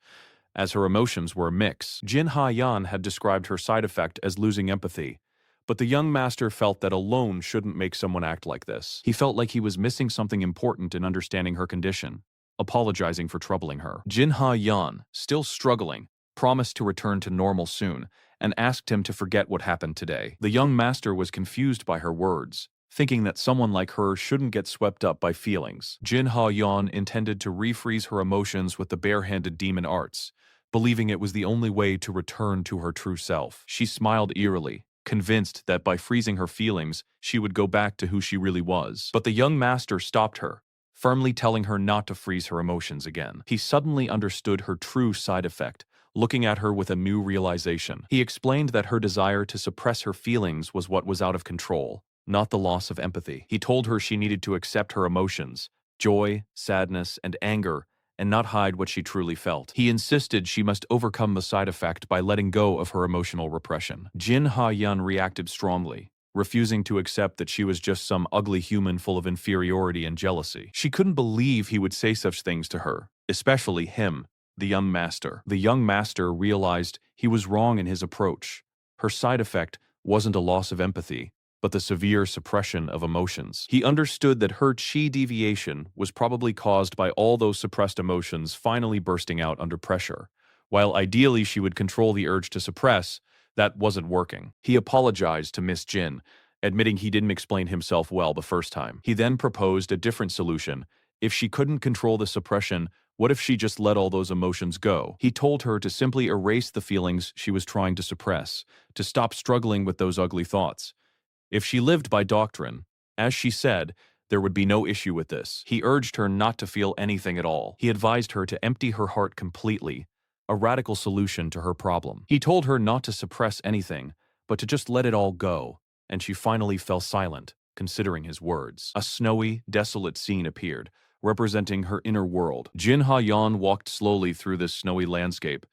as her emotions were a mix. Jin Ha-yeon had described her side effect as losing empathy, but the young master felt that alone shouldn't make someone act like this. He felt like he was missing something important in understanding her condition, apologizing for troubling her. Jin Ha-yeon, still struggling, promised to return to normal soon, and asked him to forget what happened today. The young master was confused by her words, thinking that someone like her shouldn't get swept up by feelings. Jin Ha-yeon intended to refreeze her emotions with the bare-handed demon arts, believing it was the only way to return to her true self. She smiled eerily, convinced that by freezing her feelings, she would go back to who she really was. But the young master stopped her, firmly telling her not to freeze her emotions again. He suddenly understood her true side effect, looking at her with a new realization. He explained that her desire to suppress her feelings was what was out of control, not the loss of empathy. He told her she needed to accept her emotions, joy, sadness, and anger, and not hide what she truly felt. He insisted she must overcome the side effect by letting go of her emotional repression. Jin Ha-yeon reacted strongly, refusing to accept that she was just some ugly human full of inferiority and jealousy. She couldn't believe he would say such things to her, especially him, the young master. The young master realized he was wrong in his approach. Her side effect wasn't a loss of empathy, but the severe suppression of emotions. He understood that her chi deviation was probably caused by all those suppressed emotions finally bursting out under pressure. While ideally she would control the urge to suppress, that wasn't working. He apologized to Miss Jin, admitting he didn't explain himself well the first time. He then proposed a different solution. If she couldn't control the suppression, what if she just let all those emotions go? He told her to simply erase the feelings she was trying to suppress, to stop struggling with those ugly thoughts. If she lived by doctrine, as she said, there would be no issue with this. He urged her not to feel anything at all. He advised her to empty her heart completely, a radical solution to her problem. He told her not to suppress anything, but to just let it all go, and she finally fell silent, considering his words. A snowy, desolate scene appeared, representing her inner world. Jin Ha-yeon walked slowly through this snowy landscape,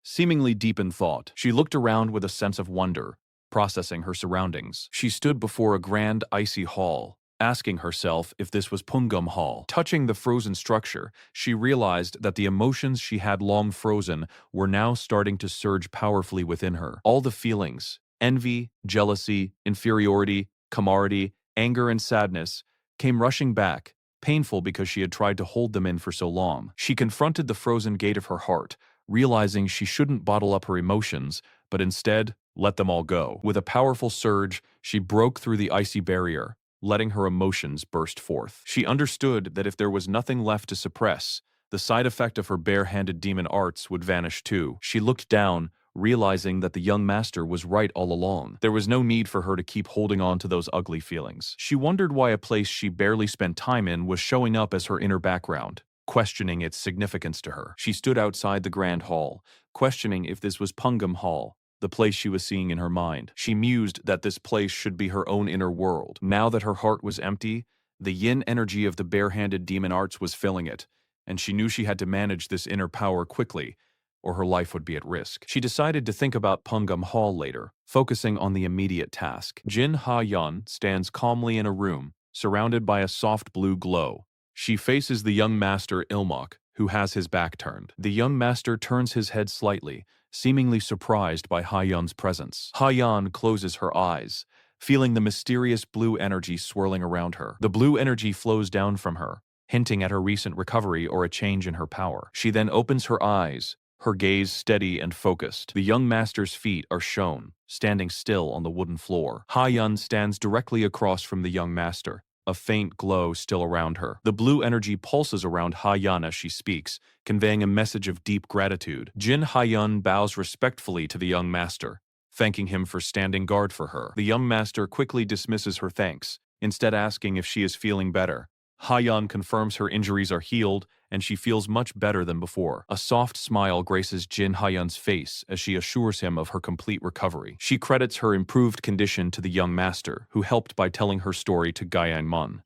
seemingly deep in thought. She looked around with a sense of wonder, processing her surroundings. She stood before a grand icy hall, asking herself if this was Pungum Hall. Touching the frozen structure, she realized that the emotions she had long frozen were now starting to surge powerfully within her. All the feelings, envy, jealousy, inferiority, camarity, anger, and sadness, came rushing back, painful because she had tried to hold them in for so long. She confronted the frozen gate of her heart, realizing she shouldn't bottle up her emotions, but instead let them all go. With a powerful surge, she broke through the icy barrier, letting her emotions burst forth. She understood that if there was nothing left to suppress, the side effect of her bare-handed demon arts would vanish too. She looked down, realizing that the young master was right all along. There was no need for her to keep holding on to those ugly feelings. She wondered why a place she barely spent time in was showing up as her inner background, questioning its significance to her. She stood outside the grand hall, questioning if this was Pungum Hall, the place she was seeing in her mind. She mused that this place should be her own inner world. Now that her heart was empty, the yin energy of the bare-handed demon arts was filling it, and she knew she had to manage this inner power quickly, or her life would be at risk. She decided to think about Pungum Hall later, focusing on the immediate task. Jin Ha-yeon stands calmly in a room, surrounded by a soft blue glow. She faces the young master Ilmok, who has his back turned. The young master turns his head slightly, seemingly surprised by Ha-yeon's presence. Ha-yeon closes her eyes, feeling the mysterious blue energy swirling around her. The blue energy flows down from her, hinting at her recent recovery or a change in her power. She then opens her eyes, her gaze steady and focused. The young master's feet are shown, standing still on the wooden floor. Ha-yeon stands directly across from the young master, a faint glow still around her. The blue energy pulses around Ha-yeon as she speaks, conveying a message of deep gratitude. Jin Ha-yeon bows respectfully to the young master, thanking him for standing guard for her. The young master quickly dismisses her thanks, instead asking if she is feeling better. Ha-yeon confirms her injuries are healed, and she feels much better than before. A soft smile graces Jin Ha-yeon's face as she assures him of her complete recovery. She credits her improved condition to the young master, who helped by telling her story to Guyang-mun.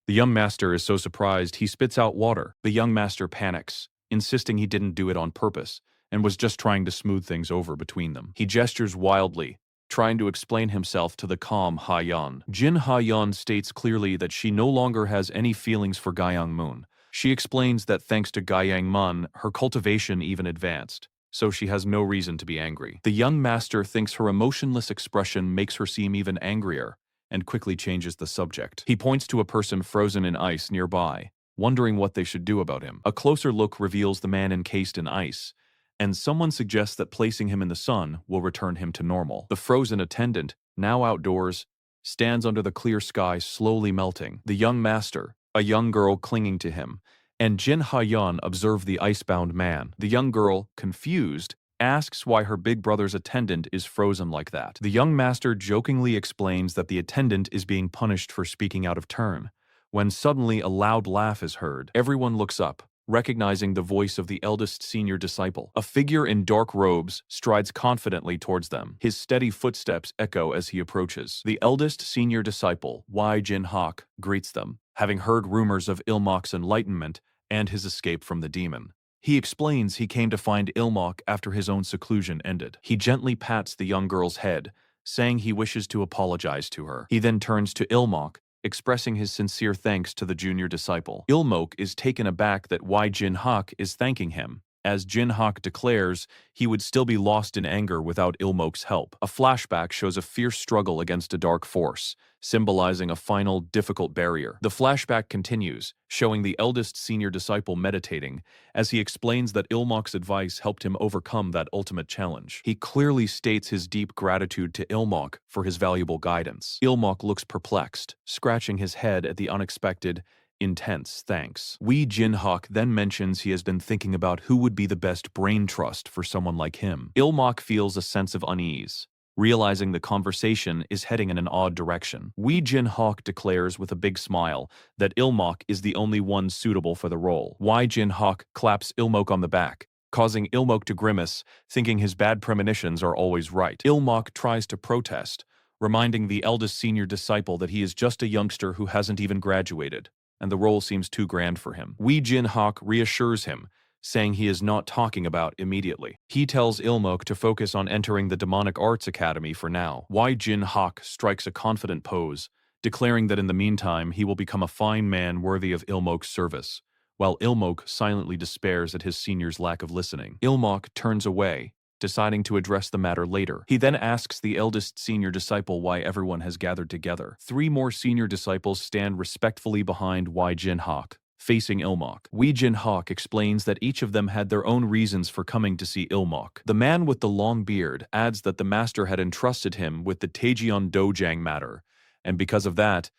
The young master is so surprised he spits out water. The young master panics, insisting he didn't do it on purpose, and was just trying to smooth things over between them. He gestures wildly, trying to explain himself to the calm Ha-yeon. Jin Ha-yeon states clearly that she no longer has any feelings for Gyeong-moon. She explains that thanks to Gyeong-moon, her cultivation even advanced, so she has no reason to be angry. The young master thinks her emotionless expression makes her seem even angrier, and quickly changes the subject. He points to a person frozen in ice nearby, wondering what they should do about him. A closer look reveals the man encased in ice, and someone suggests that placing him in the sun will return him to normal. The frozen attendant, now outdoors, stands under the clear sky slowly melting. The young master, a young girl clinging to him, and Jin Ha-yeon observe the icebound man. The young girl, confused, asks why her big brother's attendant is frozen like that. The young master jokingly explains that the attendant is being punished for speaking out of turn, when suddenly a loud laugh is heard. Everyone looks up, recognizing the voice of the eldest senior disciple. A figure in dark robes strides confidently towards them. His steady footsteps echo as he approaches. The eldest senior disciple, Wai Jin-hak, greets them, having heard rumors of Ilmok's enlightenment and his escape from the demon. He explains he came to find Ilmok after his own seclusion ended. He gently pats the young girl's head, saying he wishes to apologize to her. He then turns to Ilmok, expressing his sincere thanks to the junior disciple. Ilmok is taken aback that Wai Jin-hak is thanking him, as Jin-hak declares he would still be lost in anger without Ilmok's help. A flashback shows a fierce struggle against a dark force, symbolizing a final, difficult barrier. The flashback continues, showing the eldest senior disciple meditating, as he explains that Ilmok's advice helped him overcome that ultimate challenge. He clearly states his deep gratitude to Ilmok for his valuable guidance. Ilmok looks perplexed, scratching his head at the unexpected, intense thanks. Wee Jin-hak then mentions he has been thinking about who would be the best brain trust for someone like him. Ilmok feels a sense of unease, realizing the conversation is heading in an odd direction. Wee Jin-hak declares with a big smile that Ilmok is the only one suitable for the role. Wai Jin-hak claps Ilmok on the back, causing Ilmok to grimace, thinking his bad premonitions are always right. Ilmok tries to protest, reminding the eldest senior disciple that he is just a youngster who hasn't even graduated, and the role seems too grand for him. Wee Jin-hak reassures him, saying he is not talking about immediately. He tells Ilmok to focus on entering the Demonic Arts Academy for now. Wai Jin-hak strikes a confident pose, declaring that in the meantime he will become a fine man worthy of Ilmok's service, while Ilmok silently despairs at his senior's lack of listening. Ilmok turns away, deciding to address the matter later. He then asks the eldest senior disciple why everyone has gathered together. 3 more senior disciples stand respectfully behind Wai Jin-hak, facing Ilmok. Wee Jin-hak explains that each of them had their own reasons for coming to see Ilmok. The man with the long beard adds that the master had entrusted him with the Taejeon Dojang matter, and because of that,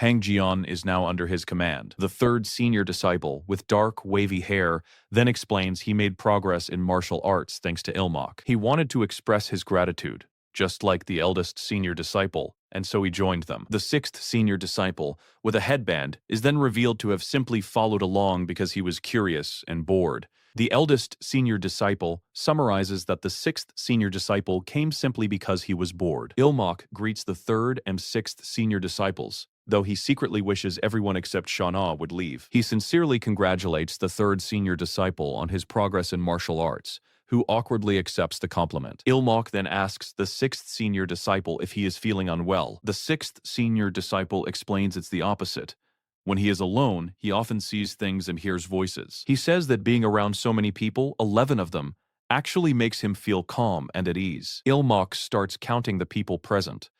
Hangjeon is now under his command. The 3rd senior disciple, with dark, wavy hair, then explains he made progress in martial arts thanks to Ilmok. He wanted to express his gratitude, just like the eldest senior disciple, and so he joined them. The 6th senior disciple, with a headband, is then revealed to have simply followed along because he was curious and bored. The eldest senior disciple summarizes that the 6th senior disciple came simply because he was bored. Ilmok greets the 3rd and 6th senior disciples, though he secretly wishes everyone except Shana would leave. He sincerely congratulates the 3rd senior disciple on his progress in martial arts, who awkwardly accepts the compliment. Ilmok then asks the 6th senior disciple if he is feeling unwell. The 6th senior disciple explains it's the opposite. When he is alone, he often sees things and hears voices. He says that being around so many people, 11 of them, actually makes him feel calm and at ease. Ilmok starts counting the people present,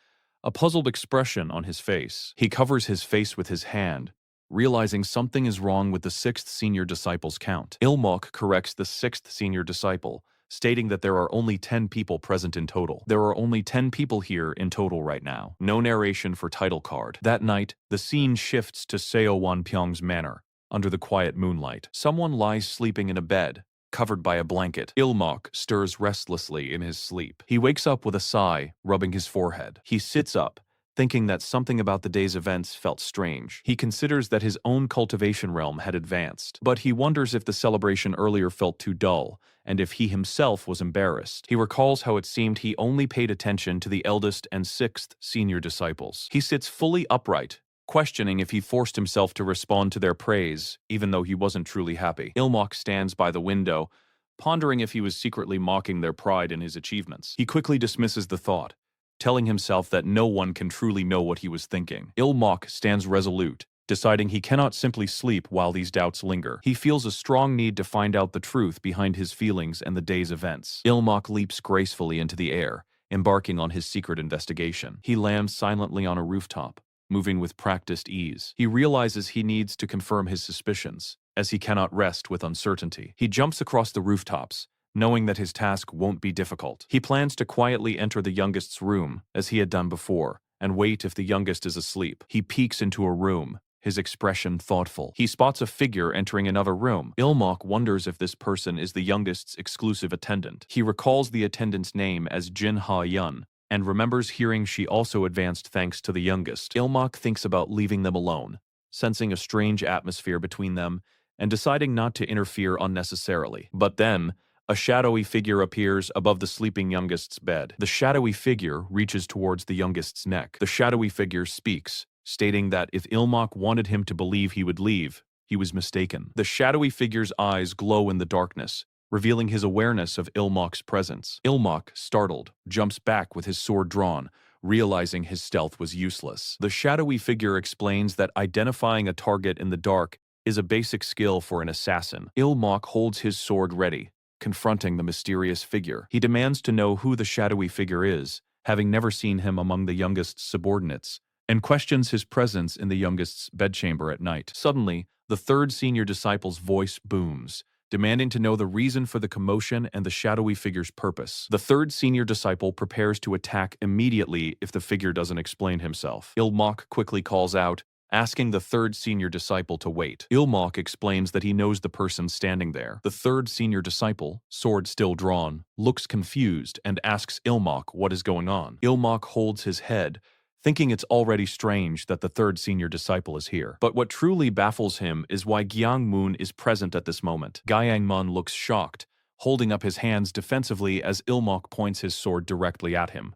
a puzzled expression on his face. He covers his face with his hand, realizing something is wrong with the 6th senior disciple's count. Ilmok corrects the 6th senior disciple, stating that there are only 10 people present in total. There are only 10 people here in total right now. No narration for title card. That night, the scene shifts to Seo Wanpyeong's manor, under the quiet moonlight. Someone lies sleeping in a bed, covered by a blanket. Ilmok stirs restlessly in his sleep. He wakes up with a sigh, rubbing his forehead. He sits up, thinking that something about the day's events felt strange. He considers that his own cultivation realm had advanced, but he wonders if the celebration earlier felt too dull, and if he himself was embarrassed. He recalls how it seemed he only paid attention to the eldest and 6th senior disciples. He sits fully upright, questioning if he forced himself to respond to their praise, even though he wasn't truly happy. Ilmok stands by the window, pondering if he was secretly mocking their pride in his achievements. He quickly dismisses the thought, telling himself that no one can truly know what he was thinking. Ilmok stands resolute, deciding he cannot simply sleep while these doubts linger. He feels a strong need to find out the truth behind his feelings and the day's events. Ilmok leaps gracefully into the air, embarking on his secret investigation. He lands silently on a rooftop, moving with practiced ease. He realizes he needs to confirm his suspicions, as he cannot rest with uncertainty. He jumps across the rooftops, knowing that his task won't be difficult. He plans to quietly enter the youngest's room, as he had done before, and wait if the youngest is asleep. He peeks into a room, his expression thoughtful. He spots a figure entering another room. Ilmok wonders if this person is the youngest's exclusive attendant. He recalls the attendant's name as Jin Ha-yun, and remembers hearing she also advanced thanks to the youngest. Ilmok thinks about leaving them alone, sensing a strange atmosphere between them, and deciding not to interfere unnecessarily. But then, a shadowy figure appears above the sleeping youngest's bed. The shadowy figure reaches towards the youngest's neck. The shadowy figure speaks, stating that if Ilmok wanted him to believe he would leave, he was mistaken. The shadowy figure's eyes glow in the darkness, revealing his awareness of Ilmok's presence. Ilmok, startled, jumps back with his sword drawn, realizing his stealth was useless. The shadowy figure explains that identifying a target in the dark is a basic skill for an assassin. Ilmok holds his sword ready, confronting the mysterious figure. He demands to know who the shadowy figure is, having never seen him among the youngest's subordinates, and questions his presence in the youngest's bedchamber at night. Suddenly, the third senior disciple's voice booms, demanding to know the reason for the commotion and the shadowy figure's purpose. The third senior disciple prepares to attack immediately if the figure doesn't explain himself. Ilmok quickly calls out, asking the third senior disciple to wait. Ilmok explains that he knows the person standing there. The third senior disciple, sword still drawn, looks confused and asks Ilmok what is going on. Ilmok holds his head, thinking it's already strange that the third senior disciple is here. But what truly baffles him is why Gyang Moon is present at this moment. Gyang Moon looks shocked, holding up his hands defensively as Ilmok points his sword directly at him.